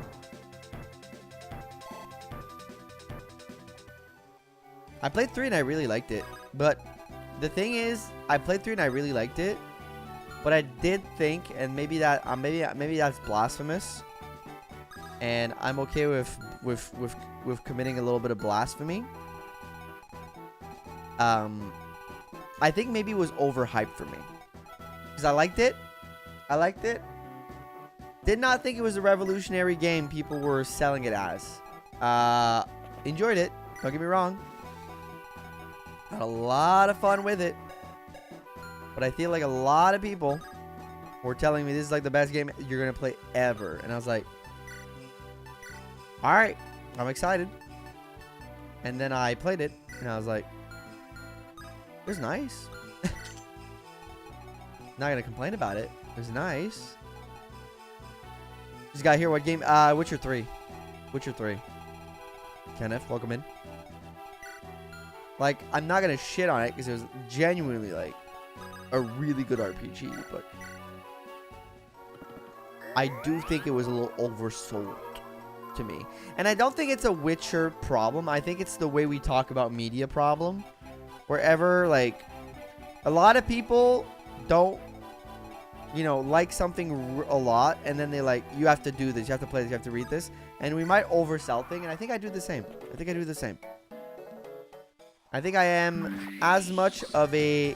I played 3 and I really liked it. But the thing is, I played 3 and I really liked it. But I did think, and maybe that maybe that's blasphemous, and I'm okay with committing a little bit of blasphemy. I think maybe it was overhyped for me because I liked it. Did not think it was a revolutionary game people were selling it as. Enjoyed it. Don't get me wrong. Had a lot of fun with it. But I feel like a lot of people were telling me this is like the best game you're going to play ever. And I was like, all right, I'm excited. And then I played it and I was like, it was nice. Not going to complain about it. It was nice. This guy here, what game? Witcher 3. Witcher 3. Kenneth, welcome in. Like, I'm not going to shit on it because it was genuinely like a really good RPG, but I do think it was a little oversold to me. And I don't think it's a Witcher problem. I think it's the way we talk about media problem. Wherever, like, a lot of people don't, you know, like something a lot, and then they like, you have to do this, you have to play this, you have to read this, and we might oversell things, and I think I do the same. I think I do the same. I think I am as much of a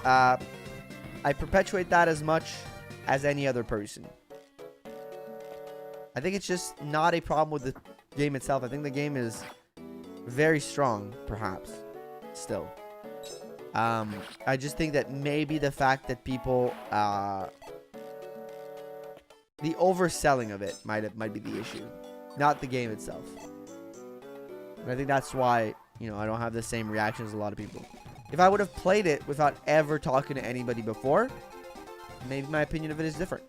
I perpetuate that as much as any other person. I think it's just not a problem with the game itself. I think the game is very strong, perhaps, still. I just think that maybe the fact that people, the overselling of it might be the issue, not the game itself. And I think that's why, you know, I don't have the same reaction as a lot of people. If I would have played it without ever talking to anybody before, maybe my opinion of it is different,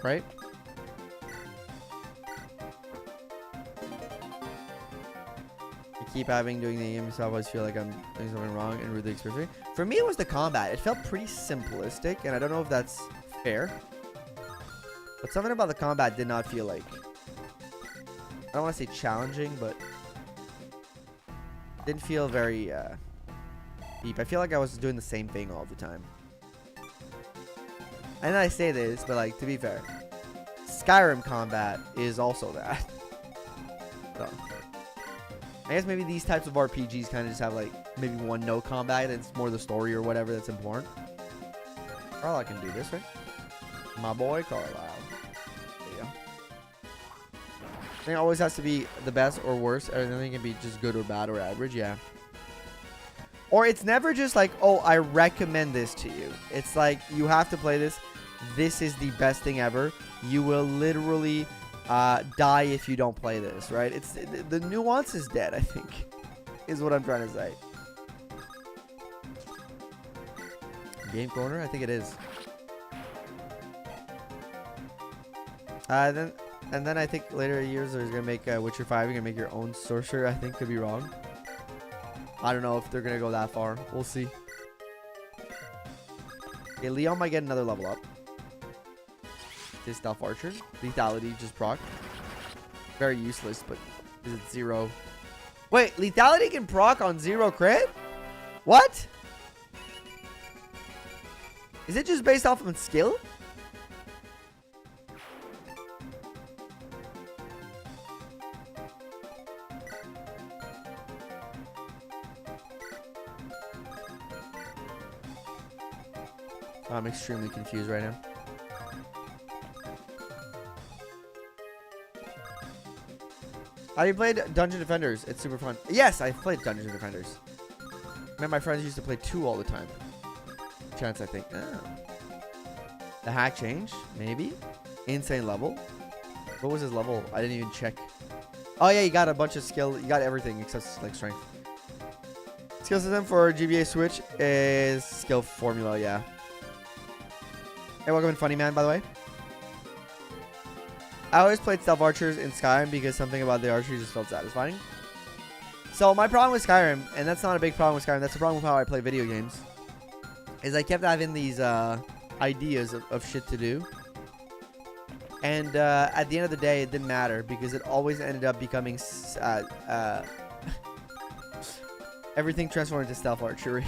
right? I keep doing the game myself. I always feel like I'm doing something wrong and really experiencing. For me, it was the combat. It felt pretty simplistic, and I don't know if that's fair. But something about the combat did not feel like, I don't want to say challenging, but didn't feel very deep. I feel like I was doing the same thing all the time. And I say this, but like, to be fair, Skyrim combat is also that. So, I guess maybe these types of RPGs kind of just have like maybe one no combat, and it's more the story or whatever that's important. Carlisle can do this, right? My boy Carlisle. There you go. I think it always has to be the best or worst. I think it can be just good or bad or average, yeah. Or it's never just like, oh, I recommend this to you. It's like, you have to play this. This is the best thing ever. You will literally die if you don't play this, right? It's the nuance is dead, I think, is what I'm trying to say. Game corner? I think it is. And then I think later years there's gonna make Witcher 5. You're gonna make your own sorcerer. I think, could be wrong. I don't know if they're gonna go that far. We'll see. Okay, Leon might get another level up. This stealth archer, lethality just proc. Very useless, but Is it 0? Wait, lethality can proc on 0 crit? What? Is it just based off of skill? I'm extremely confused right now. Have you played Dungeon Defenders? It's super fun. Yes, I've played Dungeon Defenders. Man, my friends used to play 2 all the time. Chance, I think. Oh. The hack changed? Maybe? Insane level? What was his level? I didn't even check. Oh, yeah, you got a bunch of skill. You got everything except, like, strength. Skill system for GBA Switch is skill formula, yeah. Hey, welcome in, Funny Man, by the way. I always played stealth archers in Skyrim because something about the archery just felt satisfying. So my problem with Skyrim, and that's not a big problem with Skyrim, that's the problem with how I play video games, is I kept having these ideas of shit to do. And at the end of the day, it didn't matter because it always ended up becoming everything transformed into stealth archery.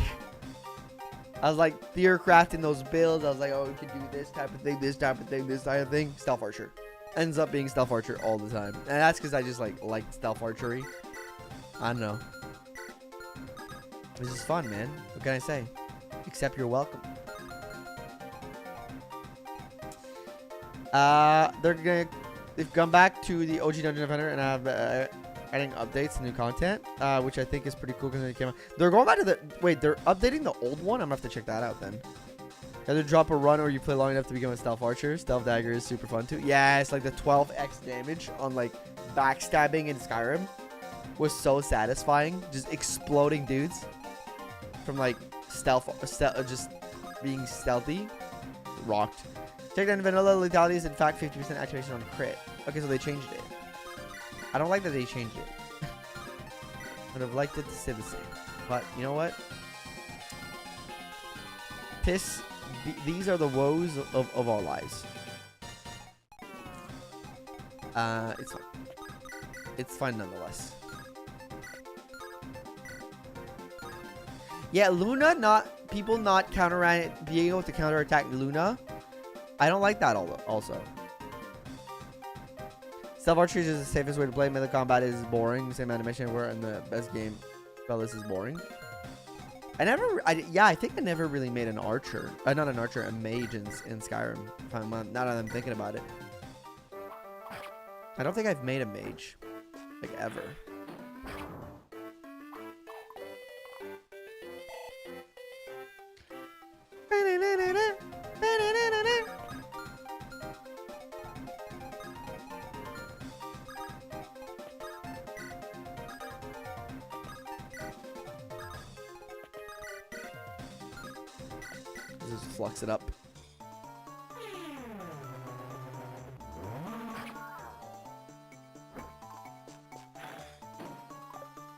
I was like theorycrafting those builds. I was like, oh, we can do this type of thing, this type of thing, this type of thing. Stealth archer. Ends up being stealth archer all the time. And that's because I just like stealth archery. I don't know. This is fun, man. What can I say? Except you're welcome. They've come back to the OG Dungeon Defender and have adding updates, new content, which I think is pretty cool because they came out. They're going back to the they're updating the old one. I'm gonna have to check that out then. Either drop a run or you play long enough to become a stealth archer. Stealth dagger is super fun too. Yeah, it's like the 12x damage on like backstabbing in Skyrim was so satisfying. Just exploding dudes from like stealth just being stealthy. Rocked. Check down vanilla lethality is in fact 50% activation on crit. Okay, so they changed it. I don't like that they changed it. Would have liked it to stay the same. But you know what? These are the woes of our lives. It's fine. It's fine nonetheless. Yeah, Luna people not being able to counterattack Luna. I don't like that also. Stealth archery is the safest way to play. Melee combat is boring. Same animation where in the best game, Fellas is boring. I think I never really made an archer. Not an archer, a mage in Skyrim. Now that I'm thinking about it. I don't think I've made a mage. Like, ever. Just flux it up.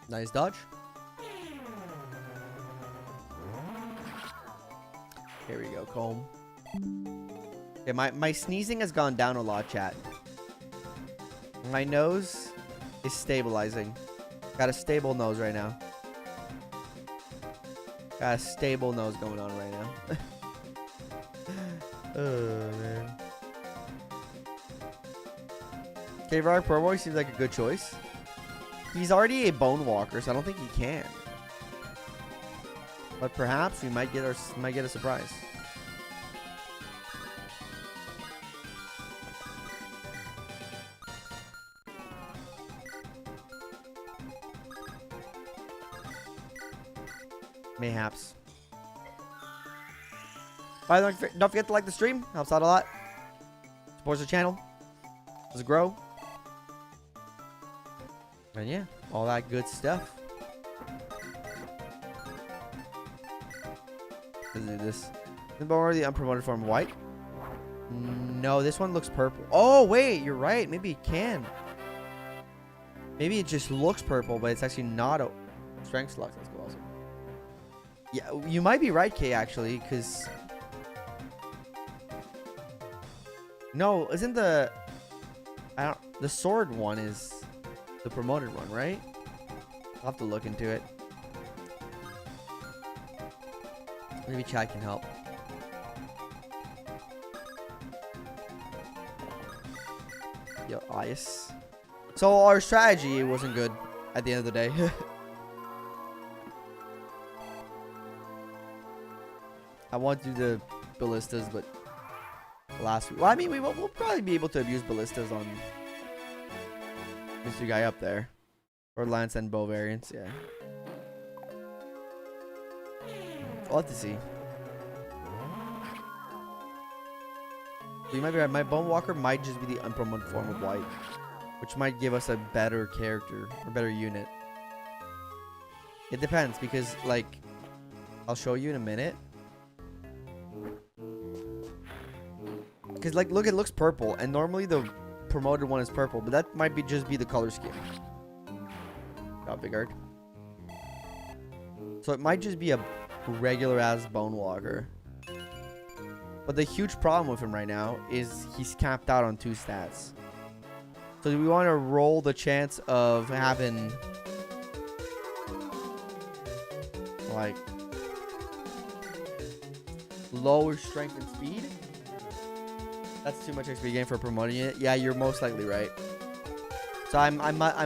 Nice dodge. Here we go, comb. Okay, my sneezing has gone down a lot, chat. My nose is stabilizing. Got a stable nose right now. Got a stable nose going on right now. Oh, man. K-Rock Pro Boy seems like a good choice. He's already a bone walker, so I don't think he can. But perhaps we might get a surprise. Mayhaps. By the way, don't forget to like the stream. Helps out a lot. Supports the channel. Does it grow? And yeah, all that good stuff. Let's do this. The unpromoted form white. No, this one looks purple. Oh wait, you're right. Maybe it can. Maybe it just looks purple, but it's actually not a strength slux. That's cool. Also. Yeah, you might be right, Kay. Actually, because no, isn't the sword one is the promoted one, right? I'll have to look into it. Maybe chat can help. Yo, ice. So our strategy wasn't good at the end of the day. I want to do the ballistas, but last week. Well, I mean, we'll probably be able to abuse ballistas on Mr. Guy up there. Or lance and bow variants, yeah. We'll have to see. So you might be right. My Bone Walker might just be the unpromoted form of white, which might give us a better character or better unit. It depends because, like, I'll show you in a minute. Because, like, look, it looks purple, and normally the promoted one is purple, but that might be just be the color scheme. Got Vigard. So it might just be a regular ass Bone Walker. But the huge problem with him right now is he's capped out on 2 stats. So do we want to roll the chance of having like lower strength and speed? That's too much XP gain for promoting it. Yeah, you're most likely right. So I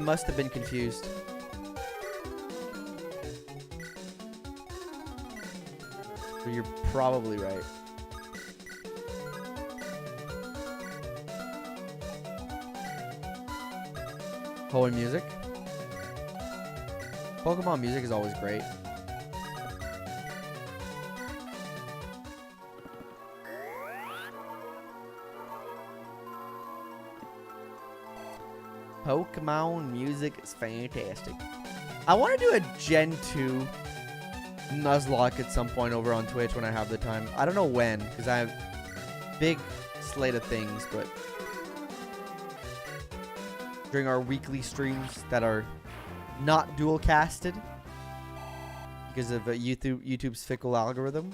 must have been confused. So you're probably right. Poem music. Pokemon music is always great. Pokemon music is fantastic. I want to do a Gen 2 Nuzlocke at some point over on Twitch when I have the time. I don't know when, because I have big slate of things, but during our weekly streams that are not dual casted because of YouTube's fickle algorithm.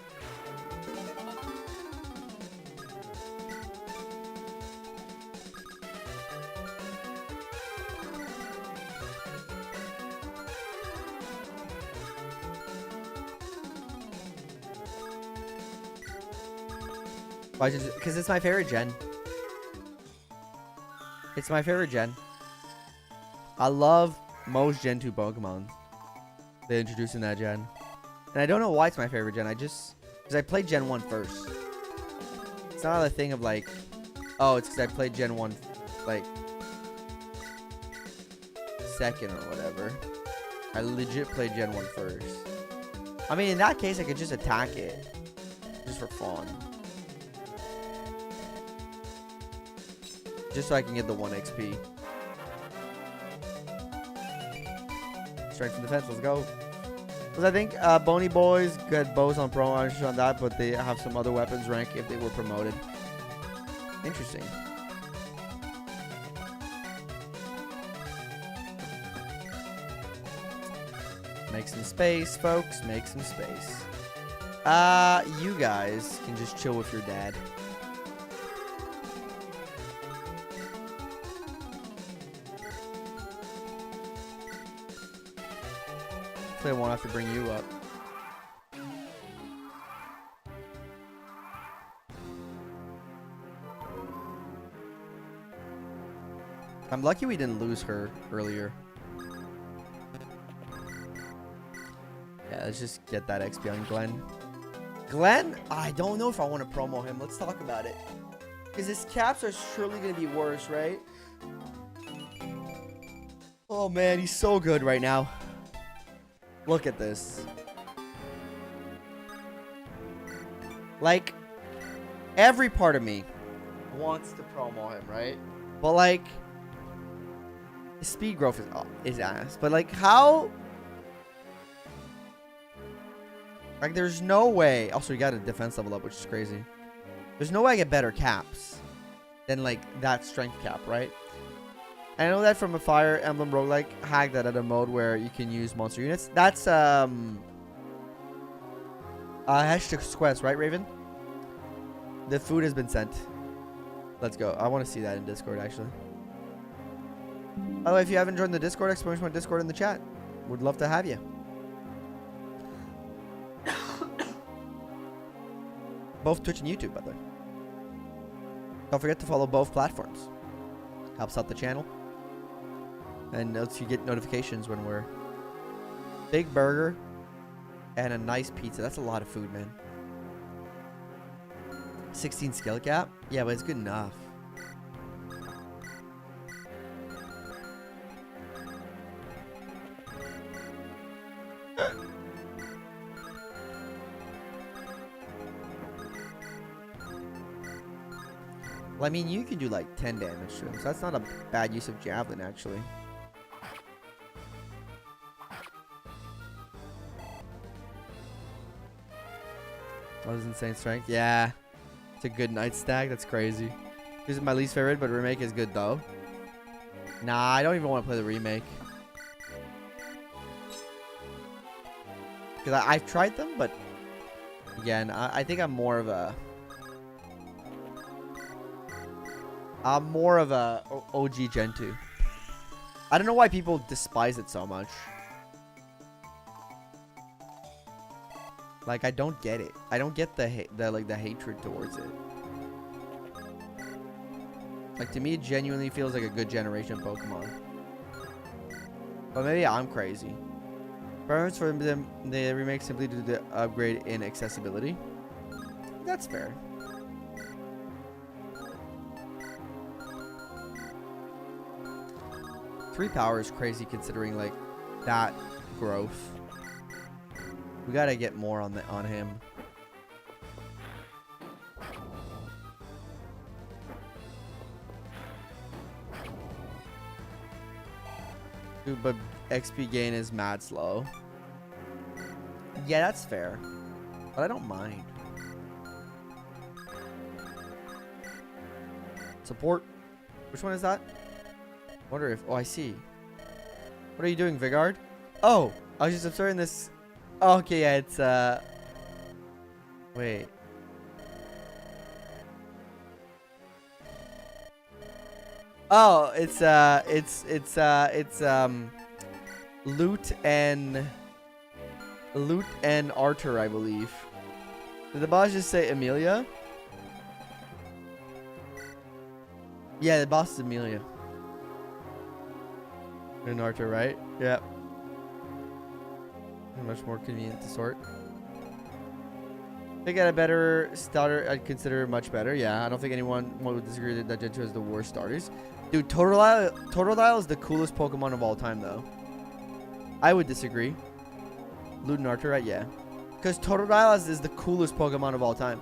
Because it's my favorite gen. It's my favorite gen. I love most Gen 2 Pokemon they introduced in that gen. And I don't know why it's my favorite gen. Because I played Gen 1 first. It's not a thing of like, oh, it's because I played Gen 1 like second or whatever. I legit played Gen 1 first. I mean, in that case, I could just attack it. Just for fun. Just so I can get the 1 XP. Strength and defense, let's go. Because I think Bony Boys get bows on promo on that, but they have some other weapons rank if they were promoted. Interesting. Make some space, folks. Make some space. You guys can just chill with your dad. I won't have to bring you up. I'm lucky we didn't lose her earlier. Yeah, let's just get that XP on Glenn. Glenn, I don't know if I want to promo him. Let's talk about it. Because his caps are surely going to be worse, right? Oh man, he's so good right now. Look at this. Like, every part of me wants to promo him, right? But like, his speed growth is ass. But like, how? Like, there's no way. Also, you got a defense level up, which is crazy. There's no way I get better caps than like that strength cap, right? I know that from a Fire Emblem roguelike hack that had a mode where you can use monster units. That's hashtag quest, right, Raven? The food has been sent. Let's go. I want to see that in Discord, actually. By the way, if you haven't joined the Discord, exclamation point Discord in the chat. Would love to have you. Both Twitch and YouTube, by the way. Don't forget to follow both platforms. Helps out the channel. And lets you get notifications when we're... Big burger and a nice pizza. That's a lot of food, man. 16 skill cap? Yeah, but it's good enough. Well, I mean, you can do like 10 damage to him, so that's not a bad use of javelin, actually. That was insane strength. Yeah, it's a good night stack. That's crazy. This is my least favorite, but remake is good though. Nah, I don't even want to play the remake. Because I've tried them, but again, I think I'm more of a... OG Gen 2. I don't know why people despise it so much. Like, I don't get it. I don't get the hatred towards it. Like, to me, it genuinely feels like a good generation of Pokemon. But maybe I'm crazy. Preference for them, the remake simply due to the upgrade in accessibility. That's fair. Three power is crazy considering like that growth. We gotta get more on him. Dude, but XP gain is mad slow. Yeah, that's fair. But I don't mind. Support. Which one is that? Wonder if... Oh, I see. What are you doing, Vigard? Oh, I was just observing this. Oh, okay, yeah, it's... Wait. Oh, it's Lute and Arthur, I believe. Did the boss just say Amelia? Yeah, the boss is Amelia. And Arthur, right? Yep. Much more convenient to sort. If I got a better starter, I'd consider it much better. Yeah, I don't think anyone would disagree that Gen 2 is the worst starters. Dude, Totodile is the coolest Pokemon of all time, though. I would disagree. Lute and Arthur, right? Yeah. Because Totodile is the coolest Pokemon of all time.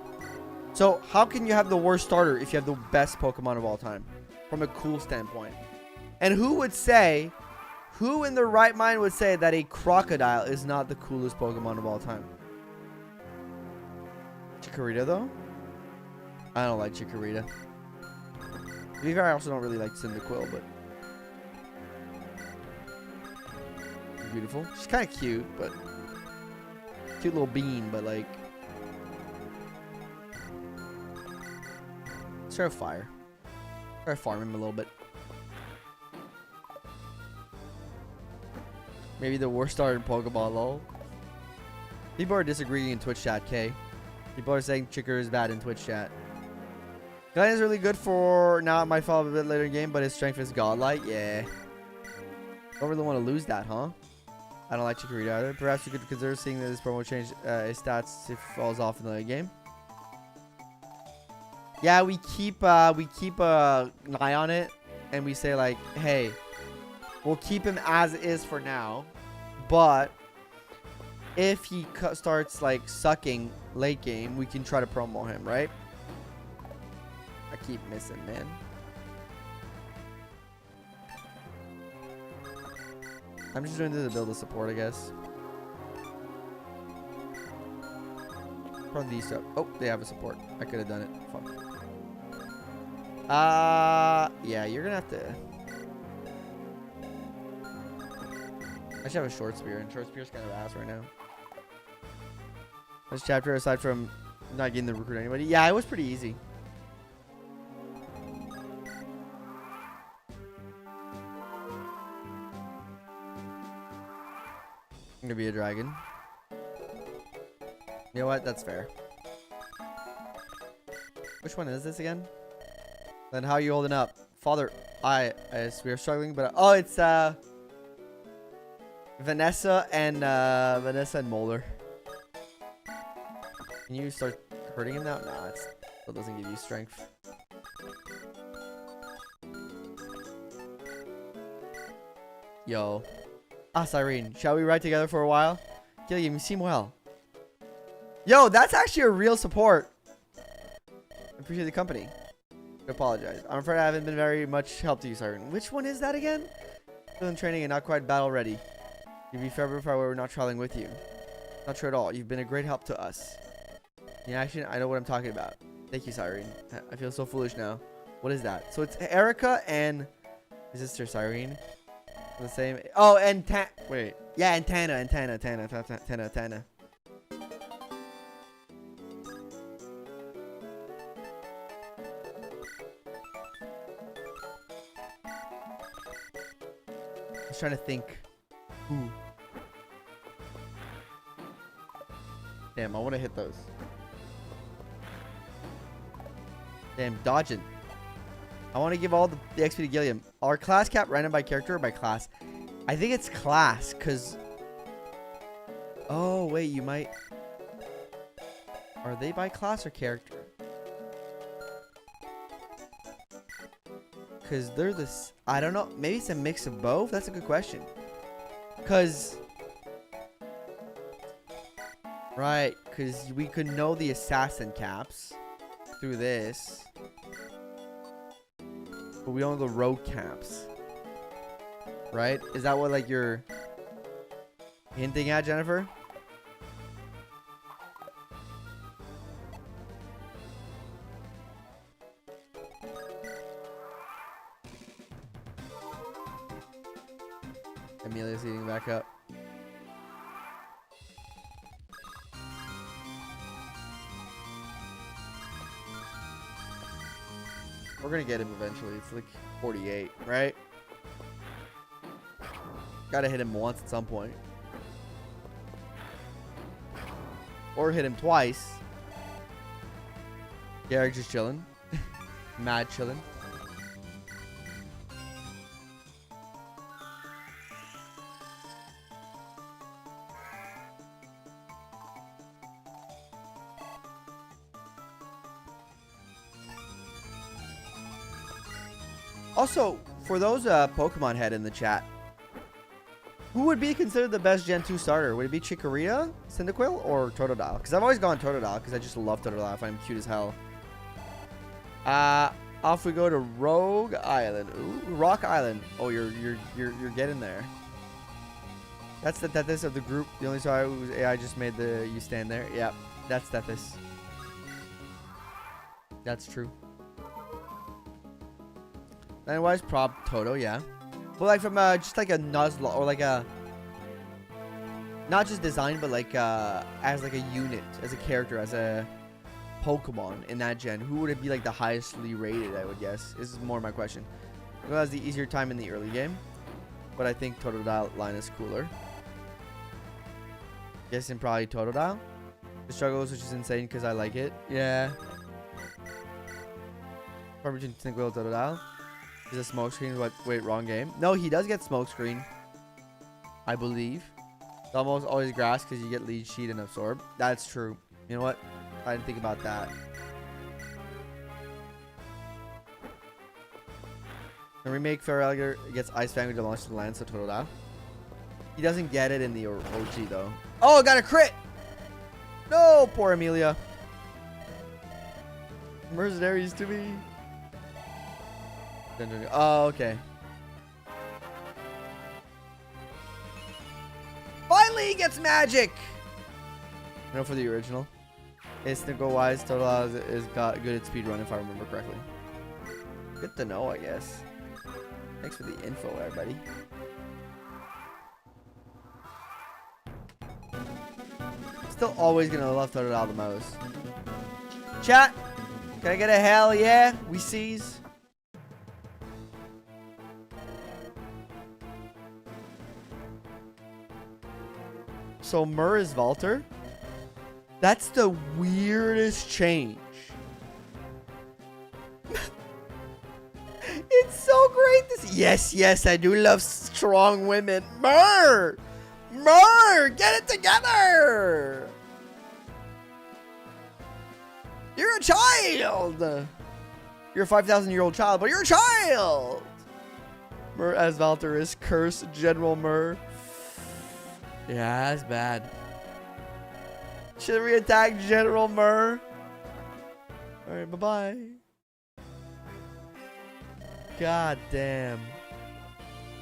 So, how can you have the worst starter if you have the best Pokemon of all time? From a cool standpoint. And who in their right mind would say that a crocodile is not the coolest Pokemon of all time? Chikorita, though? I don't like Chikorita. To be fair, I also don't really like Cyndaquil, but... Beautiful. She's kind of cute, but... Cute little bean, but like... Let's try fire. Try to farm him a little bit. Maybe the worst starter in Pokeball, lol. People are disagreeing in Twitch chat, K. People are saying Chikorita is bad in Twitch chat. Glenn is really good for now. It might fall a bit later in the game, but his strength is godlike. Yeah. Don't really want to lose that, huh? I don't like Chikorita either. Perhaps you could consider seeing that this promo change his stats if he falls off in the game. Yeah, we keep an eye on it, and we say like, hey, we'll keep him as is for now, but if he starts like sucking late game, we can try to promo him, right? I keep missing, man. I'm just doing this to build a support, I guess. From these up. Oh, they have a support. I could have done it. Fuck. Yeah, you're gonna have to. I should have a short spear, and short spear's kind of ass right now. This chapter, aside from not getting to recruit anybody, yeah, it was pretty easy. gonna be a dragon. You know what? That's fair. Which one is this again? Then how are you holding up? Father, we are struggling, but oh, it's Vanessa and Mulder. Can you start hurting him now? No, it still doesn't give you strength. Yo. Ah, Cyrene, shall we ride together for a while? Gilliam, you seem well. Yo, that's actually a real support. I appreciate the company. I apologize. I'm afraid I haven't been very much help to you, Cyrene. Which one is that again? Still in training and not quite battle ready. You'd be forever if I were not traveling with you. Not true at all. You've been a great help to us. In action, I know what I'm talking about. Thank you, Cyrene. I feel so foolish now. What is that? So it's Eirika and his sister Cyrene. The same. Oh, and wait. Yeah, and Tana. I was trying to think. Ooh. Damn, I want to hit those. Damn, dodging. I want to give all the XP to Gilliam. Our class cap random by character or by class? I think it's class, because... Oh, wait, you might... Are they by class or character? Because they're this... I don't know. Maybe it's a mix of both? That's a good question. Because... Right, because we could know the assassin caps through this. But we don't know the rogue caps. Right? Is that what, like, you're hinting at, Jennifer? Amelia's eating back up. We're gonna get him eventually. It's like 48, right? Gotta hit him once at some point. Or hit him twice. Garrick just chilling. Mad chilling. Also, for those Pokemon head in the chat, who would be considered the best Gen 2 starter? Would it be Chikorita, Cyndaquil, or Totodile? Because I've always gone Totodile because I just love Totodile. I find him cute as hell. Off we go to Rogue Island. Ooh, Rock Island. Oh, you're getting there. That's the Tethys of the group. The only sorry was AI just made the you stand there. Yep, that's Tethys. That's true. And why is prop Toto? Yeah. But like from just like a Nuzlocke or like a not just design but like as like a unit, as a character, as a Pokemon in that gen, who would it be like the highestly rated? I would guess. This is more my question. Who has the easier time in the early game? But I think Totodile line is cooler. Guessing probably Totodile. The struggles, which is insane because I like it. Yeah. Between Tinkwell and Totodile. Is a smoke screen? What? Wait, wrong game. No, he does get smoke screen, I believe. It's almost always grass because you get lead sheet and absorb. That's true. You know what? I didn't think about that. The remake Fair Alligator gets Ice Fang to launch the land, so Totodile. He doesn't get it in the OG though. Oh, got a crit! No, poor Amelia. Mercenaries to me. Oh, okay. Finally, he gets magic. No, for the original. It's to go wise. Total is got good at speedrun if I remember correctly. Good to know, I guess. Thanks for the info, everybody. Still always gonna love Totodile the most. Chat, can I get a hell yeah? We sees. So Mur is Valter. That's the weirdest change. It's so great to see. Yes, yes, I do love strong women. Mur! Mur! Get it together! You're a child! You're a 5,000-year-old child, but you're a child! Mur as Valter is curse General Mur. Yeah, that's bad. Should we attack General Mur? Alright, bye-bye. God damn.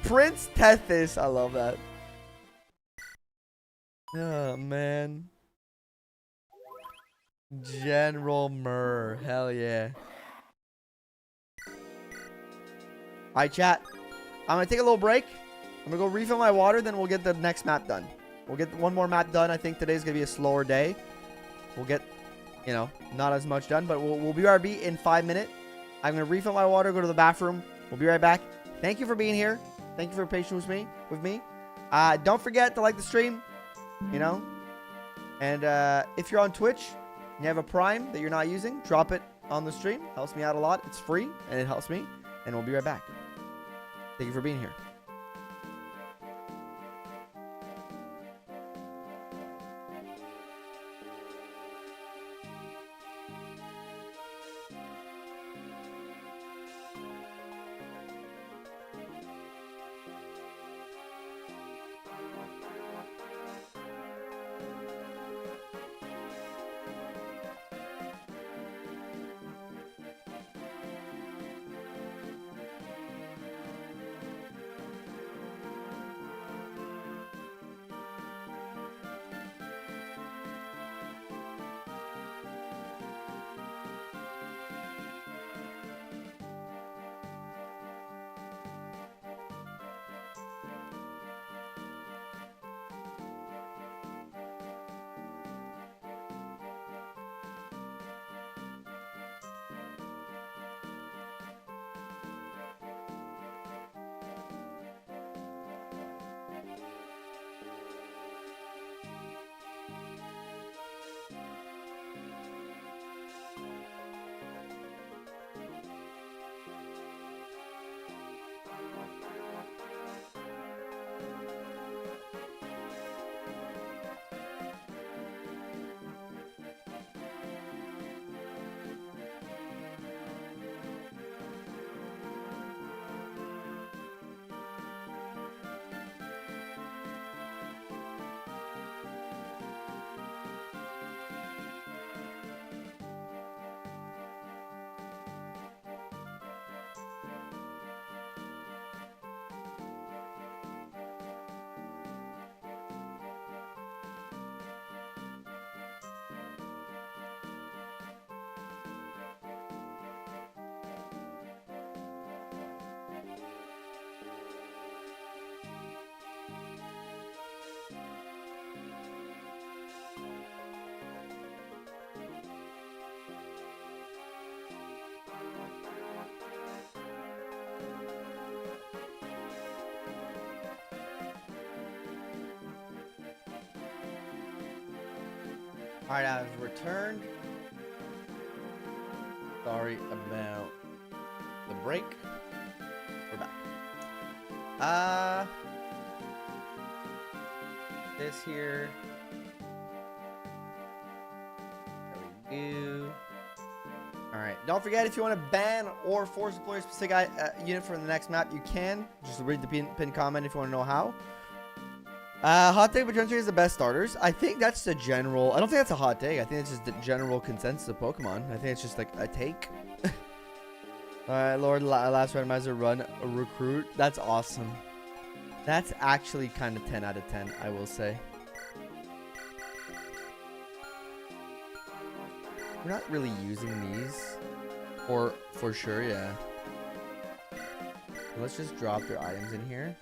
Prince Tethys. I love that. Oh, man. General Mur. Hell yeah. Alright, chat. I'm going to take a little break. I'm going to go refill my water, then we'll get the next map done. We'll get one more map done. I think today's going to be a slower day. We'll get, you know, not as much done, but we'll be RB in 5 minutes. I'm going to refill my water, go to the bathroom. We'll be right back. Thank you for being here. Thank you for your patience with me. Don't forget to like the stream, you know. And if you're on Twitch and you have a Prime that you're not using, drop it on the stream. Helps me out a lot. It's free, and it helps me. And we'll be right back. Thank you for being here. Alright, I've returned. Sorry about the break. We're back. This here. There we go. Alright, don't forget, if you want to ban or force deploy a specific unit for the next map, you can. Just read the pin comment if you want to know how. Hot take, but Gentry is the best starters. I think that's the general. I don't think that's a hot take. I think it's just the general consensus of Pokemon. I think it's just like a take. Alright, Lord, last randomizer run a recruit. That's awesome. That's actually kind of 10 out of 10, I will say. We're not really using these. Or for sure, yeah. Let's just drop their items in here.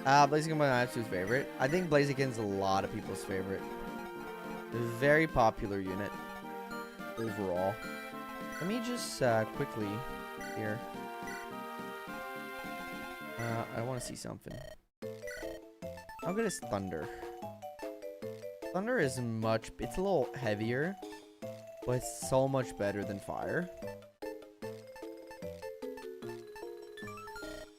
Blaziken my absolute favorite. I think Blaziken's a lot of people's favorite. A very popular unit overall. Let me just quickly here. I want to see something. How good is Thunder? Thunder is much... It's a little heavier, but it's so much better than Fire.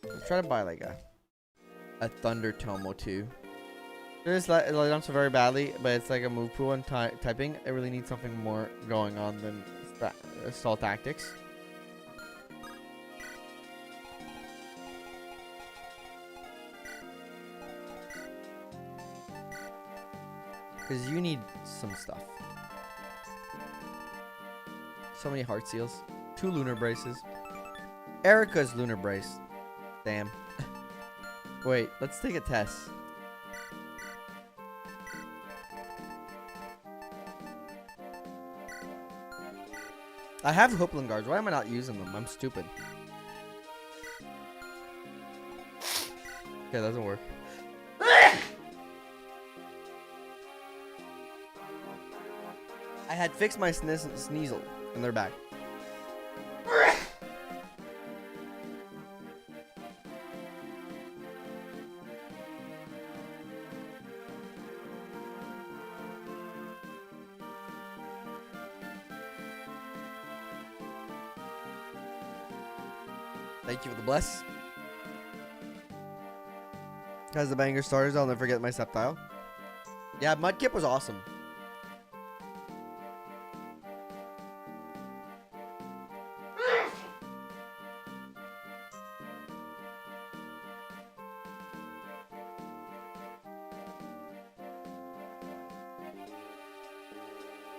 I'll try to buy like a Thunder Tomo too. There's like it don't so very badly, but it's like a move pool and typing. I really need something more going on than assault tactics. Because you need some stuff. So many heart seals. 2 lunar braces. Eirika's lunar brace. Damn. Wait, let's take a test. I have Hoopling guards. Why am I not using them? I'm stupid. Okay, that doesn't work. I had fixed my sneasel, and they're back. Thank you for the bless. As the banger starters, I'll never forget my Sceptile. Yeah, Mudkip was awesome.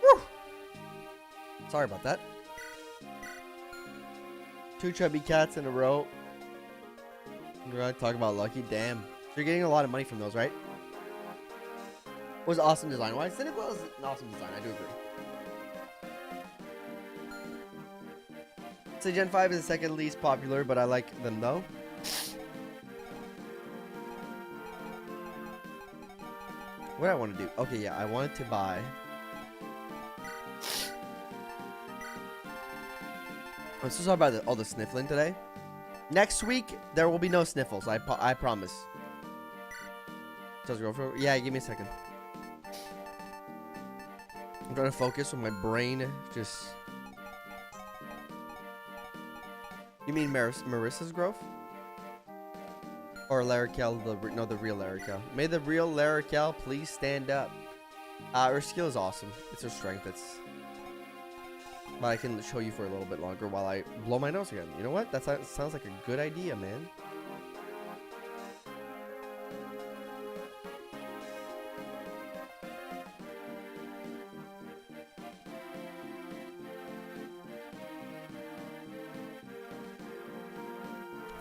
Woo! Sorry about that. 2 chubby cats in a row. We're gonna talk about lucky. Damn. So you're getting a lot of money from those, right? Was awesome design wise. Cynical is an awesome design. I do agree. So Gen 5 is the second least popular, but I like them though. What do I want to do? Okay, yeah, I wanted to buy. I'm so sorry about all the sniffling today. Next week, there will be no sniffles. I promise. Yeah, give me a second. I'm trying to focus with my brain. Just. You mean Marissa's growth? Or Larrakel? The real Larrakel. May the real Larrakel please stand up. Her skill is awesome. It's her strength. But I can show you for a little bit longer while I blow my nose again. You know what? That sounds like a good idea, man.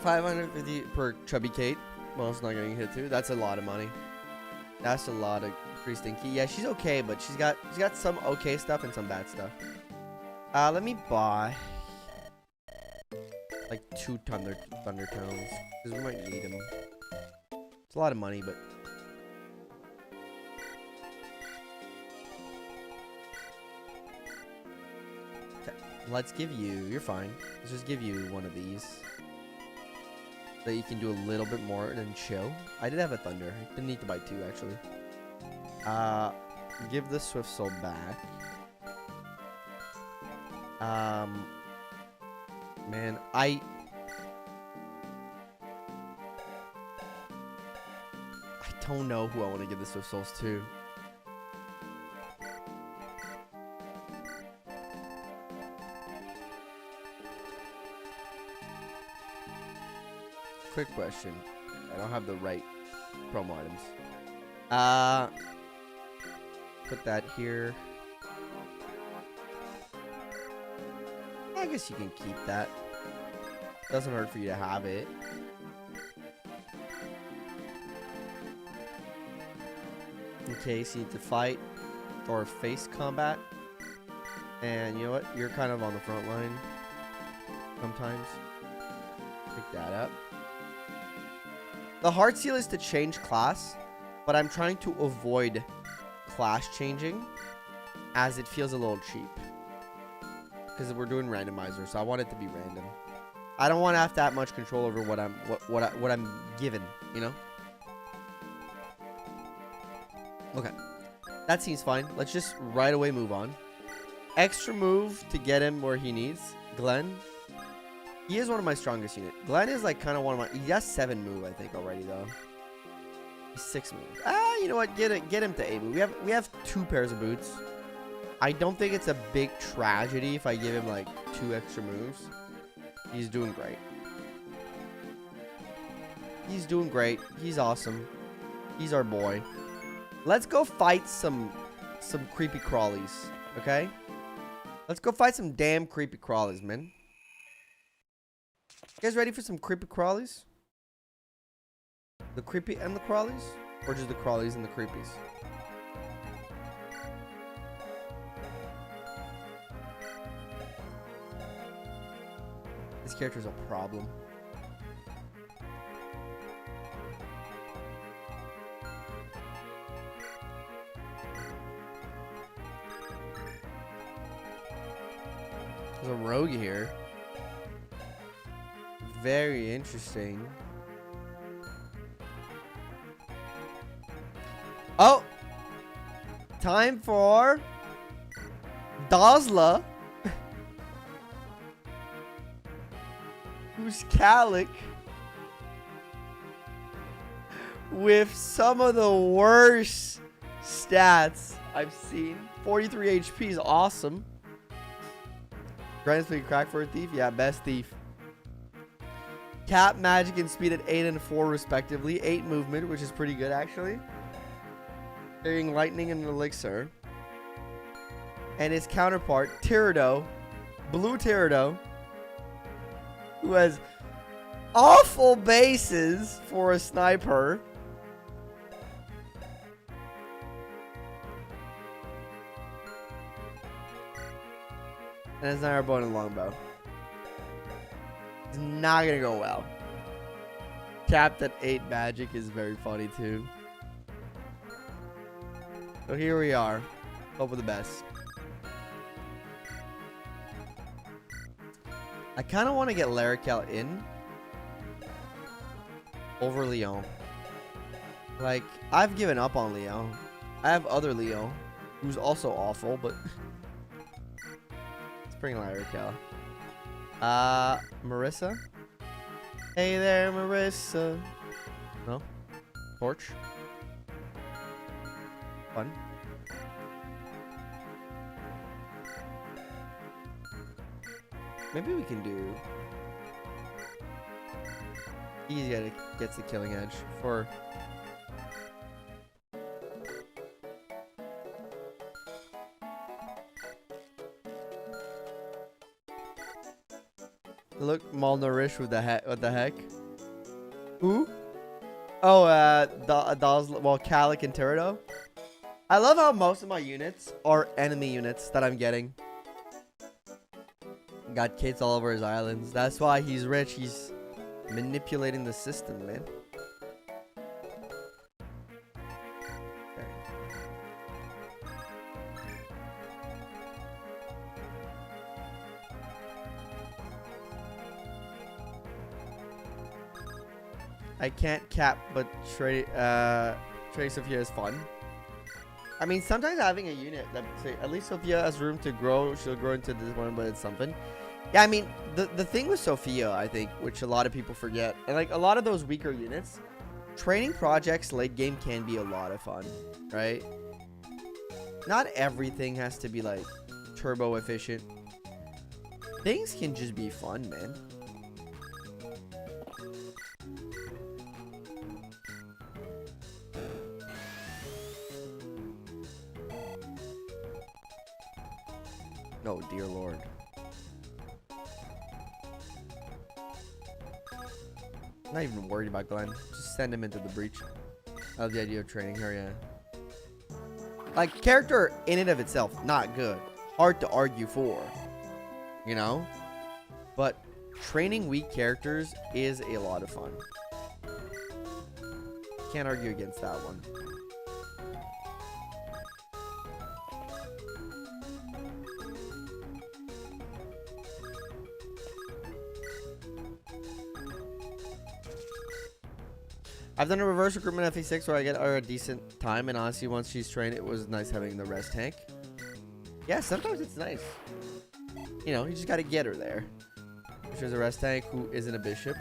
$550 per chubby Kate. Well, it's not getting hit too. That's a lot of money. That's a lot of pretty stinky. Yeah, she's okay, but she's got some okay stuff and some bad stuff. Let me buy like 2 Thundertones because we might need them. It's a lot of money, but okay, let's give you. You're fine. Let's just give you one of these so that you can do a little bit more and then chill. I did have a Thunder. I didn't need to buy 2 actually. Give the Swift Soul back. Man, I don't know who I want to give the Swift Souls to. Quick question. I don't have the right promo items. Put that here. I guess you can keep that. Doesn't hurt for you to have it. In case you need to fight or face combat. And you know what? You're kind of on the front line sometimes. Pick that up. The heart seal is to change class, but I'm trying to avoid class changing as it feels a little cheap. Because we're doing randomizer, so I want it to be random. I don't want to have that much control over what I'm given, you know? Okay. That seems fine. Let's just right away move on. Extra move to get him where he needs. Glenn. He is one of my strongest units. Glenn is like kind of one of my... He has 7 move, I think, already, though. He's 6 move. You know what? Get him to 8 move. We have 2 pairs of boots. I don't think it's a big tragedy if I give him, like, 2 extra moves. He's doing great. He's doing great. He's awesome. He's our boy. Let's go fight some creepy crawlies, okay? Let's go fight some damn creepy crawlies, man. You guys ready for some creepy crawlies? The creepy and the crawlies? Or just the crawlies and the creepies? This character's a problem. There's a rogue here. Very interesting. Oh! Time for Dazla. Who's Calic with some of the worst stats I've seen. 43 HP is awesome. Grants me crack for a thief? Yeah, best thief. Cap, magic, and speed at 8 and 4 respectively. 8 movement, which is pretty good actually. Carrying lightning and elixir. And his counterpart, Tirado, Blue Tirado, who has awful bases for a sniper. And it's not our bow and longbow. It's not gonna go well. Capped at 8 magic is very funny too. So here we are. Hope for the best. I kind of want to get Eirika in over Leon. Like, I've given up on Leon. I have other Leon, who's also awful, but let's bring Eirika. Marissa? Hey there, Marissa. No? Torch? Fun. Maybe we can do... Easy gets the killing edge for... Look malnourished with the heck. What the heck? Who? Oh, well, Calic and Tirado. I love how most of my units are enemy units that I'm getting. Got kids all over his islands. That's why he's rich. He's manipulating the system, man. Okay. I can't cap, but Trey Sophia is fun. I mean, sometimes having a unit that, say, at least Sophia has room to grow. She'll grow into this one, but it's something. Yeah, I mean, the thing with Sophia, I think, which a lot of people forget, and like a lot of those weaker units, training projects late game can be a lot of fun, right? Not everything has to be like turbo efficient. Things can just be fun, man. Oh, dear Lord. I'm not even worried about Glenn. Just send him into the breach. I love the idea of training her, yeah. Like, character in and of itself, not good. Hard to argue for. You know? But training weak characters is a lot of fun. Can't argue against that one. I've done a reverse recruitment FA6 where I get her a decent time, and honestly, once she's trained, it was nice having the rest tank. Yeah, sometimes it's nice. You know, you just gotta get her there. There's a rest tank who isn't a bishop.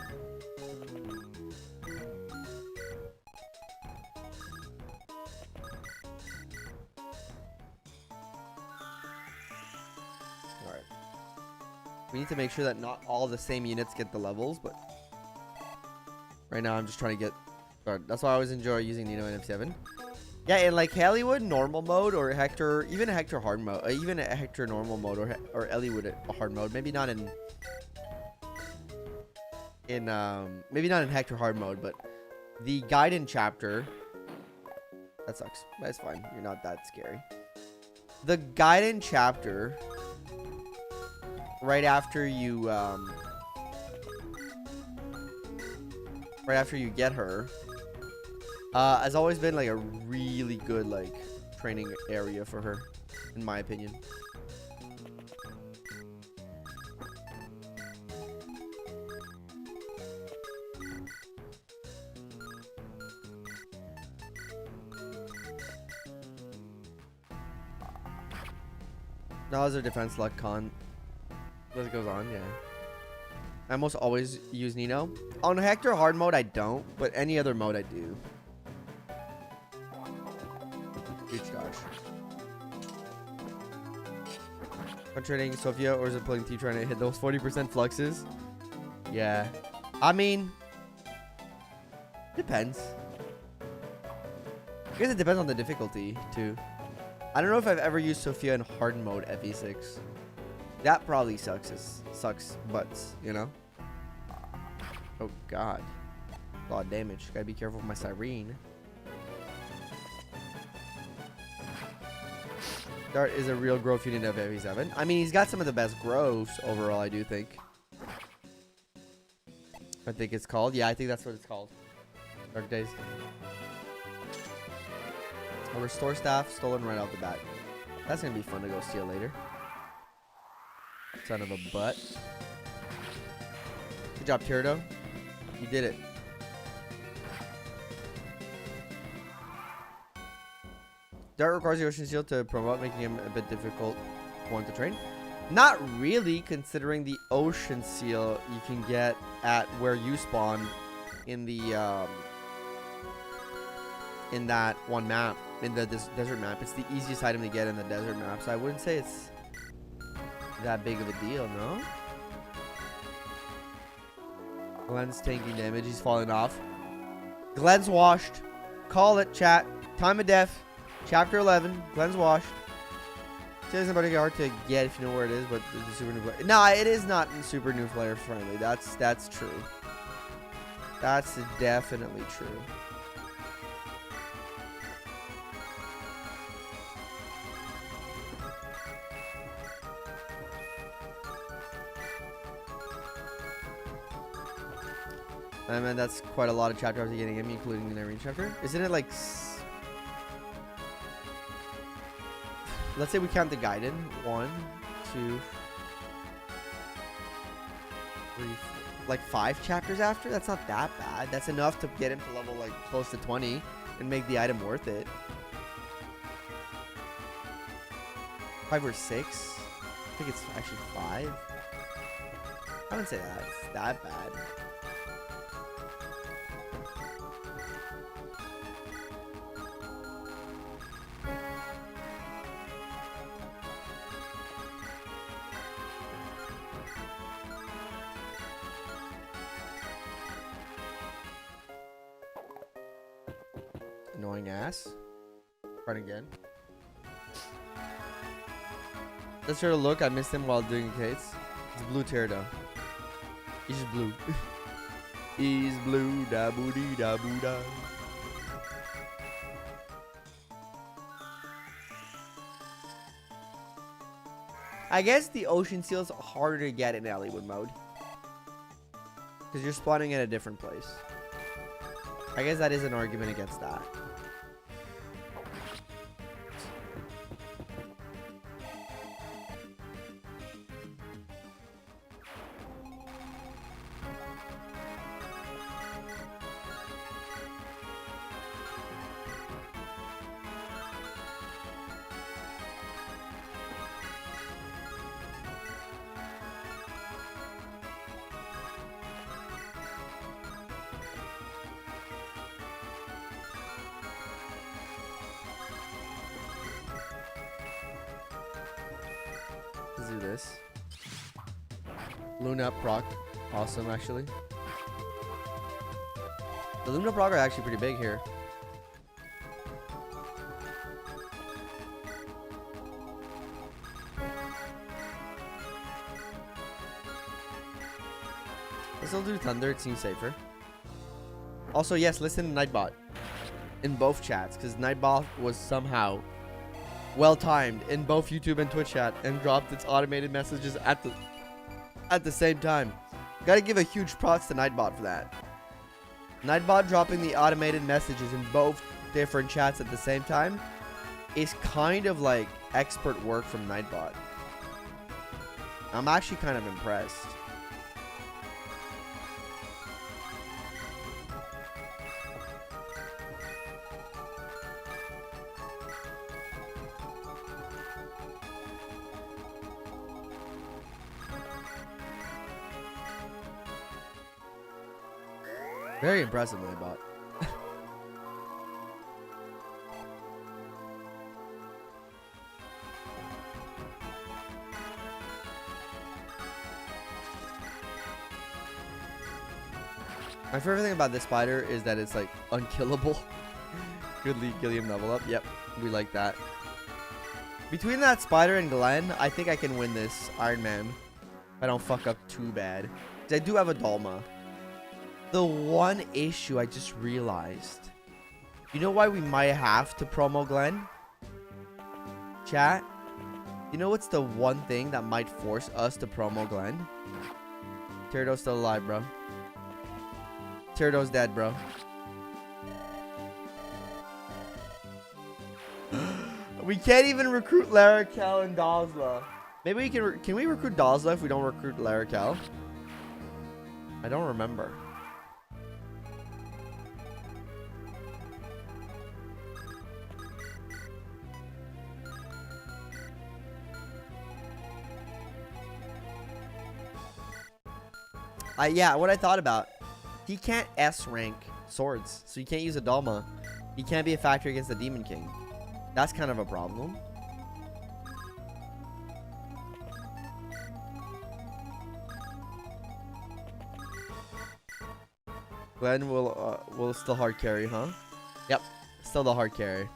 Alright. We need to make sure that not all the same units get the levels, but right now I'm just trying to get started. That's why I always enjoy using Nino in F7. Yeah, in like Hollywood normal mode or Hector, even a Hector hard mode, even a Hector normal mode or Elliewood a hard mode. Maybe not in maybe not in Hector hard mode, but the Gaiden chapter. That sucks. That's fine. You're not that scary. The Gaiden chapter, right after you get her, has always been like a really good like training area for her, in my opinion. Now is their defense luck con as it goes on, yeah. I almost always use Nino. On Hector hard mode I don't, but any other mode I do. Huge dodge. I'm trading Sophia, or is it pulling T trying to hit those 40% fluxes? Yeah. I mean, depends. I guess it depends on the difficulty too. I don't know if I've ever used Sophia in hard mode FE6. That probably sucks butts, you know? Oh god. A lot of damage. Gotta be careful with my Cyrene. Dart is a real growth unit of FE7. I mean, he's got some of the best growths overall, I do think. I think it's called. Yeah, I think that's what it's called. Dark Days. A restore staff stolen right off the bat. That's gonna be fun to go steal later. Son of a butt. Good job, Tirado. You did it. Dart requires the Ocean Seal to promote, making him a bit difficult one to train. Not really, considering the Ocean Seal you can get at where you spawn in the in that one map, in the desert map. It's the easiest item to get in the desert map, so I wouldn't say it's that big of a deal, no? Glenn's taking damage. He's falling off. Glenn's washed. Call it, chat. Time of death. Chapter 11. Glenn's washed. It isn't pretty hard to get if you know where it is, but it's super new player. No, it is not super new player friendly. That's true. That's definitely true. I mean, that's quite a lot of chapter after getting him, including the arena chapter. Isn't it like... Let's say we count the Gaiden. 1, 2, 3, 4, like 5 chapters after? That's not that bad. That's enough to get him to level like close to 20 and make the item worth it. 5 or 6? I think it's actually 5. I wouldn't say that's that bad. Annoying ass. Run again. Let's try to look. I missed him while doing Kates. It's blue Tirado. He's just blue. He's blue. Da boo dee da boo da. I guess the Ocean Seal is harder to get in Hollywood mode, because you're spawning at a different place. I guess that is an argument against that. Let's do this. Luna proc. Awesome, actually. The Luna proc are actually pretty big here. Let's still do Thunder. It seems safer. Also, yes, listen to Nightbot in both chats, because Nightbot was somehow well-timed in both YouTube and Twitch chat and dropped its automated messages at the same time. Gotta give a huge props to Nightbot for that. Nightbot dropping the automated messages in both different chats at the same time is kind of like expert work from Nightbot. I'm actually kind of impressed. Very impressive, Nightbot. My favorite thing about this spider is that it's like unkillable. Good Gilliam level up. Yep, we like that. Between that spider and Glenn, I think I can win this Ironman. If I don't fuck up too bad. 'Cause I do have a Dalma. The one issue I just realized. You know why we might have to promo Glenn? Chat? You know what's the one thing that might force us to promo Glenn? Tyrado's still alive, bro. Tyrado's dead, bro. We can't even recruit Eirika and Dazla. Maybe we can we recruit Dazla if we don't recruit Eirika? I don't remember. Yeah, what I thought about. He can't S rank swords, so you can't use a Dalma. He can't be a factor against the Demon King. That's kind of a problem. Glenn will still hard carry, huh? Yep, still the hard carry.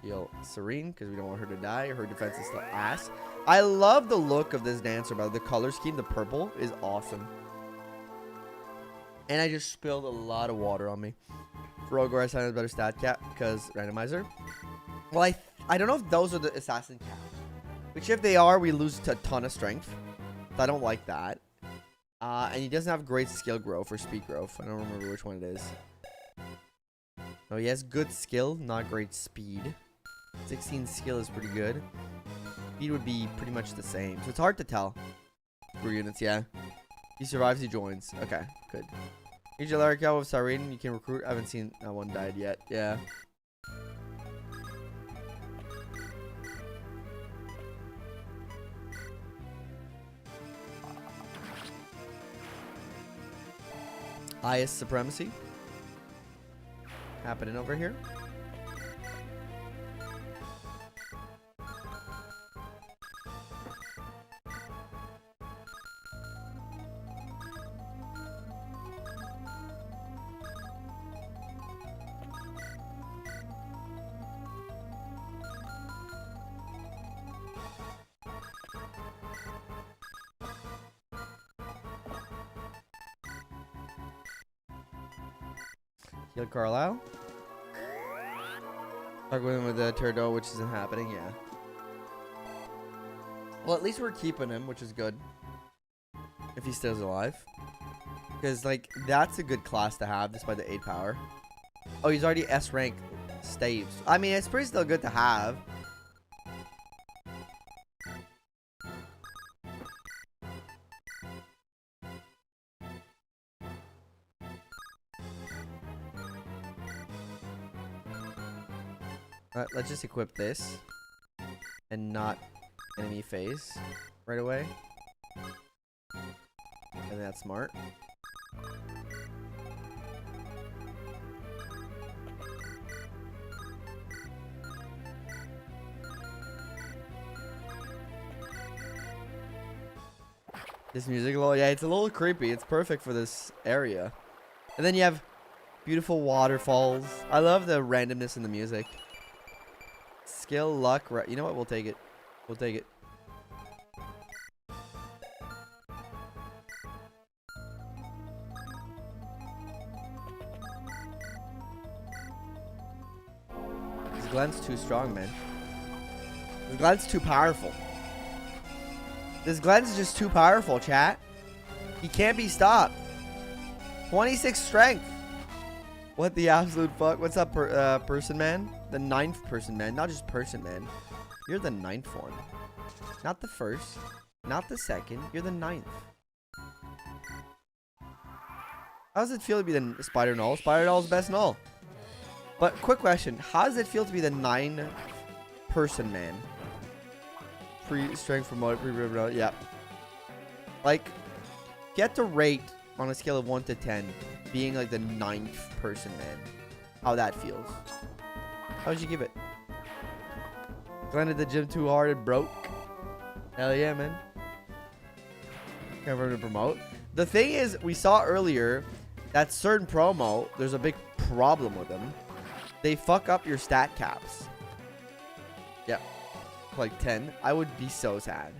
Heal Serene because we don't want her to die. Her defense is still ass. I love the look of this dancer, but the color scheme, the purple, is awesome. And I just spilled a lot of water on me. Rogor has a better stat cap because randomizer. Well, I don't know if those are the assassin caps. Which if they are, we lose a ton of strength. So I don't like that. And he doesn't have great skill growth or speed growth. I don't remember which one it is. Oh, he has good skill, not great speed. 16 skill is pretty good. Speed would be pretty much the same. So it's hard to tell. 4 units, yeah. He survives, he joins. Okay, good. Here's your Eirika with Siren. You can recruit. I haven't seen that one died yet. Yeah. Highest supremacy. Happening over here. Heal Carlisle. Talk with him with the Turdo, which isn't happening, yeah. Well, at least we're keeping him, which is good. If he stays alive. Because, like, that's a good class to have, despite the 8 power. Oh, he's already S rank staves. I mean, it's pretty still good to have. Alright, let's just equip this. And not enemy phase right away. And that's smart. This music, yeah, it's a little creepy. It's perfect for this area. And then you have beautiful waterfalls. I love the randomness in the music. Skill, luck, you know what? We'll take it. We'll take it. This Glenn's too strong, man. This Glenn's too powerful. This Glenn's just too powerful, chat. He can't be stopped. 26 strength. What the absolute fuck? What's up, person man? The 9th person man, not just person man. You're the 9th one. Not the 1st. Not the 2nd. You're the 9th. How does it feel to be the Spider Knoll? Spider Knoll's best Knoll. But quick question. How does it feel to be the 9th person man? Strength promoted, yeah. Like, get to rate on a scale of 1 to 10, being like the 9th person man. How that feels. How would you give it? Glenn at the gym too hard and broke. Hell yeah, man. Can't remember to promote. The thing is, we saw earlier that certain promo, there's a big problem with them. They fuck up your stat caps. Yeah. Like 10. I would be so sad.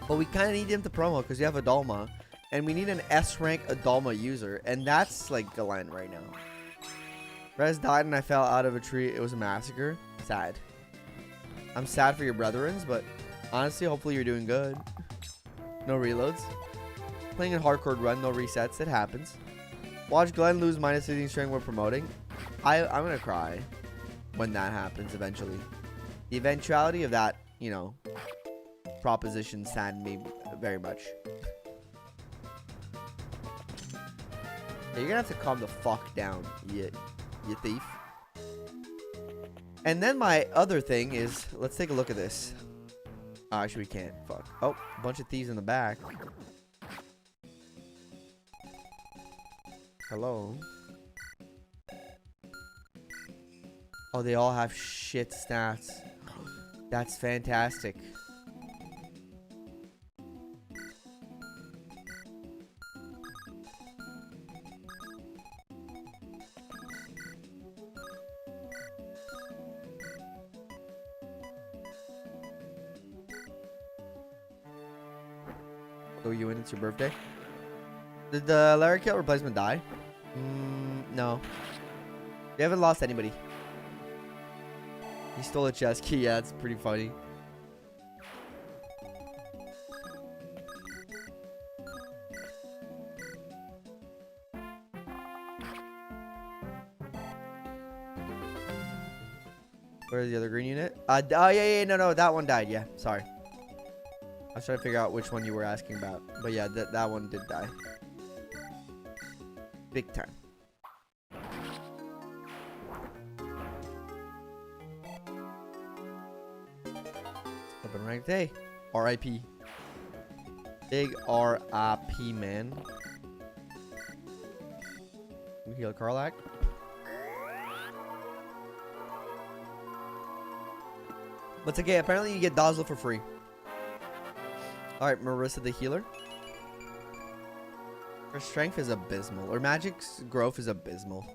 But we kind of need him to promo because we have Adalma. And we need an S rank Adalma user. And that's like Galen right now. Rez died and I fell out of a tree. It was a massacre. Sad. I'm sad for your brethrens, but honestly, hopefully you're doing good. No reloads. Playing a hardcore run, no resets. It happens. Watch Glenn lose minus 15 strength when promoting. I'm going to cry when that happens eventually. The eventuality of that, you know, proposition saddened me very much. Yeah, you're gonna have to calm the fuck down, you thief. And then my other thing is, let's take a look at this. Oh, actually, we can't. Fuck. Oh, a bunch of thieves in the back. Hello. Oh, they all have shit stats. That's fantastic. Go you in, it's your birthday. Did the Eirika replacement die? No. They haven't lost anybody. He stole a chest key. Yeah, it's pretty funny. Where's the other green unit? Oh, yeah, no, that one died. Yeah, sorry. I was trying to figure out which one you were asking about. But yeah, that one did die. Big time. Open ranked. Hey, R.I.P. Big R.I.P. man. We heal Karlak. But it's okay. Apparently, you get Dazzle for free. All right, Marissa the healer. Her strength is abysmal. Her magic's growth is abysmal.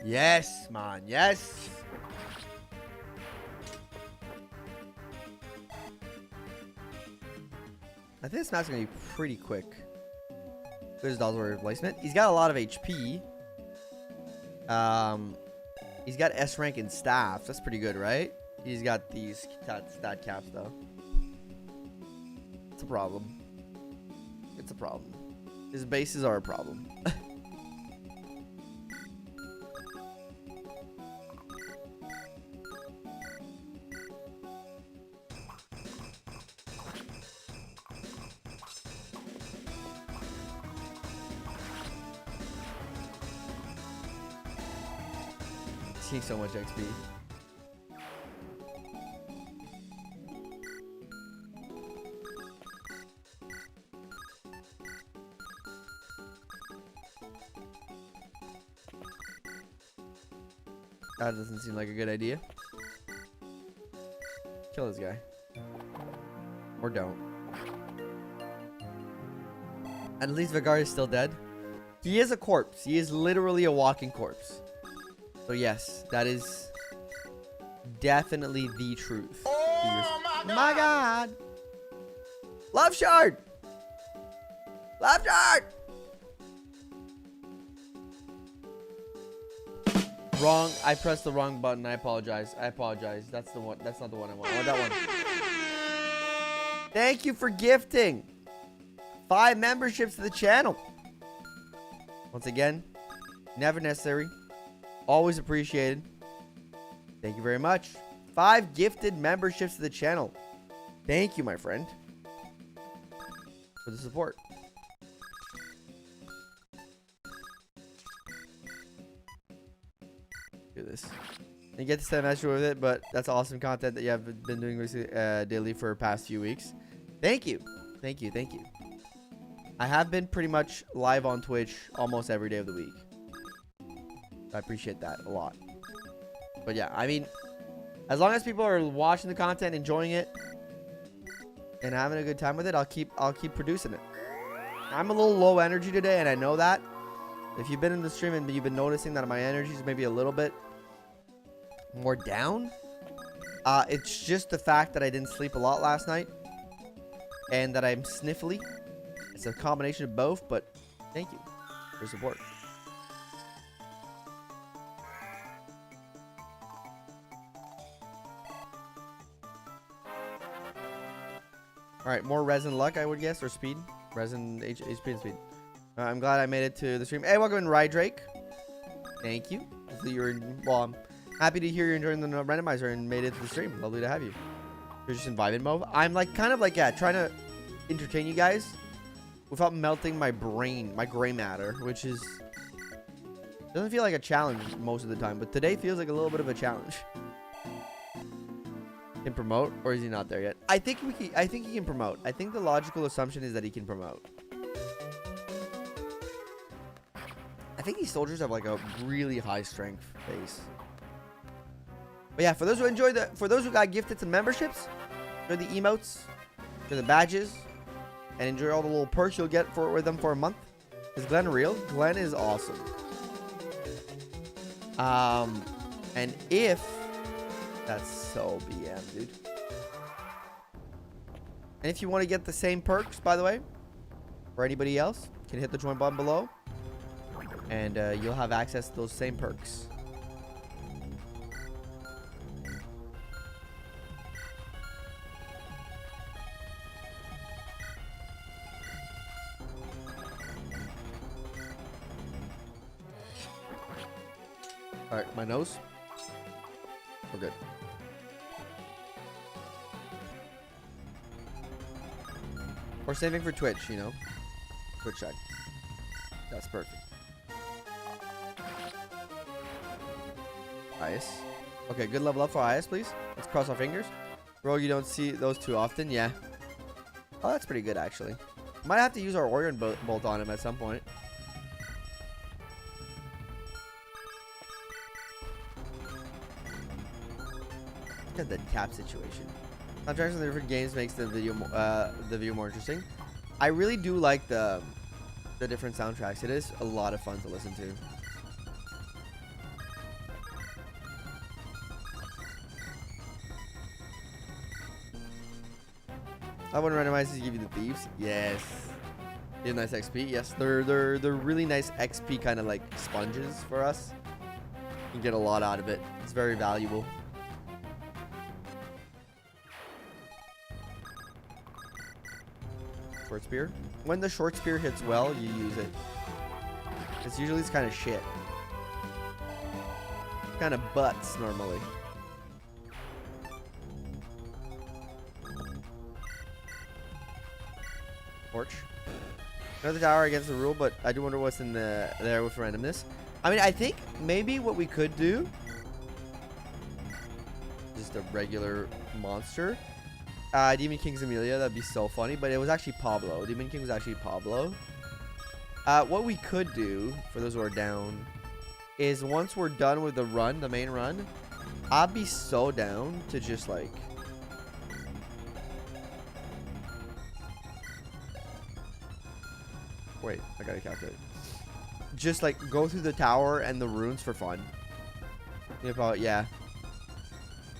Yes, man. Yes. I think this match's gonna be pretty quick. There's Dazzle replacement. He's got a lot of HP. He's got S rank in staff. That's pretty good, right? He's got these stat caps though. It's a problem. It's a problem. His bases are a problem. Seeing so much XP. That doesn't seem like a good idea. Kill this guy. Or don't. At least Vigar is still dead. He is a corpse. He is literally a walking corpse. So yes, that is definitely the truth. Oh my god! Love shard! Love shard! Wrong. I pressed the wrong button. I apologize. I apologize. That's the one. That's not the one I want. I want that one. Thank you for gifting 5 memberships to the channel. Once again, never necessary. Always appreciated. Thank you very much. 5 gifted memberships to the channel. Thank you, my friend, for the support. Do this. You get to stay master with it, but that's awesome content that you have been doing daily for the past few weeks. Thank you. Thank you. Thank you. I have been pretty much live on Twitch almost every day of the week. I appreciate that a lot. But yeah, I mean, as long as people are watching the content, enjoying it, and having a good time with it, I'll keep producing it. I'm a little low energy today, and I know that. If you've been in the stream and you've been noticing that my energy is maybe a little bit more down, it's just the fact that I didn't sleep a lot last night and that I'm sniffly. It's a combination of both, but thank you for your support. All right, more resin luck, I would guess, or speed. Resin, HP, and speed. I'm glad I made it to the stream. Hey, welcome in, Rye Drake. Thank you. Hopefully you're in, well, I'm happy to hear you're enjoying the randomizer and made it to the stream. Lovely to have you. You're just in vibing mode. I'm like, kind of like, yeah, trying to entertain you guys without melting my brain, my gray matter, which is, doesn't feel like a challenge most of the time, but today feels like a little bit of a challenge. Can promote, or is he not there yet? I think he can promote. I think the logical assumption is that he can promote. I think these soldiers have like a really high strength base. But yeah, for those who got gifted some memberships, enjoy the emotes, enjoy the badges, and enjoy all the little perks you'll get with them for a month. Is Glenn real? Glenn is awesome. And if that's so BM, dude. And if you want to get the same perks, by the way, for anybody else, you can hit the join button below, and you'll have access to those same perks. All right, my nose. We're good. Or saving for Twitch, you know. Twitch check. That's perfect. Ice. Okay, good level up for Ice, please. Let's cross our fingers. Bro, you don't see those too often. Yeah. Oh, that's pretty good, actually. Might have to use our Orion bolt on him at some point. Look at the cap situation. Soundtracks in the different games makes the video more interesting. I really do like the different soundtracks. It is a lot of fun to listen to. I want to randomize to give you the thieves. Yes. Give nice XP. Yes, they're really nice XP kind of like sponges for us. You can get a lot out of it. It's very valuable. Short spear. When the short spear hits well, you use it. It's usually kind of shit. Kind of butts normally. Torch. Another tower against the rule, but I do wonder what's in there with randomness. I mean, I think maybe what we could do, just a regular monster. Demon King's Amelia, that'd be so funny, but it was actually Pablo. Demon King was actually Pablo. What we could do, for those who are down, is once we're done with the run, the main run, I'd be so down to just like Wait, I gotta calculate. Just like go through the tower and the runes for fun. Yeah.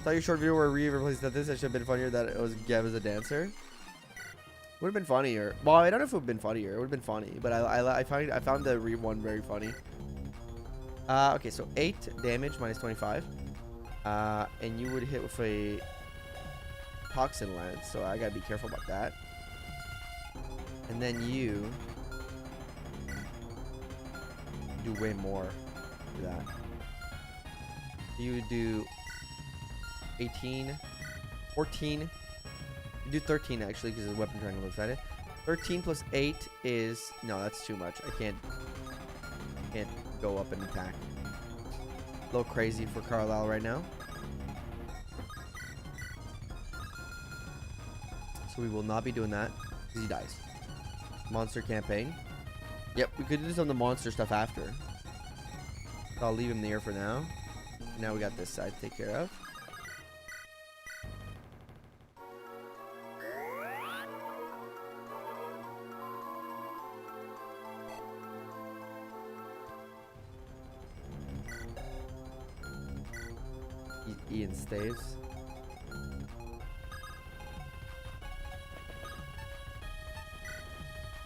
Thought your short video where Ree replaced that this should have been funnier that it was Gav as a dancer. Would have been funnier. Well, I don't know if it would have been funnier. It would have been funny, but I found the Ree one very funny. Okay, so 8 damage minus 25. And you would hit with a toxin lance, so I gotta be careful about that. And then you do way more for that. You do 18, 14. You do 13 actually because the weapon triangle looks at it. 13 plus 8 is no, that's too much. I can't go up and attack. A little crazy for Carlisle right now. So we will not be doing that because he dies. Monster campaign. Yep, we could do some of the monster stuff after. So I'll leave him there for now. Now we got this side to take care of. Ian staves.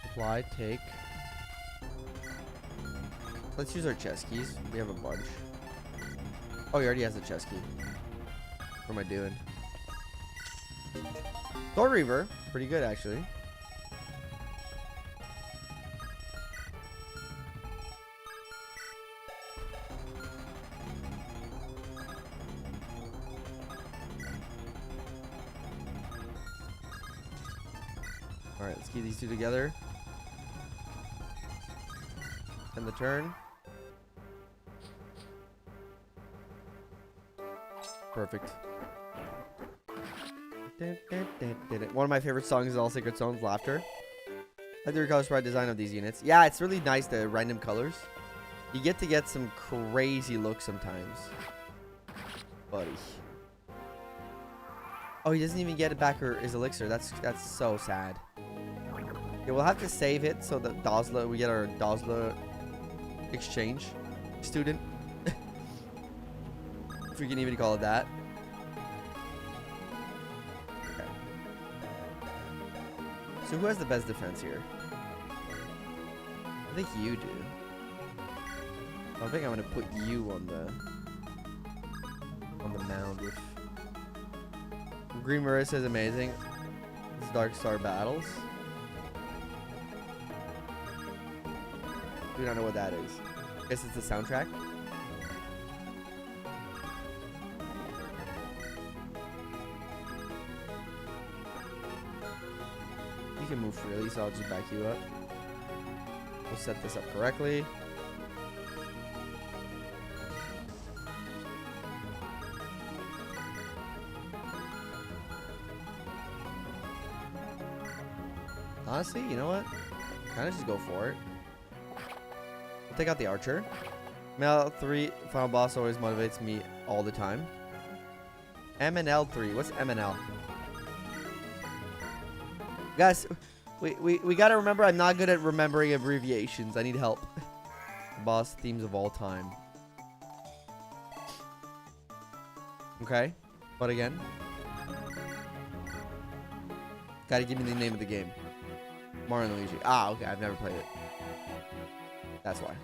Apply, take. Let's use our chest keys. We have a bunch. Oh, he already has a chest key. What am I doing? Thor Reaver. Pretty good, actually. Alright, let's keep these two together. End the turn. Perfect. One of my favorite songs is All Sacred Stones, Laughter. I like the color sprite design of these units. Yeah, it's really nice, the random colors. You get some crazy looks sometimes. Buddy. Oh, he doesn't even get it back or his elixir. That's so sad. Yeah, we'll have to save it so that Dosla, we get our Dosla exchange student. If we can even call it that. Okay. So who has the best defense here? I think you do. I think I'm gonna put you on the mound with Green Marissa is amazing. This is Dark Star Battles. We don't know what that is. I guess it's the soundtrack. You can move freely, so I'll just back you up. We'll set this up correctly. Honestly, you know what? Kind of just go for it. We'll take out the archer. Mel 3 final boss always motivates me all the time. MNL 3. What's MNL? Guys, we gotta remember I'm not good at remembering abbreviations. I need help. Boss themes of all time. Okay. But again. Gotta give me the name of the game. Mario Luigi. Ah, okay. I've never played it. That's why.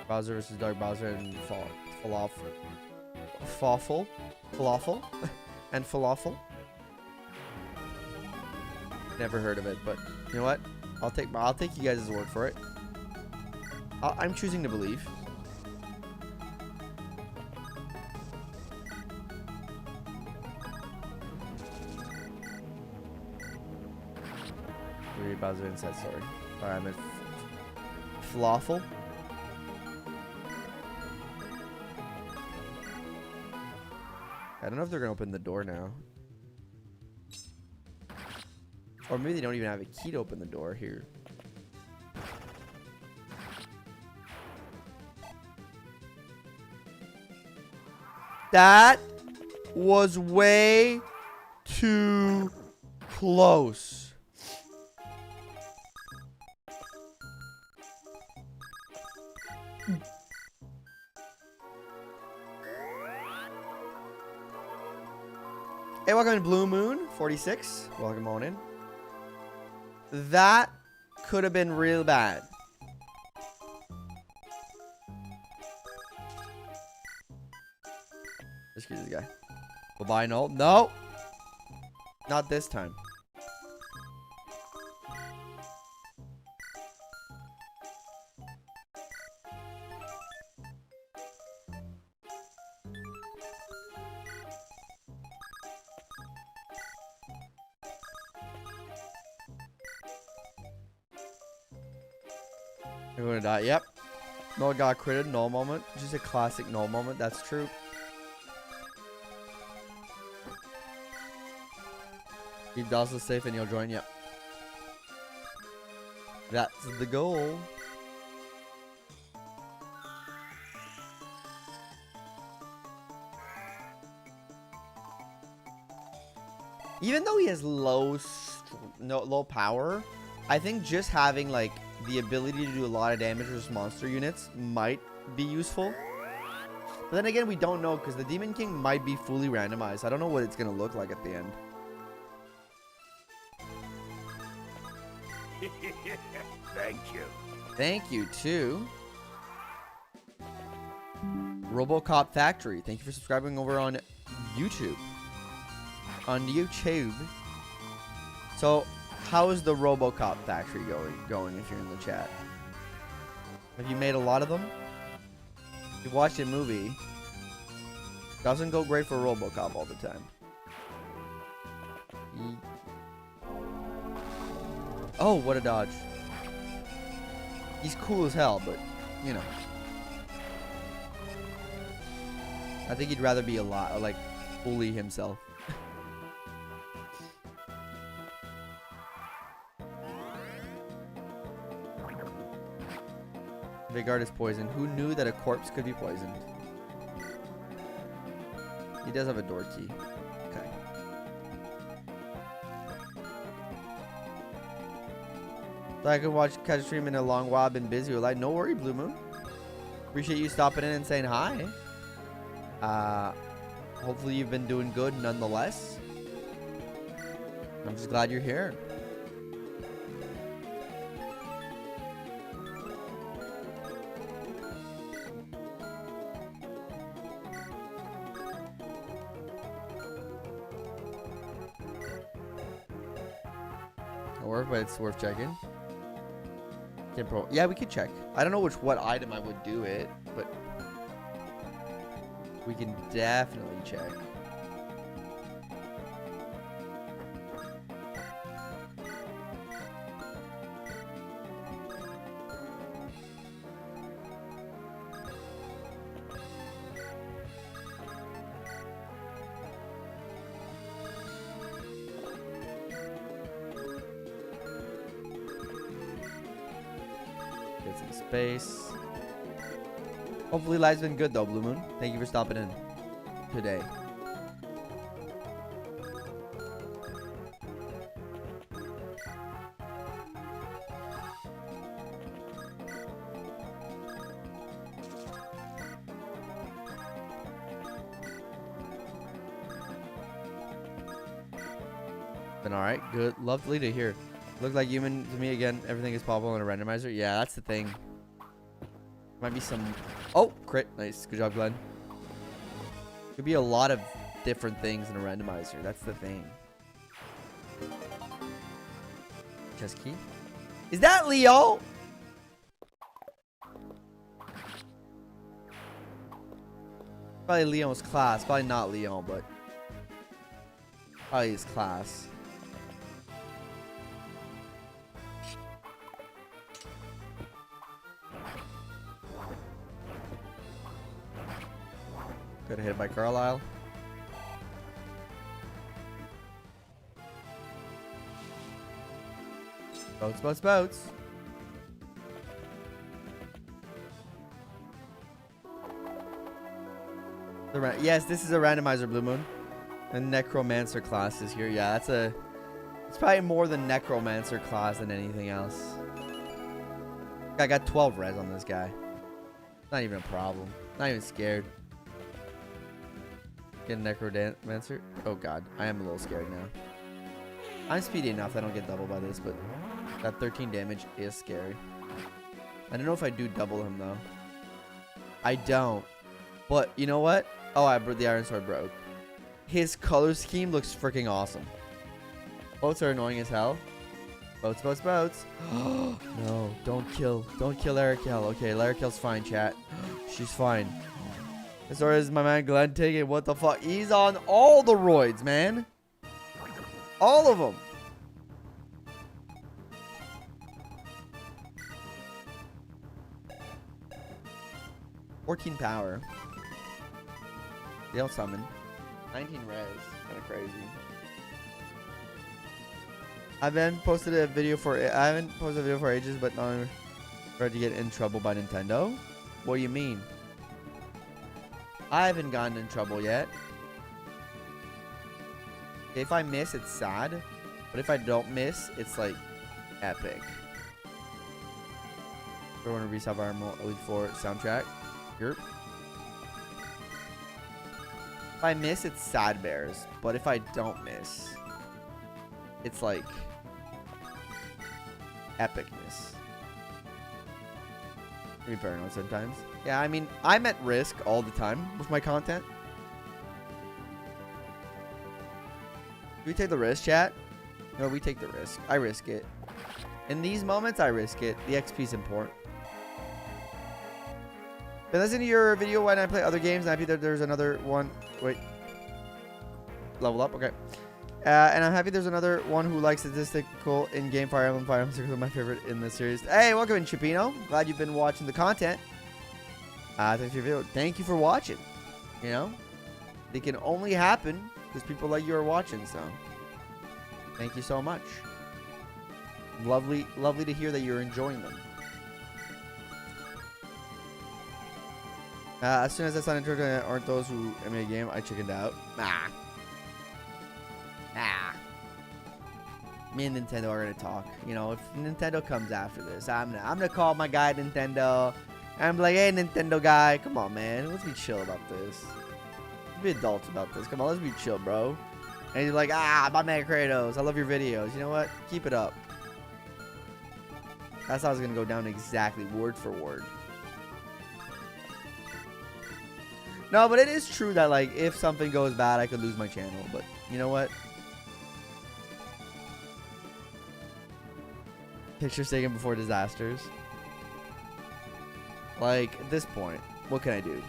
Bowser vs. Dark Bowser and Falafel. And Falafel. Never heard of it, but you know what? I'll take you guys' word for it. I'm choosing to believe. Bowser inside, sorry. Alright, I meant Falafel. I don't know if they're gonna open the door now. Or maybe they don't even have a key to open the door here. That was way too close. Hey, welcome to Blue Moon 46. Welcome on in. That could have been real bad. Excuse this guy. Bye-bye, Knoll. No! Not this time. You're gonna die. Yep. Knoll got critted. Knoll moment. Just a classic Knoll moment. That's true. Keep Dawson safe and he'll join. Yep. That's the goal. Even though he has low power, I think just having like the ability to do a lot of damage with monster units might be useful. But then again, we don't know because the Demon King might be fully randomized. I don't know what it's gonna look like at the end. Thank you. Thank you too. RoboCop Factory. Thank you for subscribing over on YouTube. On YouTube. So, how is the RoboCop Factory going if you're in the chat? Have you made a lot of them? If you've watched a movie, doesn't go great for RoboCop all the time. Oh, what a dodge. He's cool as hell, but, you know. I think he'd rather be a lot, like, fully himself. Vigard is poisoned. Who knew that a corpse could be poisoned? He does have a door key. Okay. So I could catch a stream in a long while. I've been busy with life. No worry, Blue Moon. Appreciate you stopping in and saying hi. Hopefully you've been doing good nonetheless. I'm just glad you're here. But it's worth checking. Yeah, we could check. I don't know what item I would do it, but we can definitely check. Space. Hopefully life's been good though, Blue Moon. Thank you for stopping in today. Been alright, good. Lovely to hear. Look like human to me again. Everything is possible in a randomizer. Yeah, that's the thing. Might be some... Oh, crit. Nice. Good job, Glenn. Could be a lot of different things in a randomizer. That's the thing. Chest key. Is that Leo? Probably Leon's class. Probably not Leon, but... probably his class. Got hit by Carlisle. Boats, boats, boats. Yes, this is a randomizer, Blue Moon. The Necromancer class is here. Yeah, it's probably more the Necromancer class than anything else. I got 12 res on this guy. Not even a problem. Not even scared. Get a necrodancer. Oh god, I am a little scared now. I'm speedy enough that I don't get doubled by this, but that 13 damage is scary. I don't know if I do double him though. I don't. But you know what? Oh, the iron sword broke. His color scheme looks freaking awesome. Boats are annoying as hell. Boats, boats, boats. No, don't kill Eirika. Okay, Eirika's fine, chat. She's fine. As far as my man Glenn taking, what the fuck? He's on all the roids, man. All of them. $14 power. They don't summon. 19 res. Kind of crazy. I haven't posted a video for ages, but now I'm ready to get in trouble by Nintendo. What do you mean? I haven't gotten in trouble yet. If I miss, it's sad. But if I don't miss, it's like epic. I want to reset Fire Emblem Elite 4 soundtrack. Yerp. If I miss, it's sad bears. But if I don't miss, it's like epicness. Be paranoid sometimes. Yeah, I mean, I'm at risk all the time with my content. Do we take the risk, chat? No, we take the risk. I risk it. In these moments, I risk it. The XP is important. Been listening to your video when I play other games. I'm happy that there's another one. Wait. Level up. Okay. And I'm happy there's another one who likes statistical in-game Fire Emblem. Fire Emblem is my favorite in the series. Hey, welcome in, Chipino. Glad you've been watching the content. Thanks for your video. Thank you for watching. You know, it can only happen because people like you are watching. So, thank you so much. Lovely, lovely to hear that you're enjoying them. As soon as I signed into aren't those who made a game, I chickened out. Nah. Me and Nintendo are gonna talk. You know, if Nintendo comes after this, I'm gonna call my guy Nintendo. I'm like, hey Nintendo guy, come on man, let's be chill about this. Let's be adults about this. Come on, let's be chill, bro. And he's like, my man Kratos, I love your videos. You know what? Keep it up. That's how it's gonna go down exactly, word for word. No, but it is true that like if something goes bad, I could lose my channel. But you know what? Pictures taken before disasters. Like, at this point, what can I do?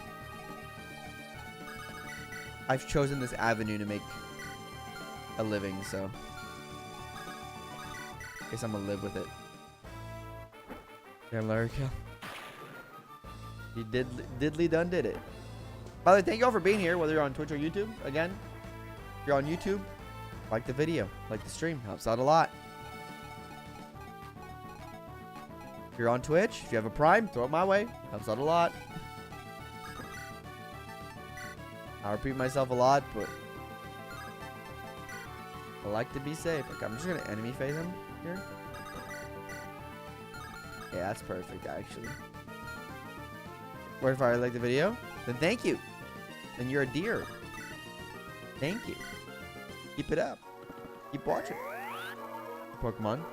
I've chosen this avenue to make a living, so I guess I'm gonna live with it. Yeah, Eirika. You diddly done did it. By the way, thank you all for being here, whether you're on Twitch or YouTube. Again, if you're on YouTube, like the video, like the stream, helps out a lot. If you're on Twitch, if you have a Prime, throw it my way. Helps out a lot. I repeat myself a lot, but I like to be safe. Okay, I'm just going to enemy phase him here. Yeah, that's perfect, actually. Or if I like the video, then thank you. Then you're a dear. Thank you. Keep it up. Keep watching. Pokemon.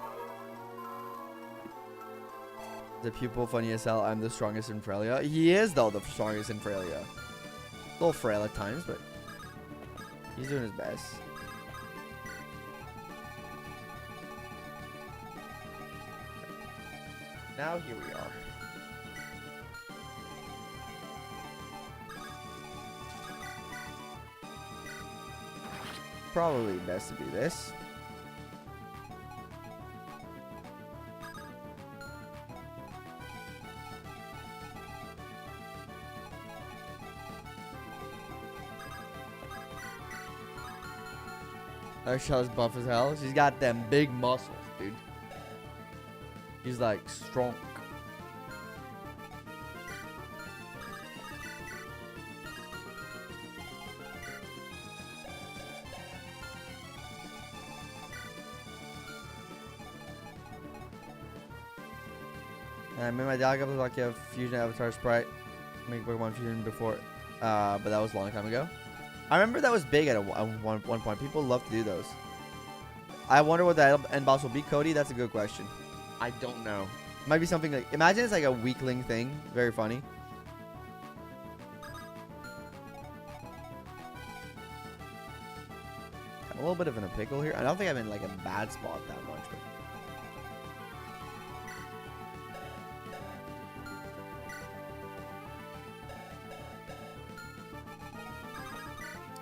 The pupil funny as hell. I'm the strongest in Frelia. He is though the strongest in Frelia. A little frail at times, but he's doing his best. Now here we are. Probably best to do this. Our shell is buff as hell. She's got them big muscles, dude. She's like strong. I made my dog up like a fusion avatar sprite. Make Pokemon fusion before, but that was a long time ago. I remember that was big at one point. People love to do those. I wonder what the end boss will be, Cody. That's a good question. I don't know. It might be something like, imagine it's like a weakling thing. Very funny. I'm a little bit of in a pickle here. I don't think I'm in like a bad spot that much. But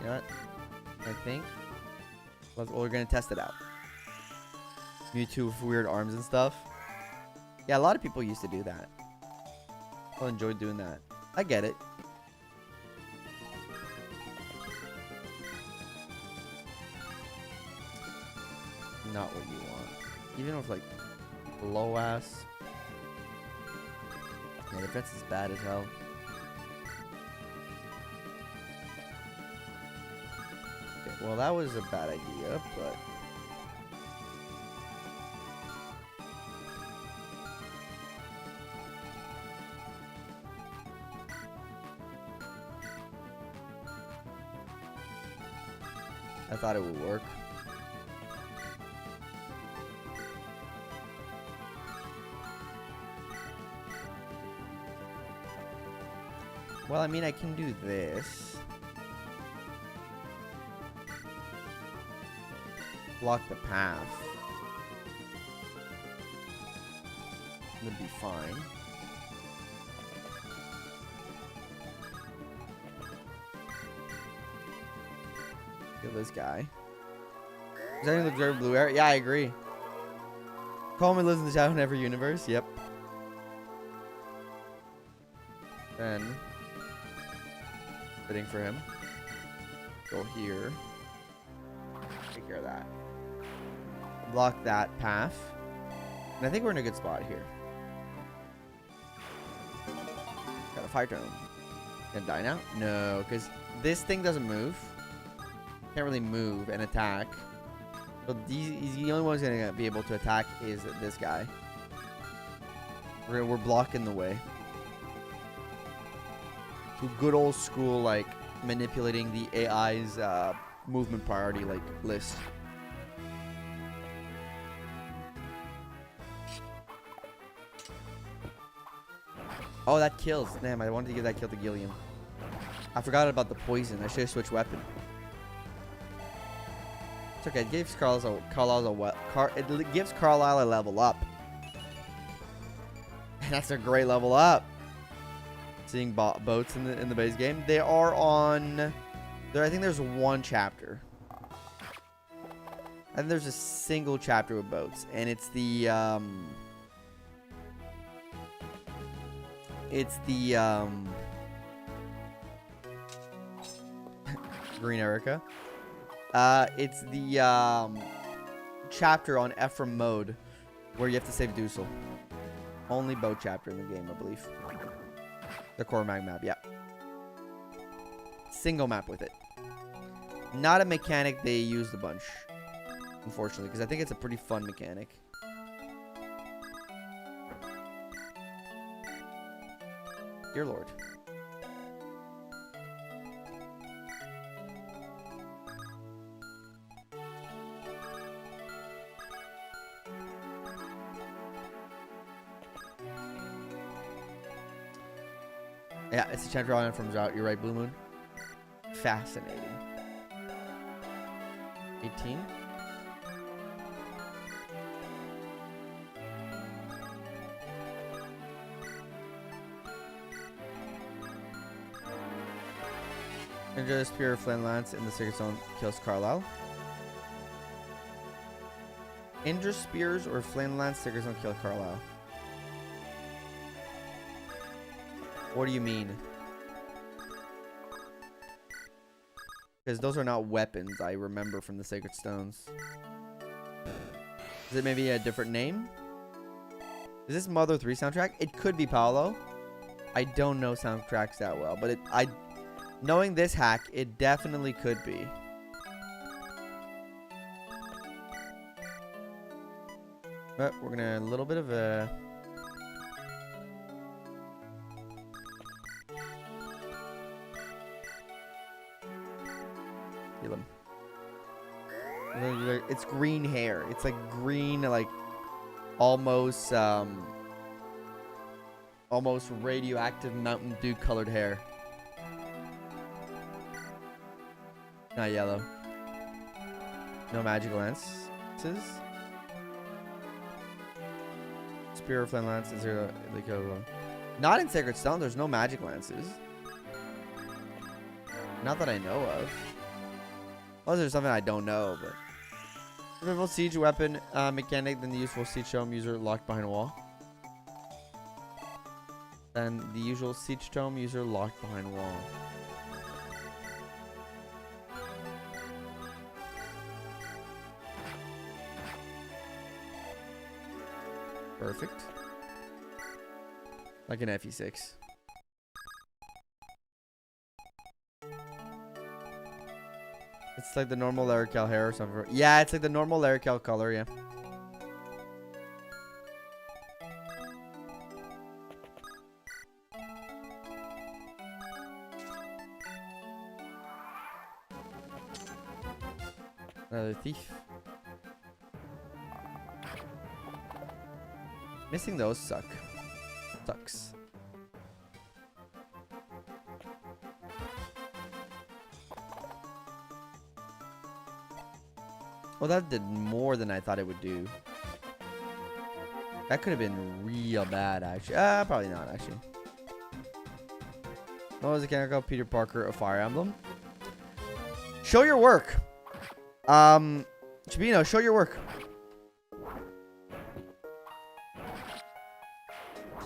you know what? I think we're gonna test it out. Mewtwo with weird arms and stuff. Yeah, a lot of people used to do that. I enjoyed doing that. I get it. Not what you want. Even with like low ass. Yeah, defense is bad as hell. Okay, well, that was a bad idea, but I thought it would work. Well, I mean, I can do this. Block the path. Would be fine. Kill this guy. Does anyone observe blue air? Yeah, I agree. Coleman lives in the shadow in every universe. Yep. Then fitting for him. Go here. Take care of that. Block that path. And I think we're in a good spot here. Got a fire tone. Gonna die now? No, because this thing doesn't move. Can't really move and attack. So he's the only one who's gonna be able to attack is this guy. We're blocking the way. To good old school, like manipulating the AI's movement priority like list. Oh, that kills. Damn, I wanted to give that kill to Gilliam. I forgot about the poison. I should have switched weapon. It's okay. It gives Carlisle a level up. And that's a great level up. Seeing boats in the base game. They are on. I think there's one chapter. I think there's a single chapter with boats, and it's the Green Eirika. It's the chapter on Ephraim mode where you have to save Dusel. Only boat chapter in the game, I believe. The core mag map, yeah. Single map with it. Not a mechanic they used a bunch, unfortunately, because I think it's a pretty fun mechanic. Dear Lord. Yeah, it's a chapter on from Drought. You're right, Blue Moon. Fascinating. 18. Ninja Spear Flame Lance in the Secret Zone kills Carlisle. Indra Spears or Flame Lance Secret Zone kill Carlisle. What do you mean? Because those are not weapons I remember from the Sacred Stones. Is it maybe a different name? Is this Mother 3 soundtrack? It could be Paolo. I don't know soundtracks that well, but knowing this hack, it definitely could be. But we're gonna a little bit of a Heal him. It's green hair. It's like green, like almost almost radioactive Mountain Dew colored hair. Not yellow. No magical lances. Spear or flame lance. Is there like a not in Sacred Stone? There's no magic lances. Not that I know of. Unless there's something I don't know, but survival siege weapon mechanic, then the useful siege tome user locked behind a wall. Then the usual siege tome user locked behind a wall. Perfect. Like an FE6. It's like the normal Eirika hair or something. Yeah, it's like the normal Eirika color, yeah. Another thief. Missing those sucks. Well, that did more than I thought it would do. That could have been real bad, actually. Probably not, actually. What was the character called? Peter Parker of Fire Emblem. Show your work. Chibino, show your work.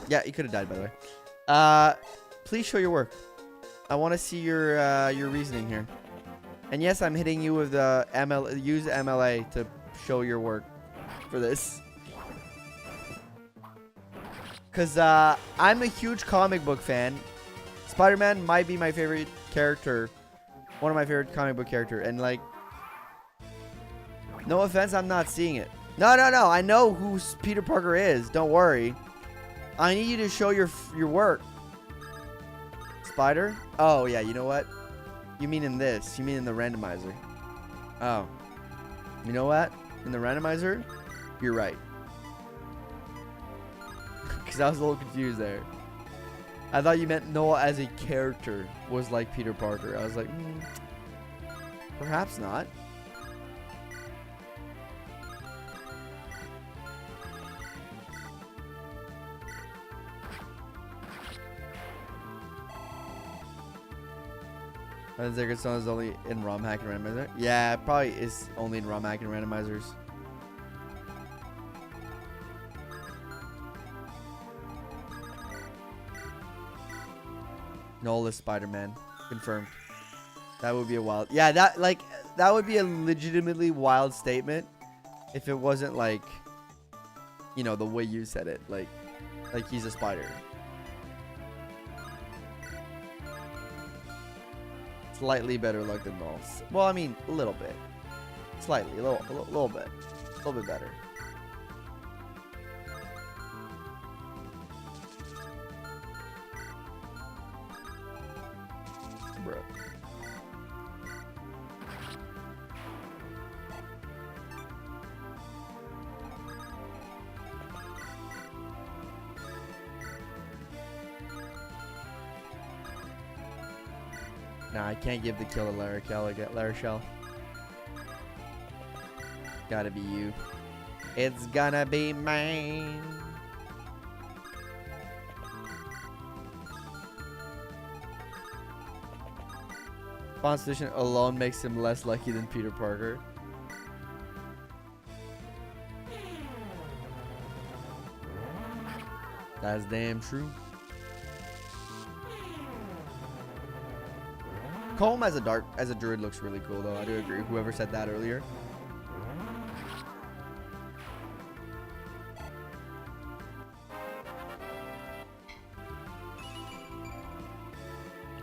Yeah, you could have died, by the way. Please show your work. I want to see your reasoning here. And yes, I'm hitting you with the use MLA to show your work for this. Because I'm a huge comic book fan. Spider-Man might be my favorite character. One of my favorite comic book characters. And like, no offense, I'm not seeing it. No. I know who Peter Parker is. Don't worry. I need you to show your work. Spider? Oh, yeah, you know what? You mean in this. You mean in the randomizer. Oh. You know what? In the randomizer, you're right. Because I was a little confused there. I thought you meant Noah as a character was like Peter Parker. I was like, perhaps not. Sacred Stone is only in ROM hack and randomizer. Yeah, it probably is only in ROM hack and randomizers. Knoll is Spider-Man. Confirmed. That would be a wild. Yeah, that would be a legitimately wild statement if it wasn't like, you know, the way you said it. Like he's a spider. Slightly better luck than Knoll. Well, I mean, a little bit. Slightly. A little bit. A little bit better. Bro. Nah, I can't give the kill to Larishel. Gotta be you. It's gonna be mine. Constitution alone makes him less lucky than Peter Parker. That's damn true. Colm as a druid looks really cool though. I do agree. Whoever said that earlier.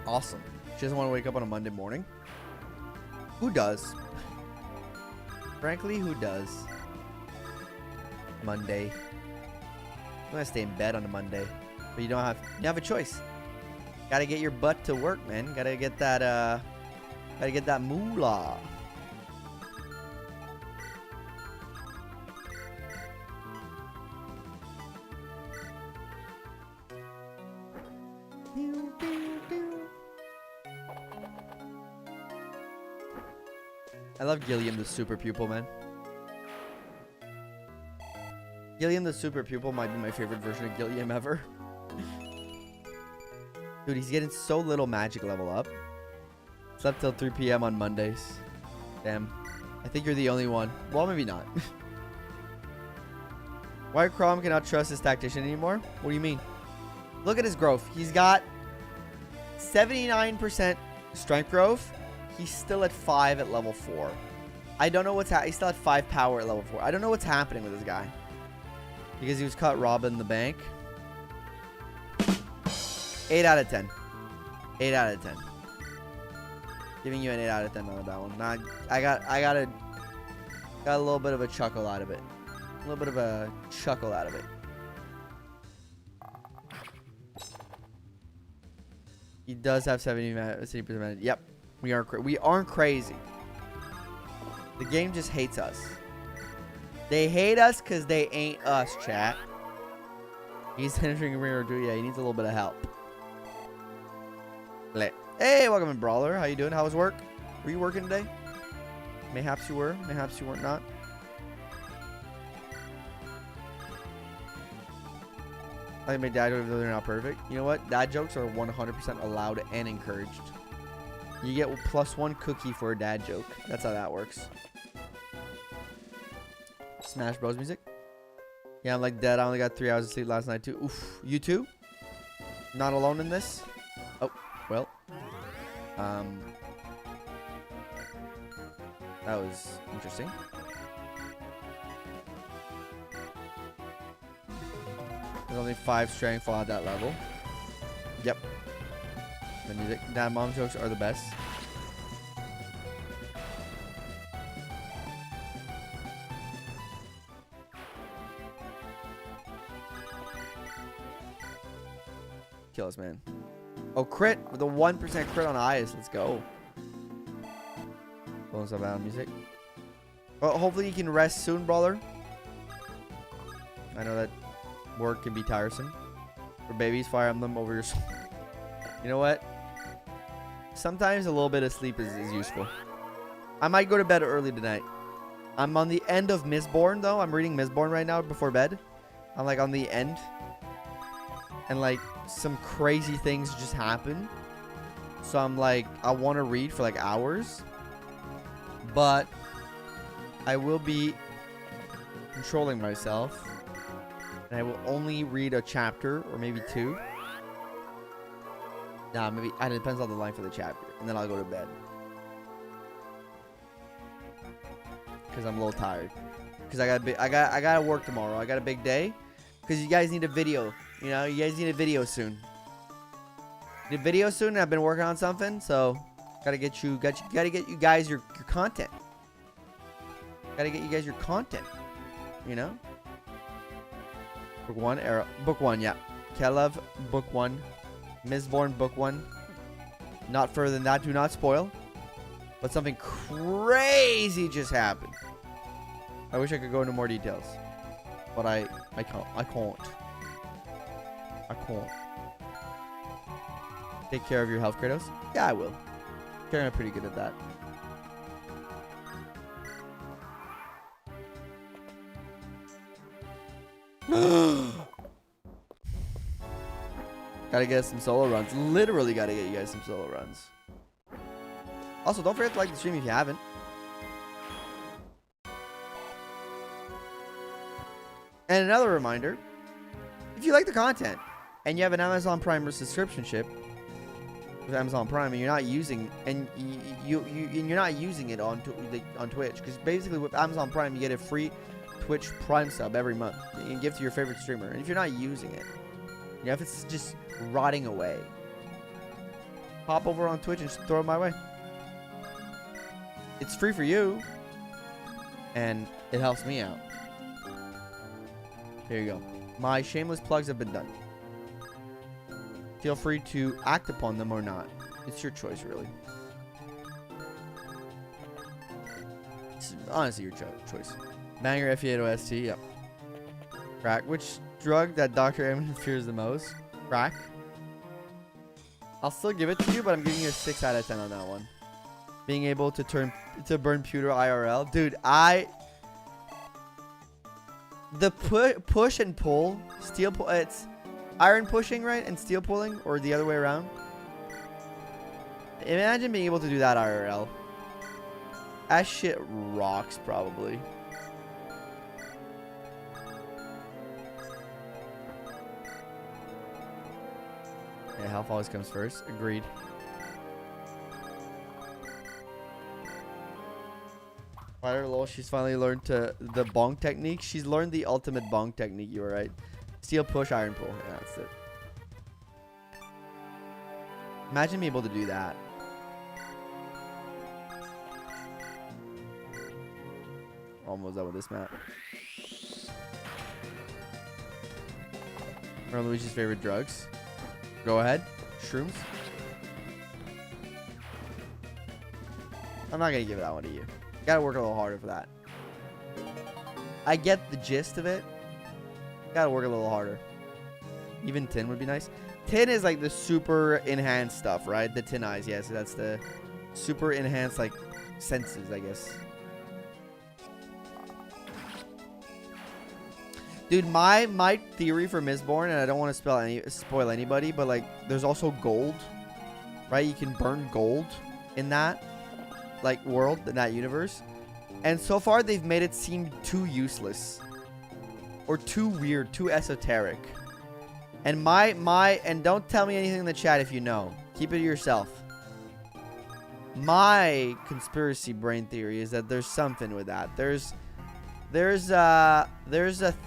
Awesome. She doesn't want to wake up on a Monday morning. Who does? Frankly, who does? Monday. I'm gonna stay in bed on a Monday, but you have a choice. Gotta get your butt to work, man. Gotta get that Gotta get that moolah. I love Gilliam the super pupil, man. Gilliam the super pupil might be my favorite version of Gilliam ever. Dude, he's getting so little magic level up. Slept till 3 p.m. on Mondays. Damn. I think you're the only one. Well, maybe not. Why Crom cannot trust his tactician anymore? What do you mean? Look at his growth. He's got 79% strength growth. He's still at 5 at level 4. I don't know what's happening. He's still at 5 power at level 4. I don't know what's happening with this guy. Because he was caught robbing the bank. 8 out of 10. 8 out of 10. Giving you an 8 out of 10 on that one. Nah, I got a little bit of a chuckle out of it. A little bit of a chuckle out of it. He does have 70%. Yep. We aren't crazy. The game just hates us. They hate us because they ain't us, chat. He's entering a mirror too. Yeah, he needs a little bit of help. Hey, welcome in, Brawler. How you doing? How was work? Were you working today? Mayhaps you were. Mayhaps you weren't not. I think my dad jokes are not perfect. You know what? Dad jokes are 100% allowed and encouraged. You get +1 cookie for a dad joke. That's how that works. Smash Bros music. Yeah, I'm like dead. I only got 3 hours of sleep last night too. Oof. You too? Not alone in this? Oh, well. That was interesting. There's only 5 strength fall at that level. Yep. The music. Dad mom jokes are the best. Kill us, man. Oh, crit with a 1% crit on eyes. Let's go. Pulling some out of music. Well, hopefully you can rest soon, brawler. I know that work can be tiresome. For babies, Fire Emblem over your soul. You know what? Sometimes a little bit of sleep is useful. I might go to bed early tonight. I'm on the end of Mistborn, though. I'm reading Mistborn right now before bed. I'm like on the end. And like some crazy things just happen. So I'm like, I want to read for like hours. But I will be controlling myself. And I will only read a chapter or maybe 2. Nah, maybe it depends on the length of the chapter. And then I'll go to bed. Because I'm a little tired. Because I gotta work tomorrow. I got a big day. Because you guys need a video. You know, you guys need a video soon. Need a video soon. I've been working on something, so gotta get you guys your content. Gotta get you guys your content. You know. Book 1, era. Book 1, yeah. Kelev, book 1. Mistborn, book 1. Not further than that. Do not spoil. But something crazy just happened. I wish I could go into more details, but I can't. I can't. Take care of your health, Kratos. Yeah, I will. I'm pretty good at that. Gotta get some solo runs. Literally gotta get you guys some solo runs. Also, don't forget to like the stream if you haven't. And another reminder, if you like the content and you have an Amazon Prime subscriptionship with Amazon Prime and you're not using you're not using it on Twitch, because basically with Amazon Prime you get a free Twitch Prime sub every month. You can give to your favorite streamer, and if you're not using it, you know, if it's just rotting away, pop over on Twitch and just throw it my way. It's free for you, and it helps me out. Here you go. My shameless plugs have been done. Feel free to act upon them or not. It's your choice, really. It's honestly your choice. Banger F8OST, yep. Crack. Which drug that Dr. Eamon fears the most? Crack. I'll still give it to you, but I'm giving you a 6 out of 10 on that one. Being able to burn pewter IRL. Dude, the push and pull, steel pull, it's iron pushing, right? And steel pulling, or the other way around. Imagine being able to do that IRL. That shit rocks, probably. Yeah, health always comes first. Agreed. Fighter lol, she's finally learned the bonk technique. She's learned the ultimate bonk technique, you were right. Steel push, iron pull. Yeah, that's it. Imagine being able to do that. Almost done with this map. What are Luigi's favorite drugs? Go ahead. Shrooms. I'm not gonna give that one to you. Gotta work a little harder for that. I get the gist of it. Gotta work a little harder. Even tin would be nice. Tin is like the super enhanced stuff, right? The tin eyes, yes. That's the super enhanced like senses, I guess. Dude, my theory for Mistborn, and I don't want to spoil anybody, but like there's also gold, right? You can burn gold in that like world, in that universe. And so far they've made it seem too useless or too weird, too esoteric. And and don't tell me anything in the chat if you know. Keep it to yourself. My conspiracy brain theory is that there's something with that. There's a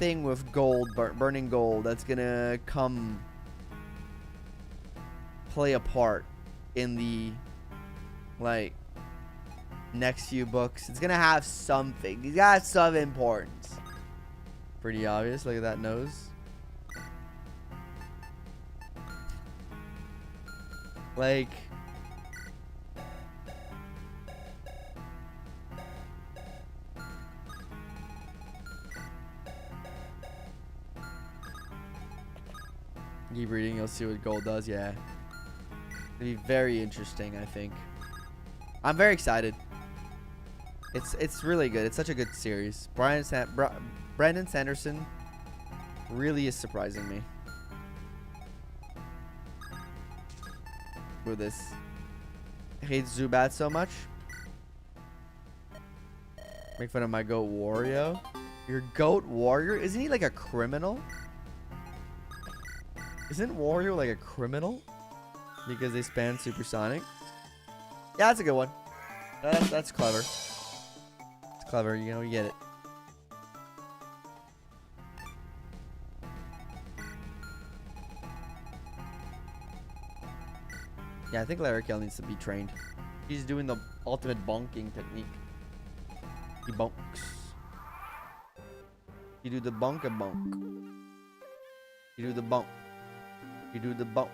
thing with gold, burning gold, that's gonna come play a part in the like next few books. It's gonna have something. He's got some importance. Pretty obvious. Look at that nose. Like, keep reading, you'll see what gold does. Yeah, it'll be very interesting. I think I'm very excited. It's really good. It's such a good series. Brandon Sanderson really is surprising me with this. I hate Zubat so much. Make fun of my goat Wario. Your goat warrior? Isn't he like a criminal? Isn't Wario like a criminal? Because they span supersonic? Yeah, that's a good one. That's clever. It's clever, you know, you get it. Yeah, I think Eirika needs to be trained. He's doing the ultimate bonking technique. He bonks. You do the bonk and bonk. You do the bonk. You do the bonk.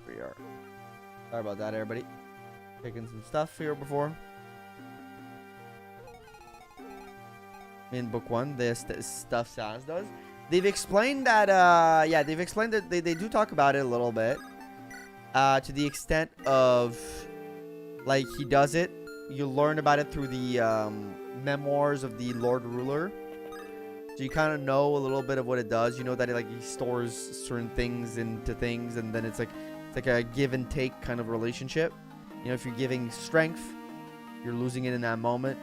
We are. Sorry about that, everybody. Taking some stuff here before. In book 1, this stuff Sans does. They've explained that, yeah, they've explained that they do talk about it a little bit. To the extent of, like, he does it. You learn about it through the memoirs of the Lord Ruler. So you kind of know a little bit of what it does. You know that he stores certain things into things, and then it's like a give and take kind of relationship. You know, if you're giving strength, you're losing it in that moment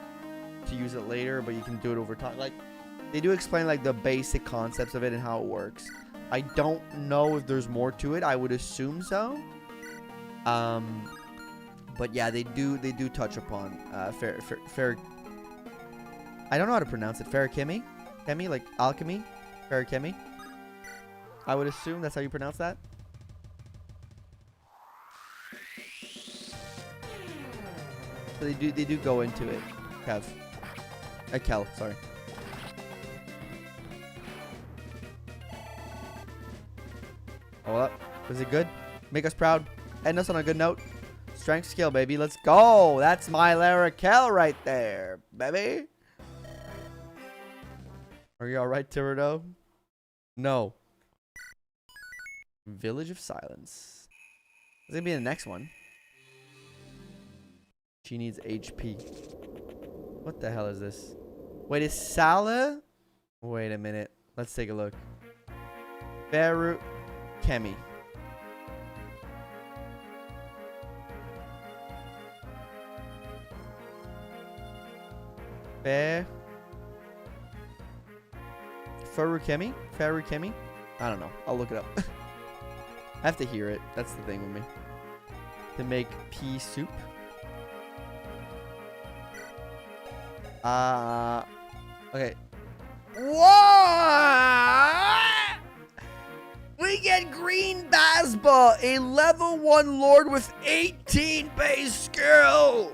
to use it later, but you can do it over time. Like, they do explain like the basic concepts of it and how it works. I don't know if there's more to it. I would assume so. But yeah, they do touch upon fair. I don't know how to pronounce it. Ferakimi? Chemi, like alchemy? Ferakimi? I would assume that's how you pronounce that. So they do go into it. Kev. Kel, sorry. Hold up. Was it good? Make us proud. End us on a good note. Strength skill, baby. Let's go. That's my Eirika right there, baby. Are you alright, Tyranno? No. Village of Silence. It's gonna be the next one. She needs HP. What the hell is this? Wait, is Salah? Wait a minute. Let's take a look. Beru Kemi. Farukemi? Farukemi? I don't know. I'll look it up. I have to hear it. That's the thing with me. To make pea soup. Okay. What? We get Green Basba, a level 1 lord with 18 base skill.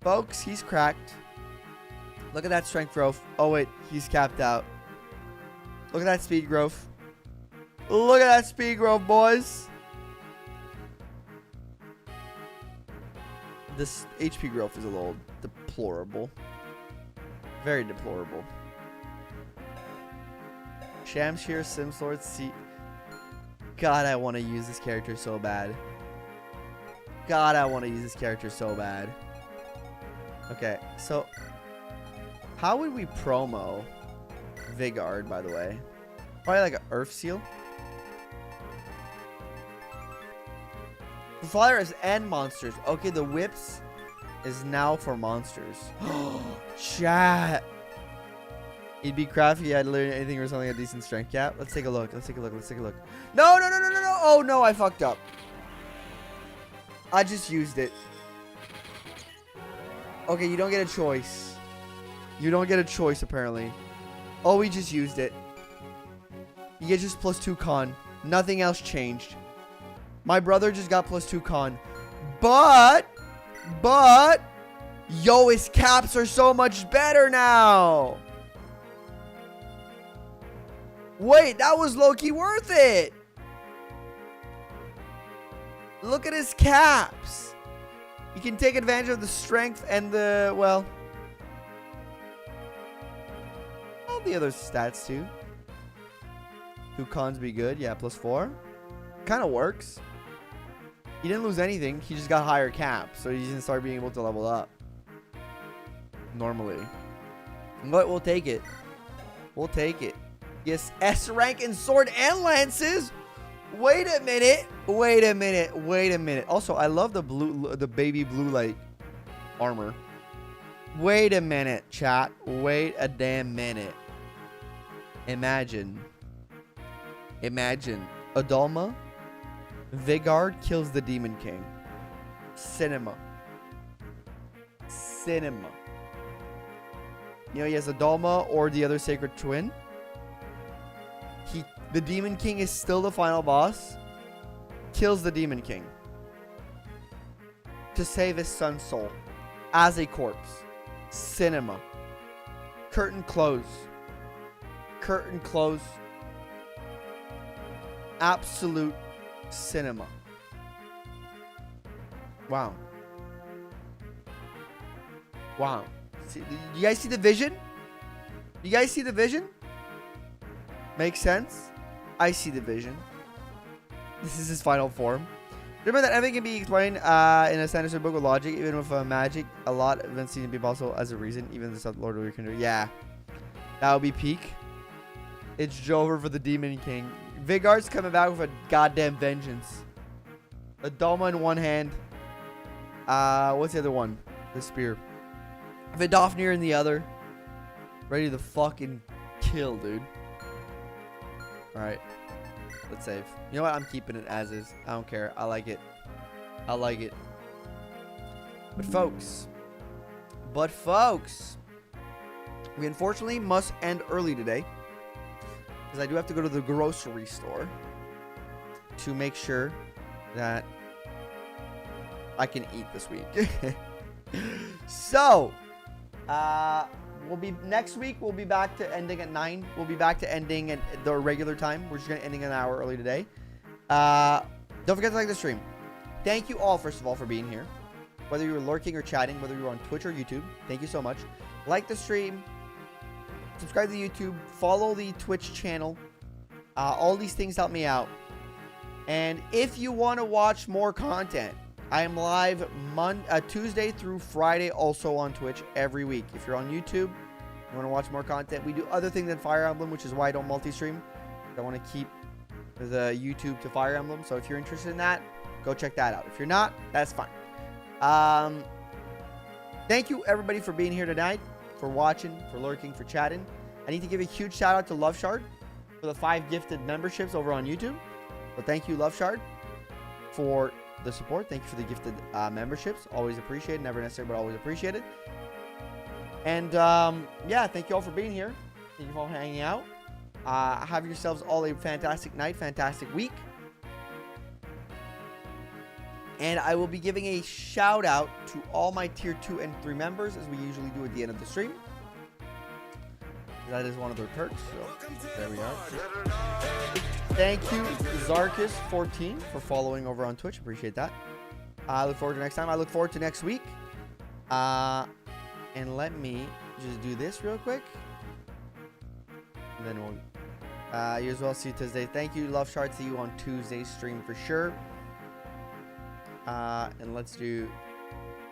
Folks, he's cracked. Look at that strength growth. Oh, wait. He's capped out. Look at that speed growth. Look at that speed growth, boys. This HP growth is a little deplorable. Very deplorable. Shamshir, Simslord, C. God, I want to use this character so bad. God, I want to use this character so bad. Okay, so how would we promo Vigard, by the way? Probably like an Earth Seal. Flyers and monsters. Okay, the whips is now for monsters. Chat. It'd be crafty if you had to learn anything or something a decent strength cap. Let's take a look. Let's take a look. Let's take a look. No, no, no, no, no, no. Oh, no, I fucked up. I just used it. Okay, you don't get a choice. You don't get a choice, apparently. Oh, we just used it. You get just +2 con. Nothing else changed. My brother just got +2 con. But, yo, his caps are so much better now. Wait, that was low-key worth it. Look at his caps. You can take advantage of the strength and the, well, all the other stats too. 2 cons be good. Yeah, +4. Kind of works. He didn't lose anything. He just got higher caps. So he didn't start being able to level up. Normally. But we'll take it. We'll take it. Yes, S rank in sword and lances. Wait a minute. Wait a minute. Wait a minute. Also, I love the blue, the baby blue light armor. Wait a minute, chat. Wait a damn minute. Imagine. Adalma. Vigard kills the Demon King. Cinema. You know, he has Adalma or the other Sacred Twin. The Demon King is still the final boss. Kills the Demon King. To save his son's soul. As a corpse. Cinema. Curtain close. Curtain close. Absolute cinema. Wow. Wow. See, you guys see the vision? You guys see the vision? Makes sense? I see the vision. This is his final form. Remember that everything can be explained in a standard book with logic, even with magic. A lot of events seem to be possible as a reason, even the sub-lord we can do. Yeah. That would be peak. It's Jover for the Demon King. Vigard's coming back with a goddamn vengeance. A Dalma in one hand. What's the other one? The spear. Vidofnir in the other. Ready to fucking kill, dude. Alright. Let's save. You know what? I'm keeping it as is. I don't care. I like it. I like it. But folks. We unfortunately must end early today. Because I do have to go to the grocery store. To make sure that I can eat this week. So. Next week we'll be back to ending at 9. We'll be back to ending at the regular time. We're just gonna ending an hour early today. Don't forget to like the stream. Thank you all, first of all, for being here. Whether you were lurking or chatting, whether you were on Twitch or YouTube, thank you so much. Like the stream. Subscribe to the YouTube. Follow the Twitch channel. All these things help me out. And if you want to watch more content, I am live Tuesday through Friday, also on Twitch every week. If you're on YouTube, you want to watch more content, we do other things than Fire Emblem, which is why I don't multi-stream. I want to keep the YouTube to Fire Emblem. So if you're interested in that, go check that out. If you're not, that's fine. Thank you, everybody, for being here tonight, for watching, for lurking, for chatting. I need to give a huge shout out to Love Shard for the 5 gifted memberships over on YouTube. So thank you, Love Shard, for the support. Thank you for the gifted memberships. Always appreciated. Never necessary, but always appreciated. And yeah, thank you all for being here. Thank you all for hanging out. Have yourselves all a fantastic night, fantastic week. And I will be giving a shout out to all my tier 2 and 3 members, as we usually do at the end of the stream. That is one of their perks. So there we are. Thank you, Zarkus14, for following over on Twitch. Appreciate that. I look forward to next time. I look forward to next week. And let me just do this real quick. And then we'll... you as well. See you Tuesday. Thank you, Love Shard. See you on Tuesday's stream for sure. And let's do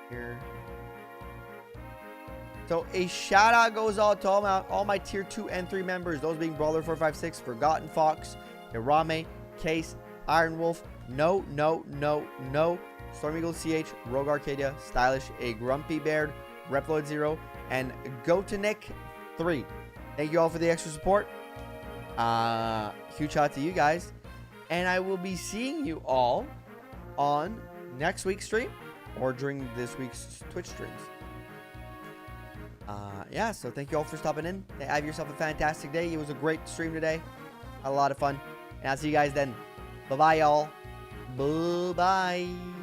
here. So a shout out goes out to all my tier 2 and 3 members. Those being Brawler 456, Forgotten Fox, Irame, Case, Iron Wolf, No, Storm Eagle CH, Rogue Arcadia, Stylish, A Grumpy Bear, Reploid 0, and Gotanik 3. Thank you all for the extra support. Huge shout out to you guys. And I will be seeing you all on next week's stream or during this week's Twitch streams. Yeah, so thank you all for stopping in. Have yourself a fantastic day. It was a great stream today. Had a lot of fun. And I'll see you guys then. Bye-bye, y'all. Bye-bye.